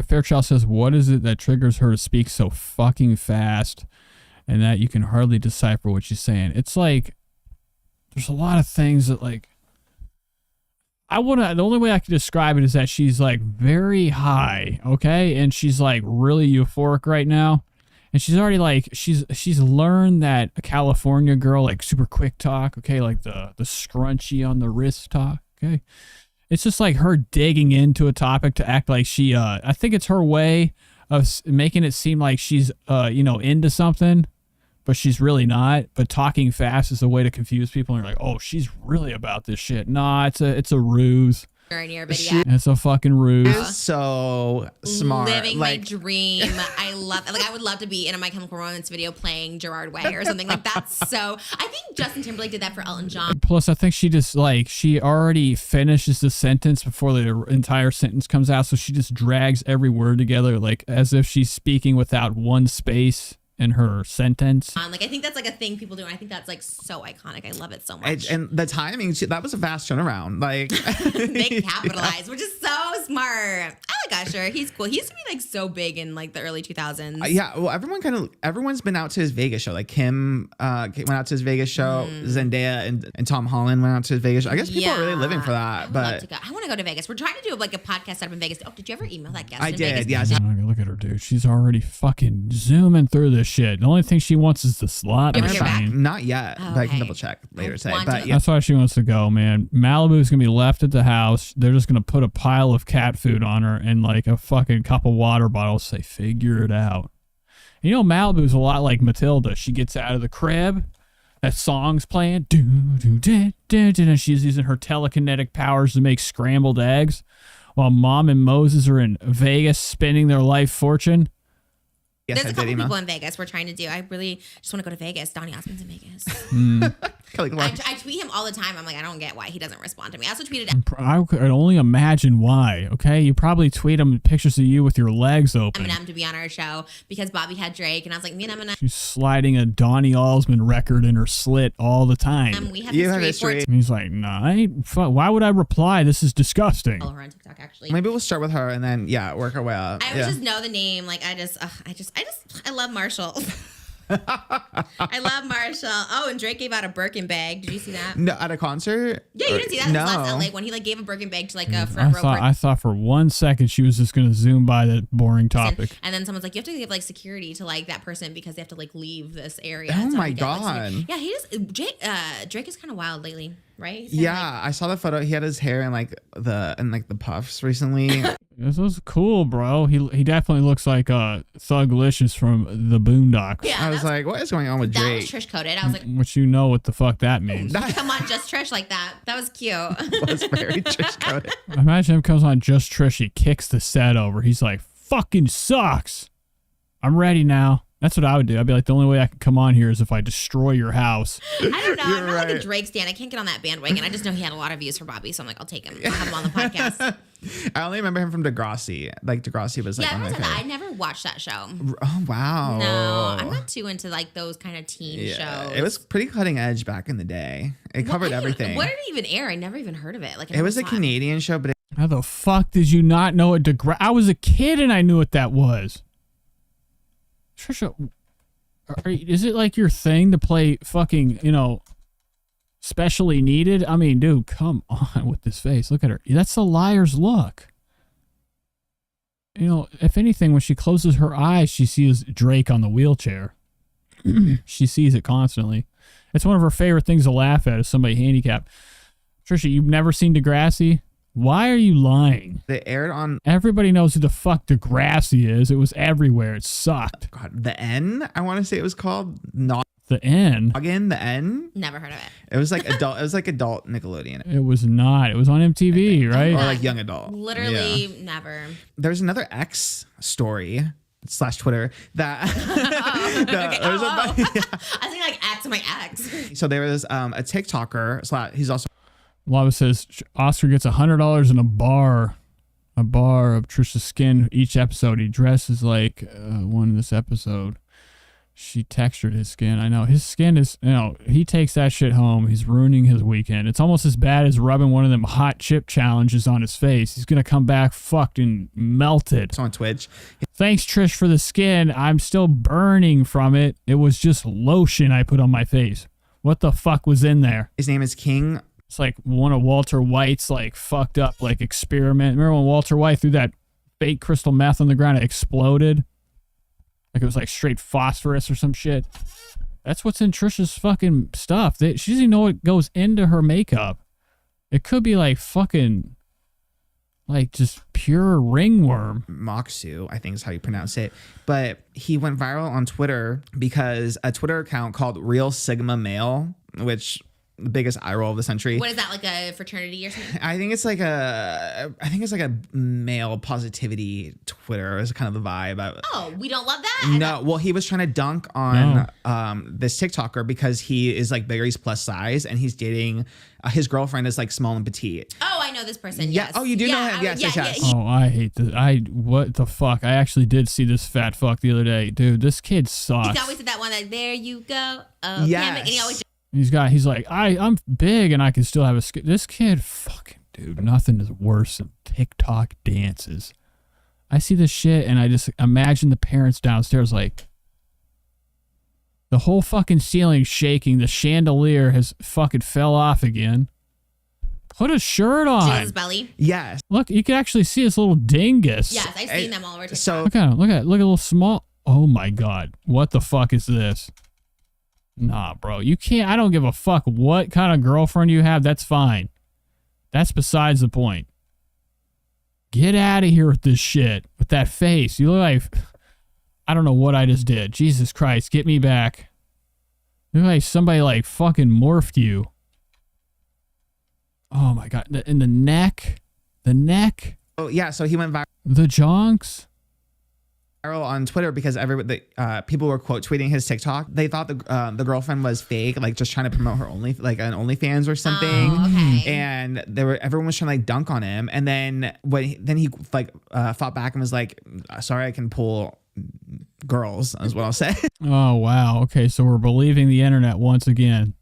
Fairchild says, what is it that triggers her to speak so fucking fast and that you can hardly decipher what she's saying? It's like, there's a lot of things that like, the only way I can describe it is that she's like very high, okay? And she's like really euphoric right now. And she's already like, she's learned that a California girl, like super quick talk, okay? Like the scrunchie on the wrist talk, okay? It's just like her digging into a topic to act like she, I think it's her way of making it seem like she's, into something. but she's really not. But talking fast is a way to confuse people. And you're like, oh, she's really about this shit. Nah, it's a ruse. It's a fucking ruse. Is so smart. Living my dream. I love. Like I would love to be in a My Chemical Romance video playing Gerard Way or something like that. So I think Justin Timberlake did that for Elton John. Plus, I think she just like she already finishes the sentence before the entire sentence comes out, so she just drags every word together like as if she's speaking without one space in her sentence. Like I think that's like a thing people do, and I think that's like so iconic. I love it so much. And the timing, that was a fast turnaround. Like they capitalized, which is so smart. I like Usher. He's cool. He used to be like so big in like the early 2000s. Yeah, well, everyone's been out to his Vegas show. Like Kim went out to his Vegas show. Zendaya and Tom Holland went out to his Vegas show. I guess people are really living for that. I want to go to Vegas. We're trying to do like a podcast set up in Vegas. Oh, did you ever email that guest? I did. Vegas? Yeah. Look at her, dude. She's already fucking zooming through this shit. The only thing she wants is the slot machine. Not yet, but I can double check later today. But yeah. That's why she wants to go, man. Malibu's gonna be left at the house. They're just gonna put a pile of cat food on her and like a fucking cup of water bottle. Say, figure it out. You know, Malibu's a lot like Matilda. She gets out of the crib, that song's playing, and she's using her telekinetic powers to make scrambled eggs, while Mom and Moses are in Vegas spending their life fortune. Yes, there's a couple people in Vegas we're trying to do. I really just want to go to Vegas. Donny Osmond's in Vegas. I tweet him all the time. I'm like, I don't get why he doesn't respond to me. I also tweeted. I could only imagine why. Okay, you probably tweet him pictures of you with your legs open. Eminem to be on our show because Bobby had Drake, and I was like, me and Eminem. She's sliding a Donny Osmond record in her slit all the time. We have history. And he's like, nah, why would I reply? This is disgusting. Follow her on TikTok, actually. Maybe we'll start with her and then work our way up. I just know the name. Like I love Marshall. I love Marshall. Oh, and Drake gave out a Birkin bag. Did you see that? No, at a concert? Yeah, you didn't see that? No. Last LA when he like gave a Birkin bag to like a front row. I thought for 1 second she was just gonna zoom by that boring topic. And then someone's like, you have to give like security to like that person because they have to like leave this area. Oh my god. Yeah, Drake is kind of wild lately, right? I saw the photo. He had his hair in like the puffs recently. This was cool, bro. He definitely looks like Thuglicious from the Boondocks. Yeah, I was like, what is going on with Drake? That was Trish coded. I was like, which you know what the fuck that means. Come on, just Trish like that. That was cute. Was very Trish coded. Imagine him comes on Just Trish. He kicks the set over. He's like, fucking sucks. I'm ready now. That's what I would do. I'd be like, the only way I can come on here is if I destroy your house. I don't know. I'm not like a Drake stan. I can't get on that bandwagon. I just know he had a lot of views for Bobby, so I'm like, I'll take him. I'll have him on the podcast. I only remember him from Degrassi. Like Degrassi was like, I never watched that show. Oh wow. No, I'm not too into like those kind of teen shows. It was pretty cutting edge back in the day. It covered everything. What did it even air? I never even heard of it. Like it was a Canadian show, but how the fuck did you not know what Degrassi? I was a kid and I knew what that was. Trisha, is it like your thing to play fucking, specially needed? I mean, dude, come on with this face. Look at her. That's the liar's look. If anything, when she closes her eyes, she sees Drake on the wheelchair. She sees it constantly. It's one of her favorite things to laugh at is somebody handicapped. Trisha, you've never seen Degrassi? Why are you lying? They aired on... Everybody knows who the fuck Degrassi is. It was everywhere. It sucked. God, the N, I want to say it was called. Not the N. Again, the N. Never heard of it. It was like adult. It was like adult Nickelodeon. It was not. It was on MTV, right? Or like young adult. Literally never. There's another X story / Twitter that. I think like X my ex. So there was a TikToker. He's also. Lava says Oscar gets $100 in a bar of Trisha's skin each episode. He dresses like one in this episode. She textured his skin. I know his skin is, he takes that shit home. He's ruining his weekend. It's almost as bad as rubbing one of them hot chip challenges on his face. He's going to come back fucking melted. It's on Twitch. Thanks, Trish, for the skin. I'm still burning from it. It was just lotion I put on my face. What the fuck was in there? His name is King. It's like one of Walter White's like fucked up like experiment. Remember when Walter White threw that fake crystal meth on the ground? It exploded. Like it was like straight phosphorus or some shit. That's what's in Trisha's fucking stuff. She doesn't even know what goes into her makeup. It could be like fucking Like just pure ringworm. Moxu, I think is how you pronounce it. But he went viral on Twitter because a Twitter account called Real Sigma Male, which the biggest eye roll of the century. What is that, like a fraternity or something? I think it's like a male positivity Twitter is kind of the vibe. Oh, we don't love that? No, well, he was trying to dunk on this TikToker because he is like bigger, he's plus size, and he's dating his girlfriend is like small and petite. Oh, I know this person. Yeah. Yes. Oh, you do know him? Yes. Oh, I hate this. What the fuck? I actually did see this fat fuck the other day. Dude, this kid sucks. He always did that one like, there you go. Oh, yes. and he always He's like, I'm big and I can still have a this kid fucking dude, nothing is worse than TikTok dances. I see this shit and I just imagine the parents downstairs like the whole fucking ceiling shaking, the chandelier has fucking fell off again. Put a shirt on. Jill's belly. Yes. Look, you can actually see this little dingus. Yes, I've seen them all over TikTok. So look at a little small. Oh my god, what the fuck is this? Nah, bro, you can't. I don't give a fuck what kind of girlfriend you have. That's fine. That's besides the point. Get out of here with this shit. With that face. You look like... I don't know what I just did. Jesus Christ, get me back. You look like somebody like fucking morphed you. Oh my god. And the neck. The neck. Oh, yeah, so he went viral. The jonks. On Twitter because people were quote tweeting his TikTok. They thought the girlfriend was fake, like just trying to promote her an OnlyFans or something. Oh, okay. And everyone was trying to like dunk on him. And then he fought back and was like, "Sorry, I can pull girls," is what I'll say. Oh wow. Okay, so we're believing the internet once again.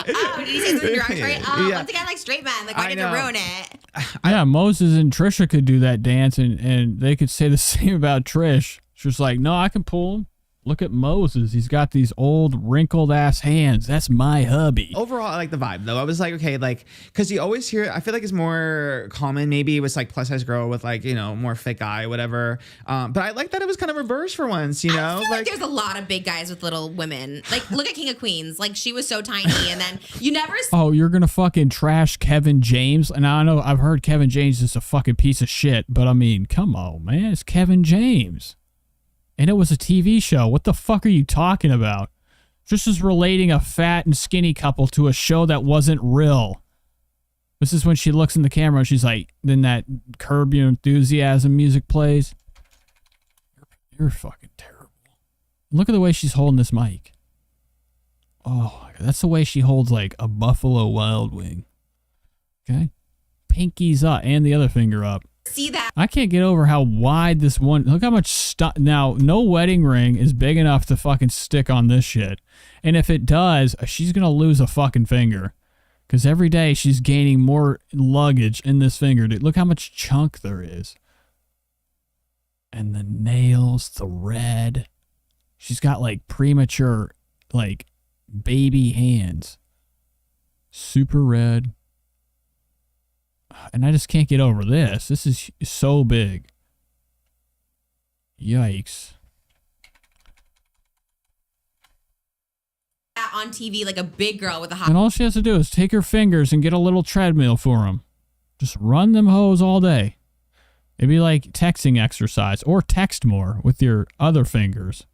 Oh, did he say something derogatory? Oh, once again, like straight men. Like, why did you ruin it? Yeah, Moses and Trisha could do that dance and they could say the same about Trish. She's like, no, I can pull him. Look at Moses. He's got these old wrinkled ass hands. That's my hubby. Overall, I like the vibe though. I was like, okay, like, cause you always hear, I feel like it's more common. Maybe it was like plus size girl with like, you know, more fit guy, whatever. But I like that it was kind of reversed for once, you know? I feel like there's a lot of big guys with little women. Like, look at King of Queens. Like, she was so tiny and then you never Oh, you're gonna fucking trash Kevin James? And I know I've heard Kevin James is a fucking piece of shit, but I mean, come on, man. It's Kevin James. And it was a TV show. What the fuck are you talking about? Just as relating a fat and skinny couple to a show that wasn't real. This is when she looks in the camera and she's like, then that Curb Your Enthusiasm music plays. You're fucking terrible. Look at the way she's holding this mic. Oh, that's the way she holds like a Buffalo Wild Wing. Okay? Pinky's up and the other finger up. see that. I can't get over how wide this one. Look how much now. No wedding ring is big enough to fucking stick on this shit. And if it does, she's gonna lose a fucking finger. Because every day she's gaining more luggage in this finger. Dude, look how much chunk there is. And the nails, the red. She's got like premature, like baby hands. Super red. And I just can't get over this. This is so big. Yikes. On TV like a big girl with a hot. And all she has to do is take her fingers and get a little treadmill for them. Just run them hoes all day. It'd be like texting exercise, or text more with your other fingers.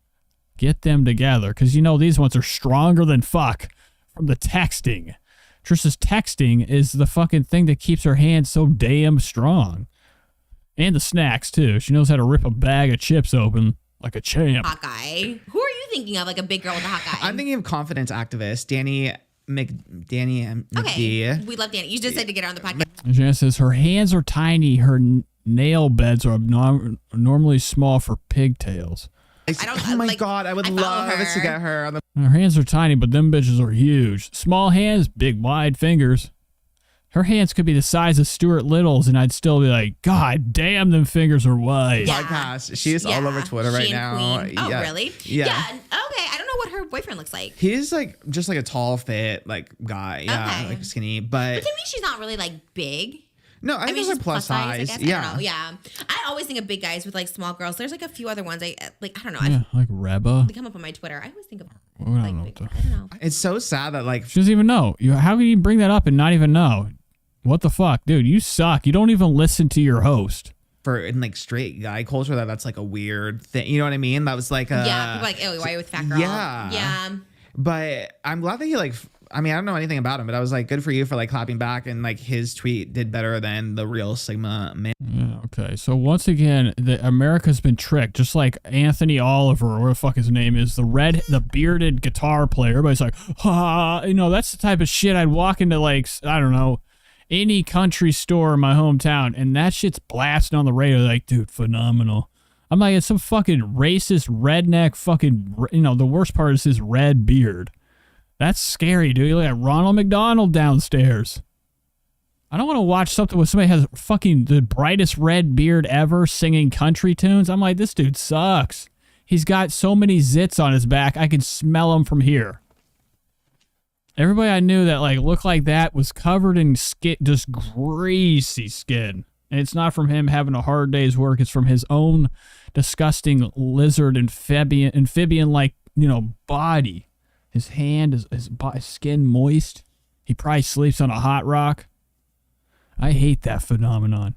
Get them together, because you know these ones are stronger than fuck from the texting. Trisha's texting is the fucking thing that keeps her hands so damn strong. And the snacks, too. She knows how to rip a bag of chips open like a champ. Hot guy. Who are you thinking of, like a big girl with a hot guy? I'm thinking of confidence activist Danny McD. Okay, we love Danny. You just said to get her on the podcast. Jan says her hands are tiny. Her nail beds are normally small for pigtails. Oh my god, I would love to get her on the. Her hands are tiny, but them bitches are huge. Small hands, big wide fingers. Her hands could be the size of Stuart Little's, and I'd still be like, God damn, them fingers are wide. Yeah. Podcast. She is all over Twitter right now. Queen. Oh, really? Yeah. Okay, I don't know what her boyfriend looks like. He's like just like a tall, fit like guy. Yeah, like skinny, but to me, she's not really like big. No, I mean, she's plus size. I Yeah. don't know. Yeah. I always think of big guys with like small girls. There's like a few other ones I don't know. Yeah, like Reba. They come up on my Twitter. I always think of I don't know. It's so sad that like she doesn't even know. How can you bring that up and not even know? What the fuck, dude? You suck. You don't even listen to your host. For in like straight guy culture, that's like a weird thing. You know what I mean? That was like yeah, people are like, oh, why are you with fat girl? Yeah. But I'm glad that he like. I mean, I don't know anything about him, but I was like, good for you for like clapping back, and like his tweet did better than the real Sigma man. Yeah, okay. So once again, America's been tricked, just like Anthony Oliver, or what the fuck his name is, the bearded guitar player. Everybody's like, ha, you know, that's the type of shit I'd walk into, like, I don't know, any country store in my hometown, and that shit's blasting on the radio. Like, dude, phenomenal. I'm like, it's some fucking racist redneck fucking, you know, the worst part is his red beard. That's scary, dude. You look at Ronald McDonald downstairs. I don't want to watch something where somebody has fucking the brightest red beard ever singing country tunes. I'm like, this dude sucks. He's got so many zits on his back, I can smell them from here. Everybody I knew that like looked like that was covered in skin, just greasy skin. And it's not from him having a hard day's work. It's from his own disgusting lizard amphibian-like, you know, body. His hand, his skin moist. He probably sleeps on a hot rock. I hate that phenomenon.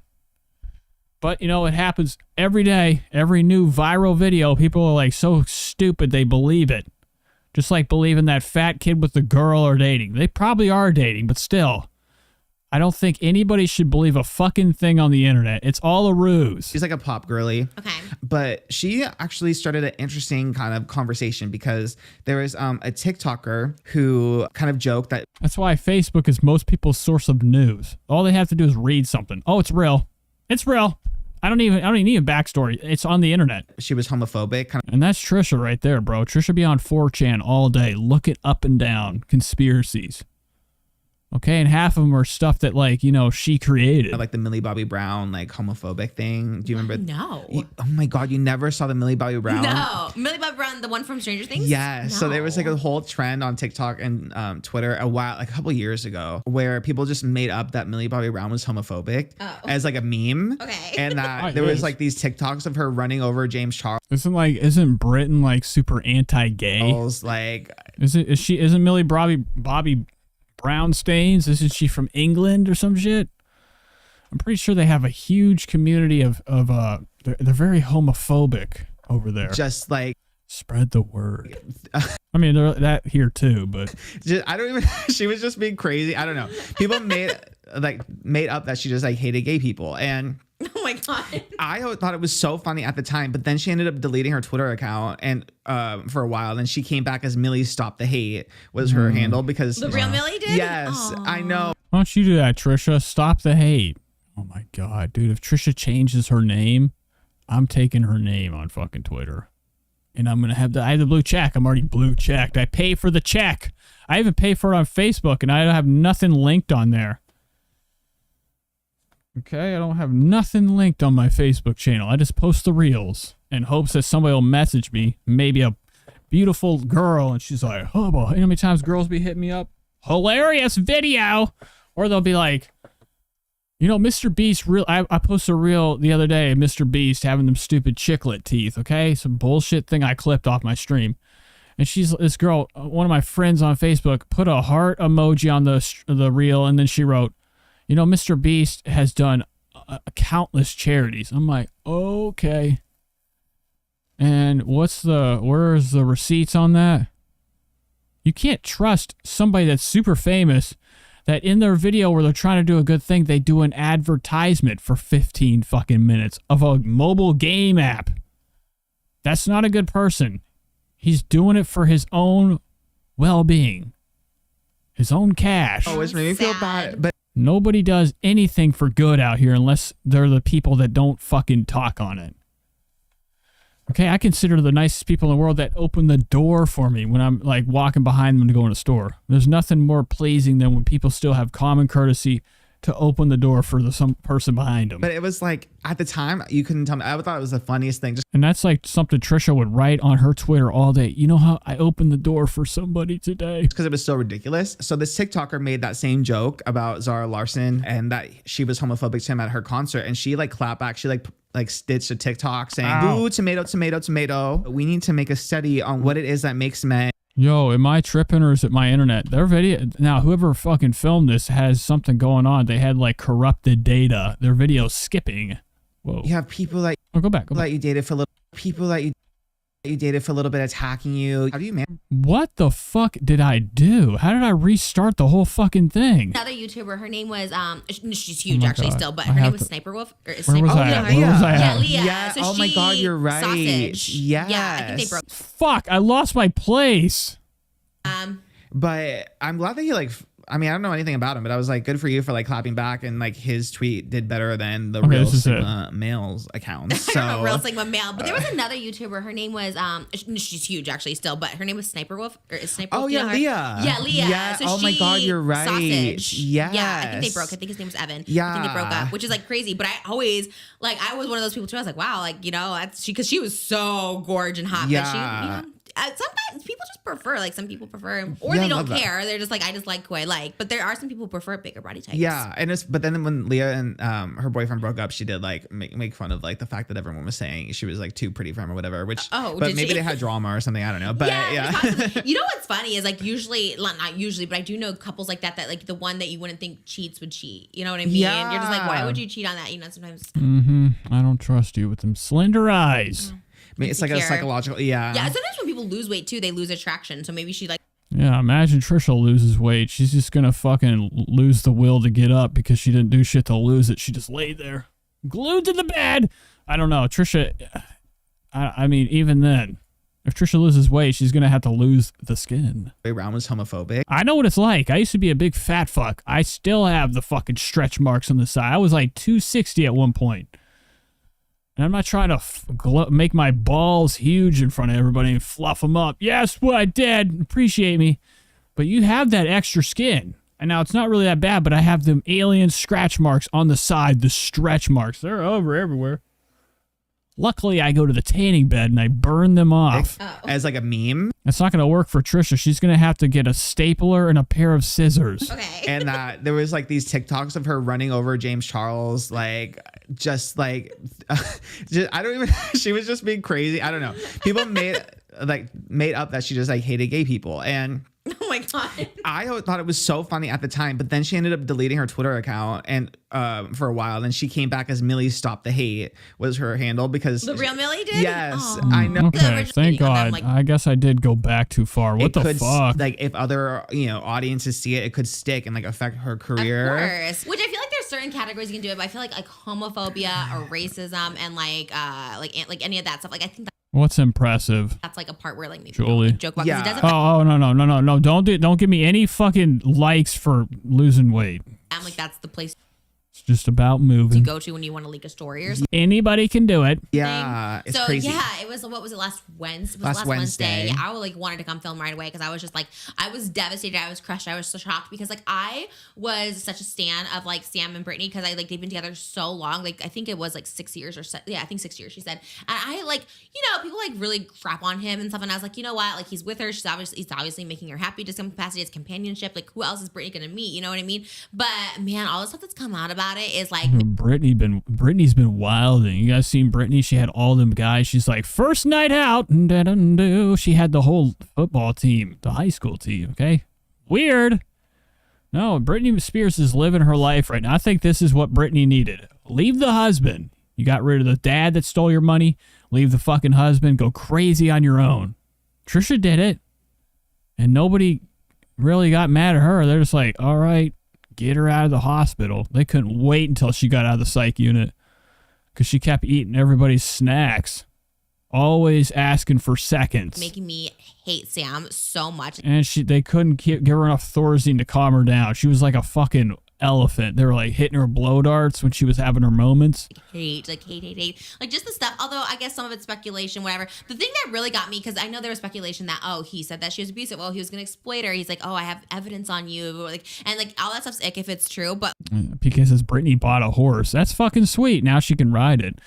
But, you know, it happens every day. Every new viral video, people are like so stupid they believe it. Just like believing that fat kid with the girl are dating. They probably are dating, but still. I don't think anybody should believe a fucking thing on the internet. It's all a ruse. She's like a pop girly. Okay. But she actually started an interesting kind of conversation because there was a TikToker who kind of joked that. That's why Facebook is most people's source of news. All they have to do is read something. Oh, it's real. It's real. I don't even need a backstory. It's on the internet. She was homophobic. And that's Trisha right there, bro. Trisha be on 4chan all day, looking up and down conspiracies. Okay, and half of them are stuff that, like, you know, she created. Like the Millie Bobby Brown, like, homophobic thing. Do you remember? No. Oh, my God. You never saw the Millie Bobby Brown? No. Millie Bobby Brown, the one from Stranger Things? Yeah. No. So there was, like, a whole trend on TikTok and Twitter a couple years ago where people just made up that Millie Bobby Brown was homophobic as, like, a meme. Okay. And that there was, like, these TikToks of her running over James Charles. Isn't Britain, like, super anti-gay? Like... Isn't Millie Bobby Brown stains? Isn't she from England or some shit? I'm pretty sure they have a huge community of they're very homophobic over there. Just like spread the word. I mean, they're that here too, but I don't even. She was just being crazy. I don't know. People made up that she just like hated gay people, and oh my God. I thought it was so funny at the time, but then she ended up deleting her Twitter account and for a while. Then she came back as Millie Stop the Hate was her handle because the real Millie did. Yes, Aww. I know. Why don't you do that, Trisha? Stop the hate. Oh my God, dude! If Trisha changes her name, I'm taking her name on fucking Twitter, and I'm gonna have I have the blue check. I'm already blue checked. I pay for the check. I even pay for it on Facebook, and I don't have nothing linked on there. Okay, I don't have nothing linked on my Facebook channel. I just post the reels in hopes that somebody will message me, maybe a beautiful girl, and she's like, oh, boy. You know how many times girls be hitting me up? Hilarious video! Or they'll be like, you know, Mr. Beast, I posted a reel the other day of Mr. Beast having them stupid chiclet teeth, okay? Some bullshit thing I clipped off my stream. And this girl, one of my friends on Facebook, put a heart emoji on the reel, and then she wrote, you know, Mr. Beast has done countless charities. I'm like, okay. And where's the receipts on that? You can't trust somebody that's super famous that in their video where they're trying to do a good thing, they do an advertisement for 15 fucking minutes of a mobile game app. That's not a good person. He's doing it for his own well-being. His own cash. Oh, it's made me feel bad, but nobody does anything for good out here unless they're the people that don't fucking talk on it. Okay, I consider the nicest people in the world that open the door for me when I'm like walking behind them to go in a store. There's nothing more pleasing than when people still have common courtesy to open the door for some person behind them. But it was like, at the time, you couldn't tell me. I thought it was the funniest thing. And that's like something Trisha would write on her Twitter all day. You know how I opened the door for somebody today? Because it was so ridiculous. So this TikToker made that same joke about Zara Larsson and that she was homophobic to him at her concert. And she like clapped back. She like stitched a TikTok saying, boo, tomato, tomato, tomato. We need to make a study on what it is that makes men Yo, am I tripping or is it my internet? Their video now, whoever fucking filmed this has something going on. They had like corrupted data. Their video's skipping. Whoa. You have people that go back. You dated for a little. People that you dated for a little bit attacking you. How do you man? What the fuck did I do? How did I restart the whole fucking thing? Another YouTuber, her name was she's huge my actually God. still, but I her name have was to- Sniper Wolf. Or Where Sniper was I at? Where was I at? Leah. Yeah. So Oh my God, you're right. Sausage. Yes. Yeah, I think they broke. Fuck, I lost my place. But I'm glad that you like. I mean, I don't know anything about him, but I was like, good for you for like clapping back, and like his tweet did better than the real Sigma male's account. So Real Sigma male. But there was another YouTuber. Her name was she's huge actually still, but her name was Sniper Wolf or is Sniper Wolf? Oh Do you yeah, know her? Leah. Yeah, Leah. Yeah. So Oh my God, you're right. Sausage. Yes. Yeah, I think they broke. I think his name was Evan. I think they Yeah. broke up, which is like crazy. But I always I was one of those people too. I was like, wow, like that's because she was so gorgeous and hot. Yeah. But she, sometimes people just prefer some people prefer or Yeah, they I don't love that. care. They're just like I just like who I like. But there are some people who prefer bigger body types. Yeah, and but then when Leah and her boyfriend broke up, she did like make fun of like the fact that everyone was saying she was like too pretty for him or whatever. Which but did maybe she? they had drama or something. I don't know. But yeah. You know what's funny is usually not usually, but I do know couples like that like the one that you wouldn't think cheats would cheat. You know what I mean? Yeah. You're just like, why would you cheat on that? Sometimes. I don't trust you with them slender eyes. I mean, it's like a Insecure. psychological. Yeah. Yeah. Sometimes when people lose weight too, they lose attraction. So maybe she Yeah, imagine Trisha loses weight. She's just gonna fucking lose the will to get up because she didn't do shit to lose it. She just laid there, glued to the bed. I don't know, Trisha. I mean, even then, if Trisha loses weight, she's gonna have to lose the skin. Ray Brown was homophobic. I know what it's like. I used to be a big fat fuck. I still have the fucking stretch marks on the side. I was like 260 at one point. And I'm not trying to make my balls huge in front of everybody and fluff them up. Yes, what I did. Appreciate me. But you have that extra skin. And now it's not really that bad, but I have them alien scratch marks on the side, the stretch marks. They're over everywhere. Luckily, I go to the tanning bed and I burn them off. As like a meme. That's not going to work for Trisha. She's going to have to get a stapler and a pair of scissors. Okay. And there was like these TikToks of her running over James Charles, like just I don't even. She was just being crazy. I don't know. People made up that she just like hated gay people, and oh my God. I thought it was so funny at the time, but then she ended up deleting her Twitter account and for a while. Then she came back as Millie Stop the Hate was her handle because The real Millie did? Yes, Aw. I know. Okay, thank God. I guess I did go back too far. What It the could, fuck? Like if other audiences see it, it could stick and like affect her career. Of course. Which I feel like there's certain categories you can do it, but I feel like homophobia or racism and like any of that stuff. Like I think What's impressive? that's like a part where like maybe Julie. people joke about 'cause it doesn't Oh no! Don't give me any fucking likes for losing weight. I'm like that's the place It's just about you moving. go to when you want to leak a story or something. Anybody can do it. Yeah, it's So crazy. yeah, it was what was it last Wednesday? It was Last last Wednesday. Wednesday. I wanted to come film right away because I was just like I was devastated. I was crushed. I was so shocked because like I was such a stan of like Sam and Brittany because they've been together so long. Like I think it was like 6 years or so. Yeah, I think 6 years. She said, and I like people like really crap on him and stuff. And I was like, you know what? Like he's with her. He's obviously making her happy to some capacity. It's companionship. Like who else is Brittany gonna meet? You know what I mean? But man, all the stuff that's come out about it is like. Brittany's been wilding. You guys seen Brittany? She had all them guys. She's like, first night out. She had the whole football team, the high school team. Okay, weird. No, Britney Spears is living her life right now. I think this is what Brittany needed. Leave the husband. You got rid of the dad that stole your money. Leave the fucking husband. Go crazy on your own. Trisha did it, and nobody really got mad at her. They're just like, all right. Get her out of the hospital. They couldn't wait until she got out of the psych unit because she kept eating everybody's snacks. Always asking for seconds. Making me hate Sam so much. And they couldn't give her enough Thorazine to calm her down. She was like a fucking elephant. They were like hitting her blow darts when she was having her moments. Hate. Like just the stuff. Although I guess some of it's speculation, whatever. The thing that really got me, because I know there was speculation that, he said that she was abusive. He was going to exploit her. He's like, I have evidence on you. And all that stuff's ick if it's true. But PK says Brittany bought a horse. That's fucking sweet. Now she can ride it.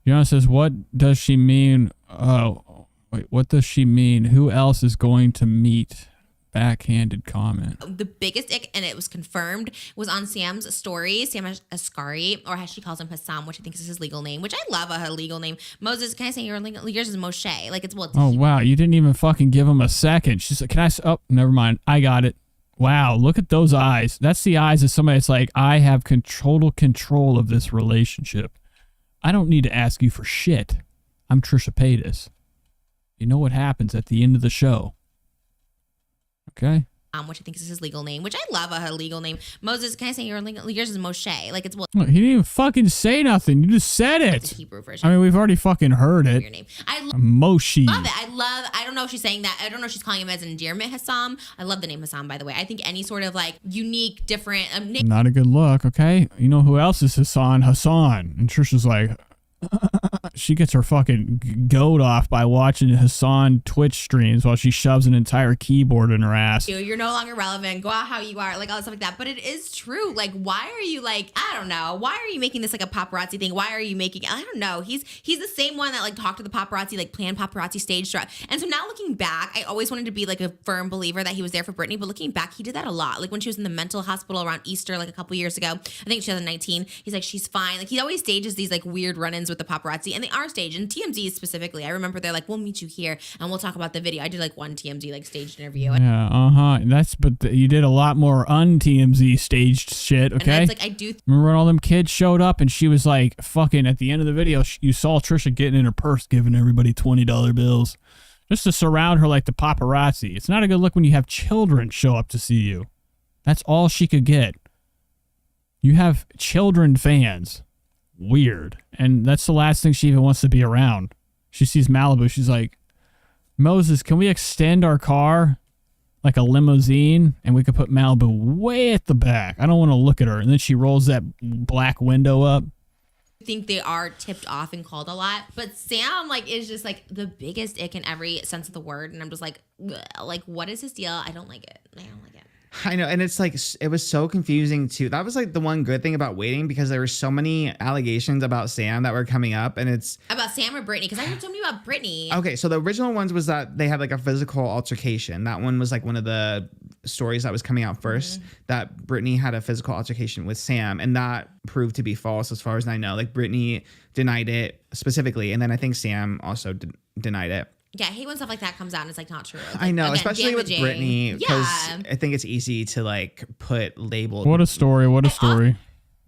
Yana says, what does she mean? What does she mean? Who else is going to meet backhanded comment. The biggest ick, and it was confirmed, was on Sam's story. Sam Asghari, or as she calls him, Hassam, which I think is his legal name, which I love a legal name. Moses, can I say yours is Moshe? Like, it's, well, it's Oh, wow. You didn't even fucking give him a second. She's like, oh, never mind. I got it. Wow. Look at those eyes. That's the eyes of somebody that's like, I have total control of this relationship. I don't need to ask you for shit. I'm Trisha Paytas. You know what happens at the end of the show. Okay? which I think is his legal name, which I love a legal name. Moses, can I say yours is Moshe? Like, it's, well, Look, he didn't even fucking say nothing. You just said it. It's a Hebrew version. I mean, we've already fucking heard it. Your name. I Moshe. love it. I don't know if she's saying that. I don't know if she's calling him as an endearment, Hassam. I love the name Hassam, by the way. I think any sort of like unique, different name. Not a good look, okay? You know who else is Hassan? Hassan. And Trisha's like, she gets her fucking goat off by watching Hassan Twitch streams while she shoves an entire keyboard in her ass. You're no longer relevant. Go out how you are, like all that stuff like that. But it is true. Like, why are you like, I don't know. Why are you making this like a paparazzi thing? Why are you making, I don't know. He's the same one that like talked to the paparazzi, like planned paparazzi stage struck. And so now looking back, I always wanted to be like a firm believer that he was there for Britney. But looking back, he did that a lot. Like when she was in the mental hospital around Easter, like a couple years ago, I think 2019, he's like, she's fine. Like he always stages these like weird run-ins with the paparazzi, and they are staged. And TMZ specifically, I remember they're like, we'll meet you here and we'll talk about the video. I did like one TMZ like staged interview. Yeah, you did a lot more un-TMZ staged shit, okay? And that's like, I do. Remember when all them kids showed up and she was like, fucking, at the end of the video, you saw Trisha getting in her purse, giving everybody $20 bills just to surround her like the paparazzi. It's not a good look when you have children show up to see you. That's all she could get. You have children fans. Weird. And that's the last thing she even wants to be around. She sees Malibu. She's like, Moses, can we extend our car like a limousine and we could put Malibu way at the back? I don't want to look at her. And then she rolls that black window up. I think they are tipped off and called a lot. But Sam like is just like the biggest ick in every sense of the word. And I'm just like, what is his deal? I don't like it. I know, and it's like, it was so confusing too. That was like the one good thing about waiting, because there were so many allegations about Sam that were coming up, and it's about Sam or Britney, because I heard so many about Britney. Okay, so the original ones was that they had like a physical altercation. That one was like one of the stories that was coming out first, that Britney had a physical altercation with Sam, and that proved to be false as far as I know. Like Britney denied it specifically, and then I think Sam also denied it. Yeah, I hate when stuff like that comes out and it's like not true. Like, I know, again, especially damaging. with Britney, because Yeah. I think it's easy to like put labels. What a story. What a story.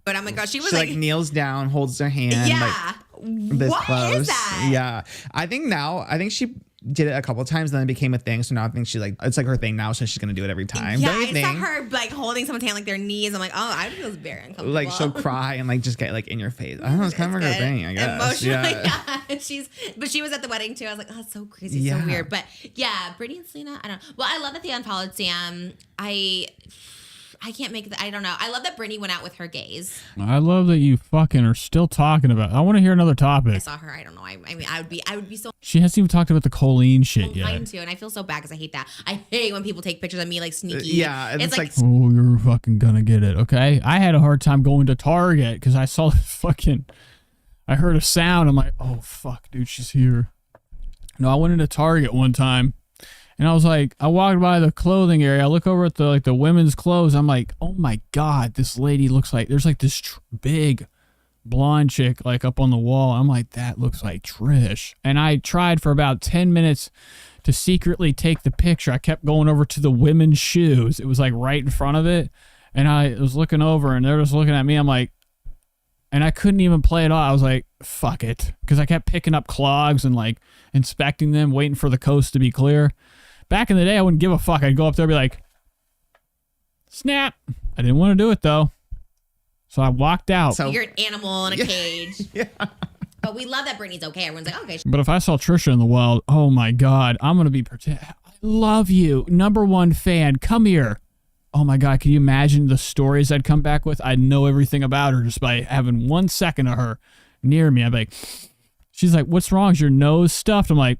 But oh my gosh, she was She like kneels down, holds her hand. Yeah. Like, this What close. is that? Yeah. I think she did it a couple of times, and then it became a thing. So now I think she like, it's like her thing now, so she's gonna do it every time. Yeah, Don't you I saw think? her like holding someone's hand like their knees. I'm like, oh, I feel very uncomfortable. Like she'll cry and like just get like in your face. I don't know, it's kind of her thing, I guess. Emotionally, Yeah. yeah. But she was at the wedding too. I was like, oh, that's so crazy, so Yeah. weird. But yeah, Britney and Selena, I don't know. Well, I love that they unfollowed Sam. I can't make that. I don't know. I love that Britney went out with her gays. I love that you fucking are still talking about it. I want to hear another I topic. saw her. I don't know. I mean, I would be so She hasn't even talked about the choline shit mine yet. too, and I feel so bad because I hate that. I hate when people take pictures of me like sneaky. Yeah, and it's like Oh, you're fucking gonna get it, okay? I had a hard time going to Target because I saw I heard a sound. I'm like, oh, fuck, dude, she's here. No, I went into Target one time, and I was like, I walked by the clothing area. I look over at the women's clothes. I'm like, oh my God, this lady looks like, there's like this big blonde chick like up on the wall. I'm like, that looks like Trish. And I tried for about 10 minutes to secretly take the picture. I kept going over to the women's shoes. It was like right in front of it. And I was looking over and they're just looking at me. I'm like, and I couldn't even play it off. I was like, fuck it. Because I kept picking up clogs and like inspecting them, waiting for the coast to be clear. Back in the day, I wouldn't give a fuck. I'd go up there and be like, snap. I didn't want to do it though. So I walked out. you're an animal in a cage. Yeah. But we love that Britney's okay. Everyone's like, okay. But if I saw Trisha in the wild, oh my God, I'm going to be I love you. #1 fan. Come here. Oh my God, can you imagine the stories I'd come back with? I'd know everything about her just by having 1 second of her near me. I'd be like, she's like, what's wrong? Is your nose stuffed? I'm like,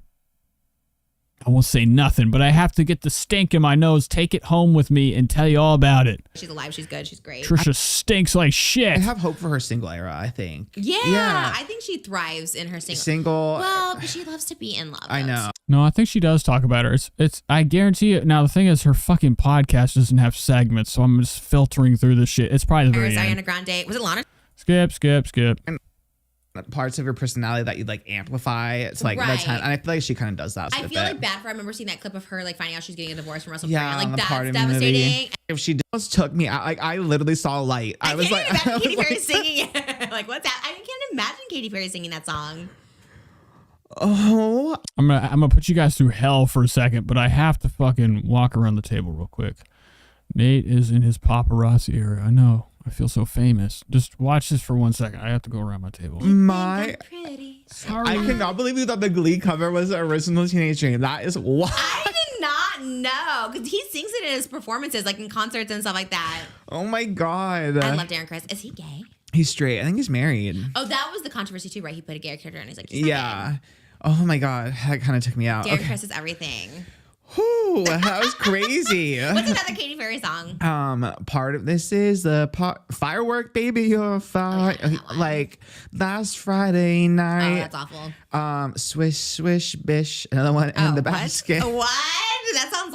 I won't say nothing, but I have to get the stink in my nose, take it home with me, and tell you all about it. She's alive. She's good. She's great. Trisha stinks like shit. I have hope for her single era, I think. Yeah, I think she thrives in her single. Well, but she loves to be in love. I know. No, I think she does talk about her. It's. I guarantee you. Now the thing is, her fucking podcast doesn't have segments, so I'm just filtering through this shit. It's probably the very end. Ariana Grande. Was it Lana? Skip. And parts of her personality that you like amplify. It's like Right. that's kind of, and I feel like she kind of does that. I feel like bad for. I remember seeing that clip of her like finding out she's getting a divorce from Russell Yeah, Brand. on Like the part that's of the movie. devastating. If she just took me out, like I literally saw a light. I was like, Imagine Katy Perry singing it. Like what's that? I can't imagine Katy Perry singing that song. oh, I'm gonna put you guys through hell for a second, but I have to fucking walk around the table real quick. Nate is in his paparazzi area. I know. I feel so famous. Just watch this for 1 second. I have to go around my table. my. Sorry. I cannot believe you thought the Glee cover was the original Teenage Dream. That is wild. I did not know because he sings it in his performances, like in concerts and stuff like that. Oh my god. I love Darren Criss. Is he gay? He's straight. I think he's married. Oh, that was the controversy too, right? He put a gay character in. He's like, Yeah. Oh my god. That kind of took me out. Darren Okay. Criss is everything. Whew, that was crazy. What's another Katy Perry song? Part of this is the firework, baby, you're fire. Like last Friday night. Oh, that's awful. Swish, swish, bish. Another one in the basket. What? That sounds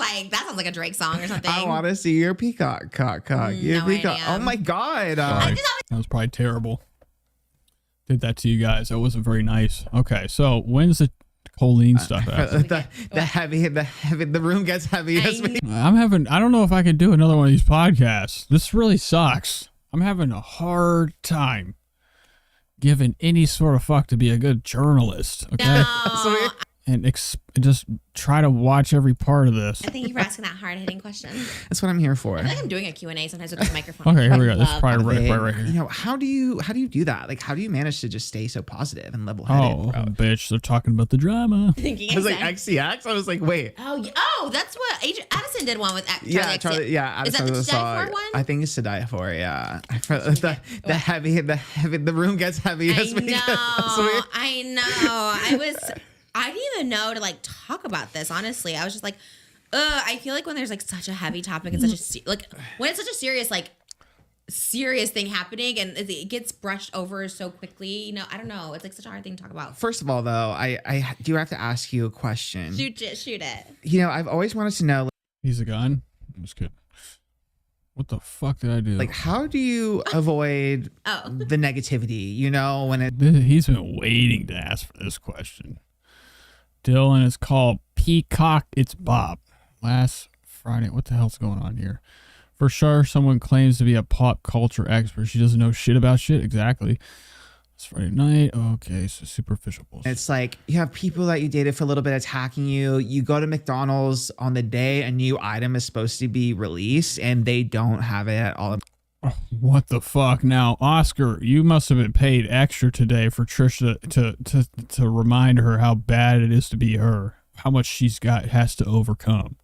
like a Drake song or something. I want to see your peacock, cock. Your No peacock. idea. Oh my god. Sorry. That was probably terrible. Did that to you guys. That wasn't very nice. Okay, so when's the choline stuff out? the room gets heavy. I don't know if I can do another one of these podcasts. This really sucks. I'm having a hard time giving any sort of fuck to be a good journalist. Okay. No. And just try to watch every part of this. Thank you for asking that hard-hitting question. That's what I'm here for. I feel like I'm doing a Q&A sometimes with the microphone. Okay, here we go. This is probably right here. You know, how do you do that? Like, how do you manage to just stay so positive and level-headed? Oh, bro? bitch, they're talking about the drama. Thinking I was like XCX. I was like, wait. Oh, that's what Addison did one with Charlie. Yeah, Charlie. Yeah, is that the To Die For one? I think it's To Die For. Yeah, the room gets heavy. I know. I didn't even know to like talk about this. Honestly, I was just like, I feel like when there's like such a heavy topic and such a when it's such a serious thing happening and it gets brushed over so quickly. You know, I don't know. It's like such a hard thing to talk about. First of all, though, I do have to ask you a question. Shoot it. You know, I've always wanted to know. He's a gun. I'm just kidding. What the fuck did I do? Like, how do you avoid the negativity? You know, when he's been waiting to ask for this question. Dylan is called Peacock. It's Bob. Last Friday. What the hell's going on here? For sure, someone claims to be a pop culture expert. She doesn't know shit about shit. Exactly. It's Friday night. Okay, so superficial bullshit. It's like you have people that you dated for a little bit attacking you. You go to McDonald's on the day a new item is supposed to be released, and they don't have it at all. What the fuck? Now, Oscar, you must have been paid extra today for Trisha to remind her how bad it is to be her, how much has to overcome.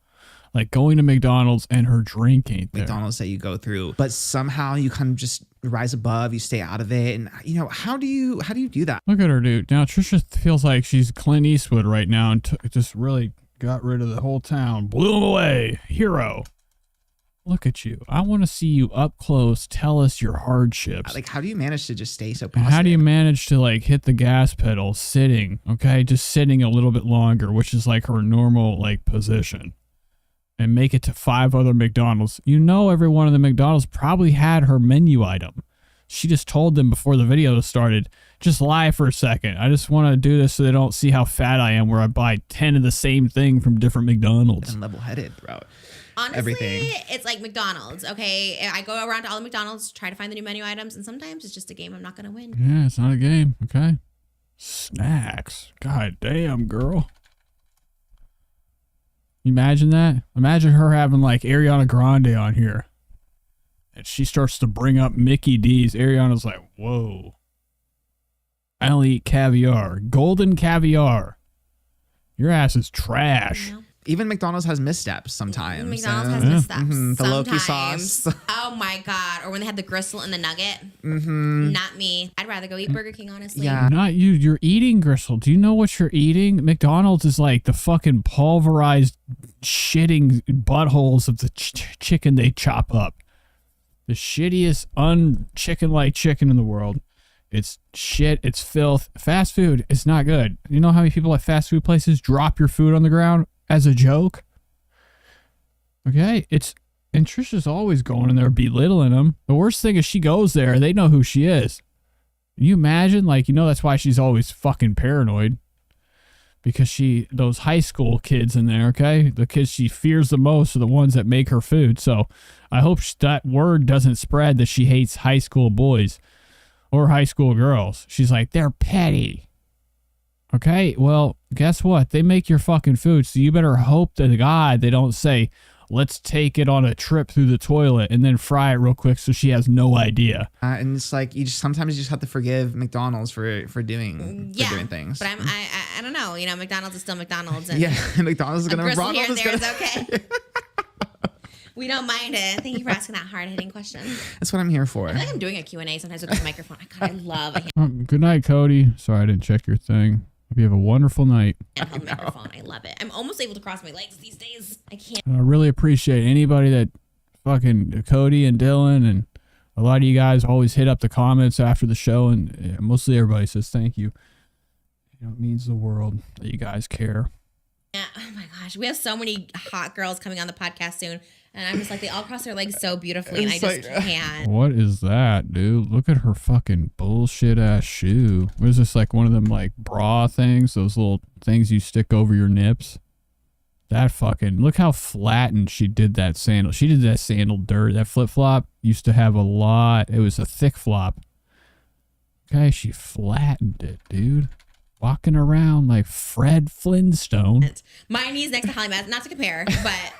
Like going to McDonald's and her drink ain't there. McDonald's that you go through, but somehow you kind of just rise above, you stay out of it. And you know, how do you do that? Look at her, dude. Now Trisha feels like she's Clint Eastwood right now and just really got rid of the whole town, blew them away. Hero. Look at you. I want to see you up close. Tell us your hardships. Like, how do you manage to just stay so And positive? how do you manage to like hit the gas pedal sitting? Okay, just sitting a little bit longer, which is like her normal like position, and make it to 5 other McDonald's. You know, every one of the McDonald's probably had her menu item. She just told them before the video started, just lie for a second. I just want to do this so they don't see how fat I am, where I buy 10 of the same thing from different McDonald's. And level-headed throughout. Honestly, everything. It's like McDonald's, okay? I go around to all the McDonald's, try to find the new menu items, and sometimes it's just a game I'm not going to win. Yeah, it's not a game, okay? Snacks. God damn, girl. Imagine that. Imagine her having like Ariana Grande on here. And she starts to bring up Mickey D's. Ariana's like, whoa. I'll eat caviar. Golden caviar. Your ass is trash. Even McDonald's has missteps sometimes. McDonald's has missteps. The Loki sometimes. sauce. Oh my God. Or when they had the gristle in the nugget. Mm-hmm. Not me. I'd rather go eat Burger King, honestly. Yeah. Not you. You're eating gristle. Do you know what you're eating? McDonald's is like the fucking pulverized shitting buttholes of the chicken they chop up. The shittiest un-chicken-like chicken in the world. It's shit. It's filth. Fast food is not good. You know how many people at fast food places drop your food on the ground as a joke? Okay, and Trisha's always going in there belittling them. The worst thing is she goes there, they know who she is. Can you imagine? Like, that's why she's always fucking paranoid. Because those high school kids in there, okay? The kids she fears the most are the ones that make her food. So I hope that word doesn't spread that she hates high school boys or high school girls. She's like, they're petty. Okay, well, guess what? They make your fucking food, so you better hope to God they don't say, let's take it on a trip through the toilet and then fry it real quick so she has no idea. And it's like sometimes you just have to forgive McDonald's for doing things. But I don't know. McDonald's is still McDonald's. And yeah, McDonald's is gonna Ronald here and there is okay. We don't mind it. Thank you for asking that hard-hitting question. That's what I'm here for. I feel like I'm doing a Q&A sometimes with this microphone. God, I love a Good night, Cody. Sorry I didn't check your thing. Hope you have a wonderful night. handheld microphone. I love it. I'm almost able to cross my legs these days. I can't. I really appreciate anybody that fucking Cody and Dylan and a lot of you guys always hit up the comments after the show, and mostly everybody says thank you. It means the world that you guys care. Yeah. Oh my gosh. We have so many hot girls coming on the podcast soon. And I'm just like, they all cross their legs so beautifully, and I just can't. What is that, dude? Look at her fucking bullshit ass shoe. What is this, like one of them like bra things? Those little things you stick over your nips? That fucking, look how flattened she did that sandal. She did that sandal dirt. That flip-flop used to have a lot. It was a thick flop. Okay, she flattened it, dude. Walking around like Fred Flintstone. My knee's next to Holly Madison, not to compare, but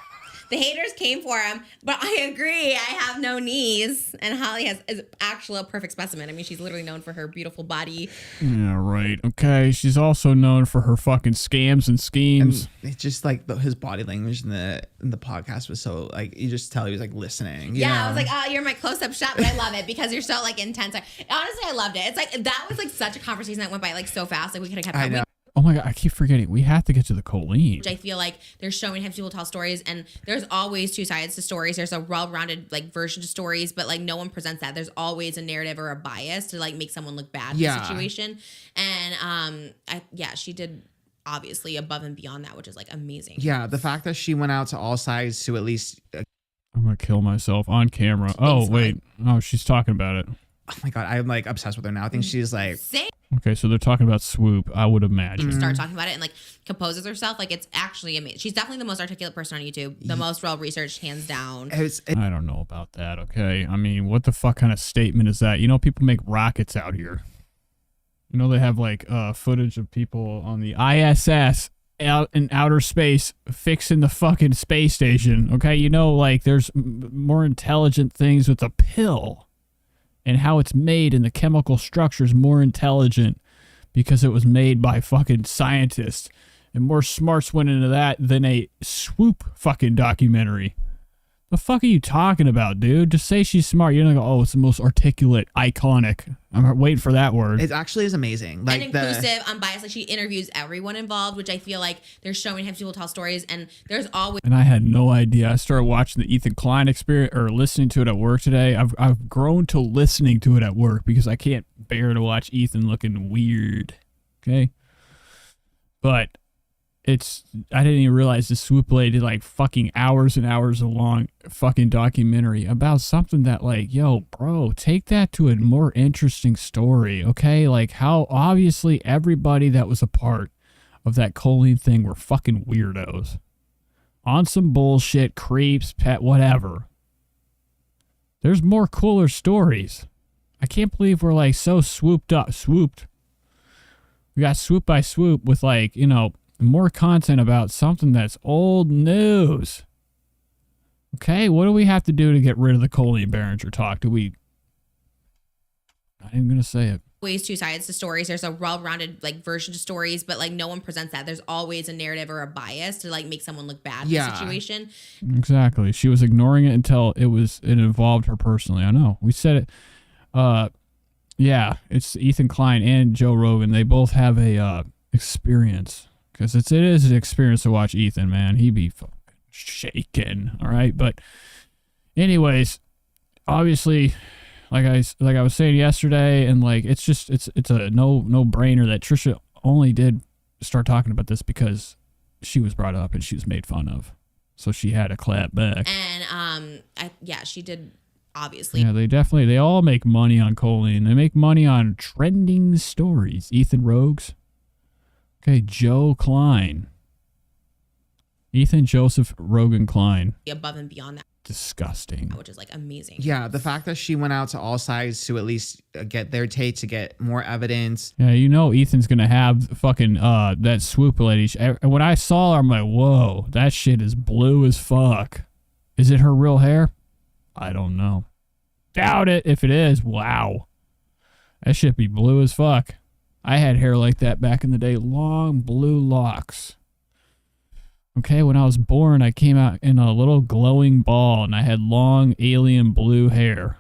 the haters came for him. But I agree, I have no knees, and Holly is actually a perfect specimen. I mean, she's literally known for her beautiful body. Yeah, right. Okay, she's also known for her fucking scams and schemes. And it's just like his body language in the podcast was so like you just tell he was like listening. Yeah, I was like, oh, you're my close-up shot, but I love it because you're so like intense. Honestly, I loved it. It's like that was like such a conversation that went by like so fast. Like we could have kept. I know. Oh my God, I keep forgetting. We have to get to the Colleen. Which I feel like they're showing how people tell stories, and there's always two sides to stories. There's a well-rounded like version to stories, but like no one presents that. There's always a narrative or a bias to like make someone look bad in the situation. And she did obviously above and beyond that, which is like amazing. Yeah, the fact that she went out to all sides to at least. I'm gonna kill myself on camera. Oh wait, oh she's talking about it. Oh my God, I'm like obsessed with her now. I think she's like. Okay, so they're talking about Swoop, I would imagine. Start talking about it and like composes herself. Like it's actually amazing. She's definitely the most articulate person on YouTube. The most well-researched, hands down. I don't know about that, okay? I mean, what the fuck kind of statement is that? You know, people make rockets out here. You know, they have like footage of people on the ISS out in outer space fixing the fucking space station, okay? You know, like there's more intelligent things with a pill. And how it's made and the chemical structure is more intelligent because it was made by fucking scientists. And more smarts went into that than a Swoop fucking documentary. The fuck are you talking about, dude? Just say she's smart. You're gonna go, oh, it's the most articulate, iconic. I'm waiting for that word. It actually is amazing. Like and inclusive, unbiased. Like she interviews everyone involved, which I feel like they're showing how people tell stories, and there's always. And I had no idea. I started watching the Ethan Klein experience or listening to it at work today. I've grown to listening to it at work because I can't bear to watch Ethan looking weird. Okay, but. I didn't even realize the Swoop Lady did like fucking hours and hours long fucking documentary about something that like, yo, bro, take that to a more interesting story, okay? Like how obviously everybody that was a part of that choline thing were fucking weirdos. On some bullshit, creeps, pet, whatever. There's more cooler stories. I can't believe we're like so swooped. We got swooped by Swoop with like, you know, more content about something that's old news. Okay, what do we have to do to get rid of the Colleen Behringer talk? I ain't gonna say it. always two sides to stories. There's a well-rounded like version to stories, but like no one presents that. There's always a narrative or a bias to like make someone look bad in the situation. Exactly. She was ignoring it until it involved her personally. I know. We said it. Yeah, it's Ethan Klein and Joe Rogan. They both have a experience, because it is an experience to watch Ethan, man. He be fucking shaking. All right, but anyways, obviously, like I was saying yesterday, and like it's a no brainer that Trisha only did start talking about this because she was brought up and she was made fun of, so she had to clap back. And she did. Obviously. Yeah, they all make money on choline. They make money on trending stories. Ethan Rogues. Okay, Joe Klein. Ethan Joseph Rogan Klein. Above and beyond that. Disgusting. Which is like amazing. Yeah, the fact that she went out to all sides to at least get their take, to get more evidence. Yeah, you know Ethan's gonna have fucking that swoop lady. When I saw her, I'm like, whoa, that shit is blue as fuck. Is it her real hair? I don't know. Doubt it. If it is, wow. That shit be blue as fuck. I had hair like that back in the day. Long blue locks. Okay, when I was born, I came out in a little glowing ball, and I had long alien blue hair.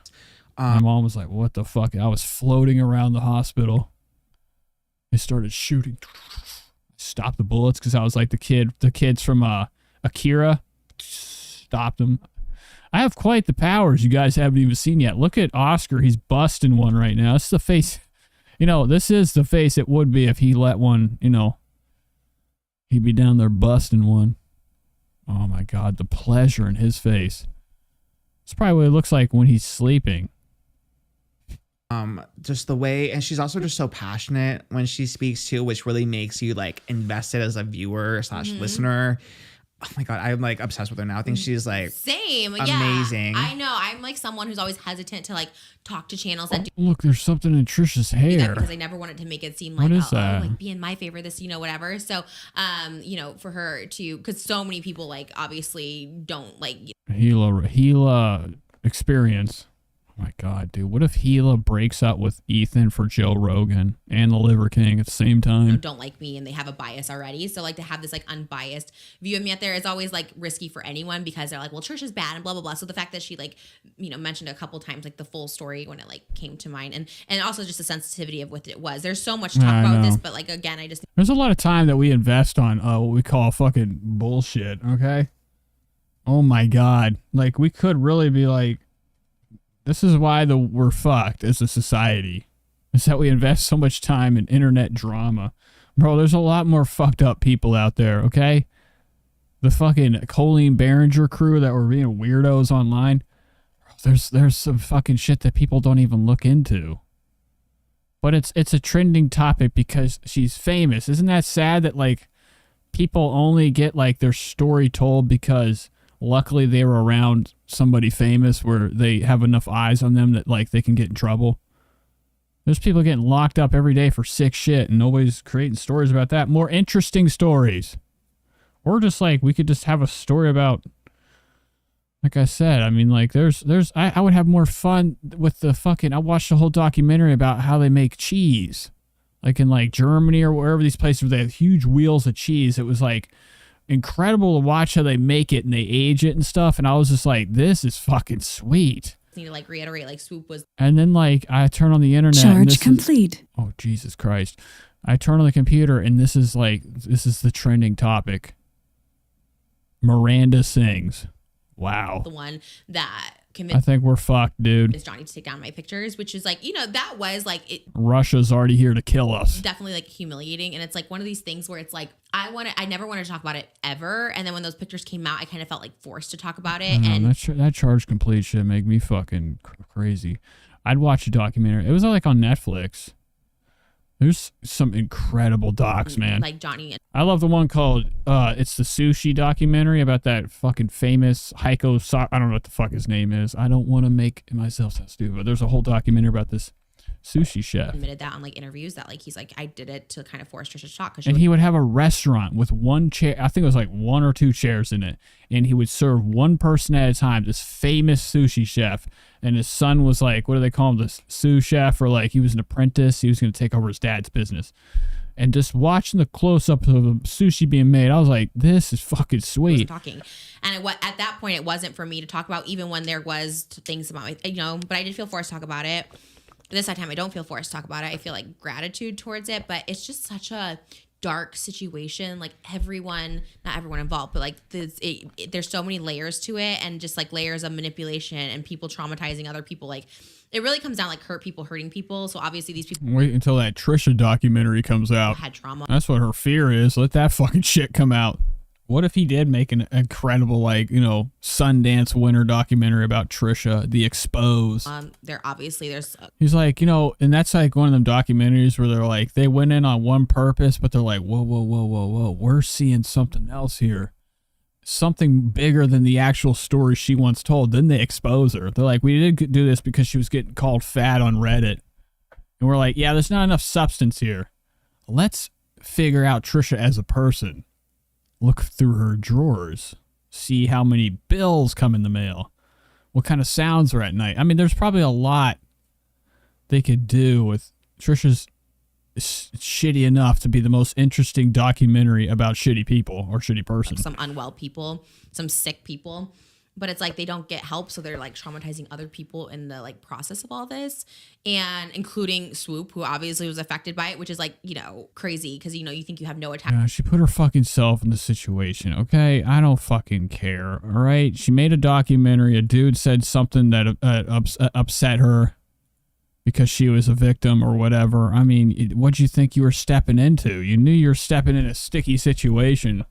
My mom was like, what the fuck? I was floating around the hospital. They started shooting. Stopped the bullets because I was like the kids from Akira. Stopped them. I have quite the powers you guys haven't even seen yet. Look at Oscar. He's busting one right now. It's the face. You know, this is the face it would be if he let one, you know, he'd be down there busting one. Oh my God, the pleasure in his face. It's probably what it looks like when he's sleeping. Just the way, and she's also just so passionate when she speaks too, which really makes you like invested as a viewer / listener. Oh my God, I'm like obsessed with her now. I think she's like amazing. Yeah, I know. I'm like someone who's always hesitant to like talk to channels that do Look, there's something in Trisha's hair. that because I never wanted to make it seem What like is that? like be in my favor, this, you know, whatever. So, you know, for her to, because so many people like obviously don't like Gila experience. Oh my God, dude. What if Gila breaks up with Ethan for Joe Rogan and the Liver King at the same time? don't like me and they have a bias already. So like to have this like unbiased view of me out there is always like risky for anyone because they're like, well, Trisha's bad and blah, blah, blah. So the fact that she like, you know, mentioned a couple times like the full story when it like came to mind and also just the sensitivity of what it was. There's so much to talk about with this, but like, again, I just... There's a lot of time that we invest on what we call fucking bullshit, okay? Oh my God. Like we could really be like, this is why we're fucked as a society. Is that we invest so much time in internet drama. Bro, there's a lot more fucked up people out there, okay? The fucking Colleen Behringer crew that were being weirdos online. There's some fucking shit that people don't even look into. But it's a trending topic because she's famous. Isn't that sad that like people only get like their story told because luckily they were around somebody famous where they have enough eyes on them that like they can get in trouble? There's people getting locked up every day for sick shit and nobody's creating stories about that. More interesting stories. Or just like we could just have a story about, like I said, I mean like I would have more fun with the fucking, I watched a whole documentary about how they make cheese. Like in like Germany or wherever these places where they have huge wheels of cheese. It was like incredible to watch how they make it and they age it and stuff. And I was just like, this is fucking sweet. Need to like reiterate, like Swoop was... And then like I turn on the internet. Charge complete. Oh, Jesus Christ. I turn on the computer and this is the trending topic. Miranda sings. Wow. The one that I convinced think we're fucked, dude. Johnny to take down my pictures, which is like, you know, that was like it. Russia's already here to kill us. Definitely like humiliating. And it's like one of these things where it's like, I never wanted to talk about it ever. And then when those pictures came out, I kind of felt like forced to talk about it. And that charge complete shit make me fucking crazy. I'd watch a documentary. It was like on Netflix. There's some incredible docs, man. Like Johnny. I love the one called, it's the sushi documentary about that fucking famous Heiko I don't know what the fuck his name is. I don't want to make myself sound stupid, but there's a whole documentary about this sushi chef. Admitted that on like interviews that like he's like, I did it to kind of force Trisha to talk. And he would have a restaurant with one chair. I think it was like 1 or 2 chairs in it. And he would serve one person at a time, this famous sushi chef. And his son was like, what do they call him? The sous chef, or like he was an apprentice. He was going to take over his dad's business. And just watching the close-up of sushi being made, I was like, this is fucking sweet. Talking. And at that point, it wasn't for me to talk about, even when there was things about, but I did feel forced to talk about it. But this time, I don't feel forced to talk about it. I feel like gratitude towards it, but it's just such a dark situation. Like not everyone involved, but like there's so many layers to it, and just like layers of manipulation and people traumatizing other people. Like it really comes down like hurting people. So obviously these people Wait until that Trisha documentary comes out. Had trauma. That's what her fear is. Let that fucking shit come out. What if he did make an incredible, like, Sundance winner documentary about Trisha, The Exposed? He's like, and that's like one of them documentaries where they're like, they went in on one purpose, but they're like, whoa, we're seeing something else here. Something bigger than the actual story she once told. Then they expose her. They're like, we did do this because she was getting called fat on Reddit. And we're like, yeah, there's not enough substance here. Let's figure out Trisha as a person. Look through her drawers. See how many bills come in the mail. What kind of sounds are at night. I mean, there's probably a lot they could do with Trisha's shitty enough to be the most interesting documentary about shitty people or shitty person. Some unwell people, some sick people. But it's like they don't get help, so they're like traumatizing other people in the like process of all this, and including Swoop, who obviously was affected by it, which is like crazy because you think you have no attack. Yeah, she put her fucking self in the situation. Okay, I don't fucking care. All right, she made a documentary. A dude said something that upset her because she was a victim or whatever. I mean, what'd you think you were stepping into? You knew you were stepping in a sticky situation.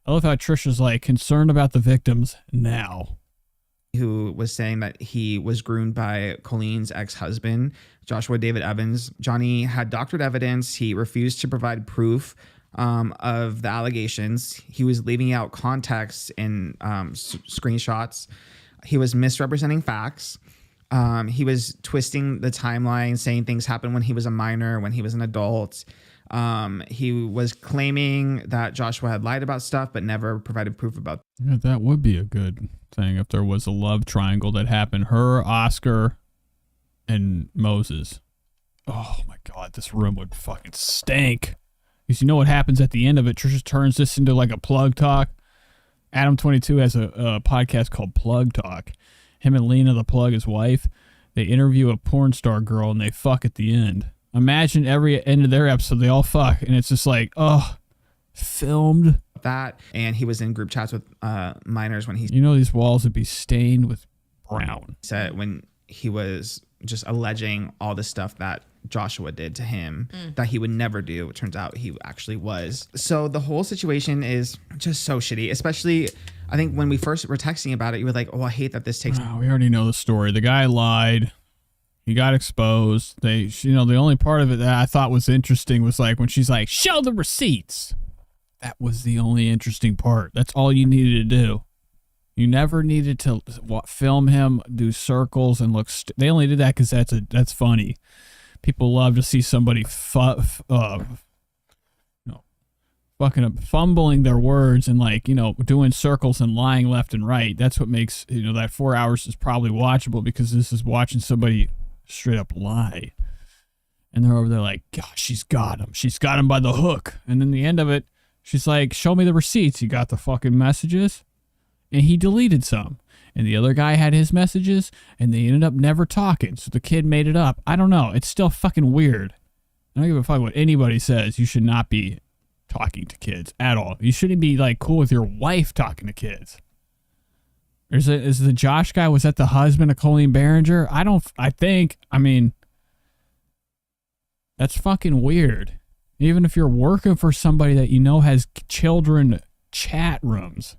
I love how Trisha's like concerned about the victims now. Who was saying that he was groomed by Colleen's ex-husband, Joshua David Evans. Johnny had doctored evidence. He refused to provide proof of the allegations. He was leaving out context in screenshots. He was misrepresenting facts. He was twisting the timeline, saying things happened when he was a minor, when he was an adult. He was claiming that Joshua had lied about stuff, but never provided proof about. Yeah, that would be a good thing if there was a love triangle that happened. Her, Oscar, and Moses. Oh my God, this room would fucking stink. Because you know what happens at the end of it? Trisha turns this into like a plug talk. Adam22 has a podcast called Plug Talk. Him and Lena, the plug, his wife, they interview a porn star girl and they fuck at the end. Imagine every end of their episode, they all fuck. And it's just like, filmed. That. And he was in group chats with minors when he... these walls would be stained with brown. Said when he was just alleging all the stuff that Joshua did to him that he would never do. It turns out he actually was. So the whole situation is just so shitty, especially... I think when we first were texting about it, you were like, oh, I hate that this takes... We already know the story. The guy lied. He got exposed. The only part of it that I thought was interesting was like when she's like, show the receipts. That was the only interesting part. That's all you needed to do. You never needed to film him, do circles, and look... They only did that because that's funny. People love to see somebody fucking fumbling their words and doing circles and lying left and right. That's what makes that 4 hours is probably watchable, because this is watching somebody straight up lie. And they're over there like, gosh, she's got him by the hook. And then the end of it, she's like, show me the receipts. He got the fucking messages and he deleted some, and the other guy had his messages and they ended up never talking, so the kid made it up. I don't know, it's still fucking weird. I don't give a fuck what anybody says. You should not be talking to kids at all. You shouldn't be like cool with your wife talking to kids. Is the Josh guy, was that the husband of Colleen Behringer? I mean, that's fucking weird. Even if you're working for somebody that has children chat rooms,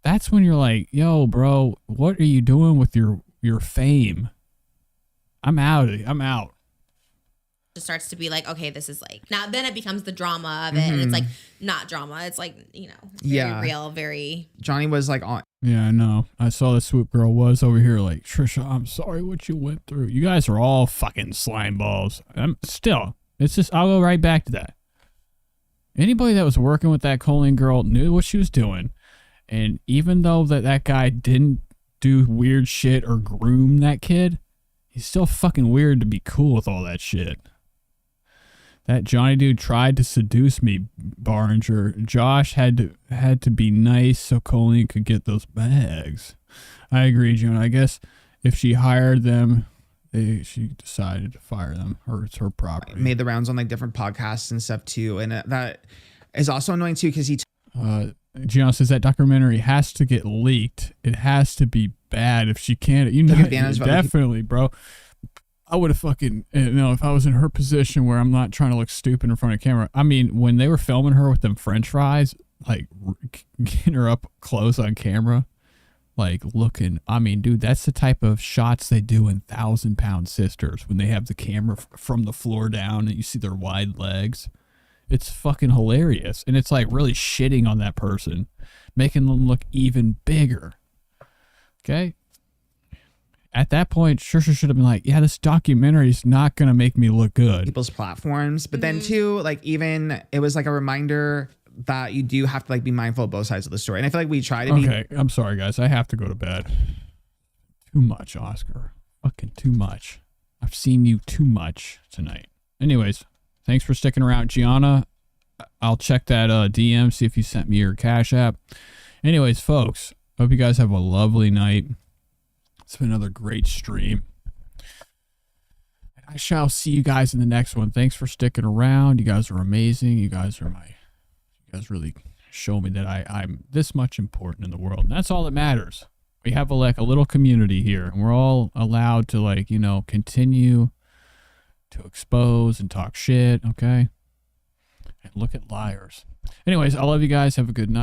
that's when you're like, yo, bro, what are you doing with your fame? I'm out. just starts to be like, okay, this is like, now then it becomes the drama of it. And it's like not drama. It's like, you know, very real, very. Johnny was like on. Yeah, I know. I saw the swoop girl was over here like, Trisha, I'm sorry what you went through. You guys are all fucking slime balls. Still, it's just, I'll go right back to that. Anybody that was working with that Colleen girl knew what she was doing. And even though that guy didn't do weird shit or groom that kid, he's still fucking weird to be cool with all that shit. That Johnny dude tried to seduce me, Barringer. Josh had to be nice so Colleen could get those bags. I agree, June. I guess if she hired them, she decided to fire them. It's her property. Made the rounds on like different podcasts and stuff too. And that is also annoying too because he... Gianna says that documentary has to get leaked. It has to be bad if she can't. You know, definitely, bro. I would have fucking, you know, if I was in her position where I'm not trying to look stupid in front of camera. I mean, when they were filming her with them French fries, like getting her up close on camera, like looking. I mean, dude, that's the type of shots they do in 1,000-Pound Sisters when they have the camera from the floor down and you see their wide legs. It's fucking hilarious. And it's like really shitting on that person, making them look even bigger. Okay? At that point, Trisha should have been like, yeah, this documentary is not going to make me look good. People's platforms. But then too, like even it was like a reminder that you do have to like be mindful of both sides of the story. And I feel like we try to be. Okay, I'm sorry, guys. I have to go to bed. Too much, Oscar. Fucking too much. I've seen you too much tonight. Anyways, thanks for sticking around, Gianna. I'll check that DM, see if you sent me your Cash App. Anyways, folks, hope you guys have a lovely night. It's been another great stream. I shall see you guys in the next one. Thanks for sticking around. You guys are amazing. You guys really show me that I'm this much important in the world. And that's all that matters. We have a little community here, and we're all allowed to like, you know, continue to expose and talk shit, okay? And look at liars. Anyways, I love you guys. Have a good night.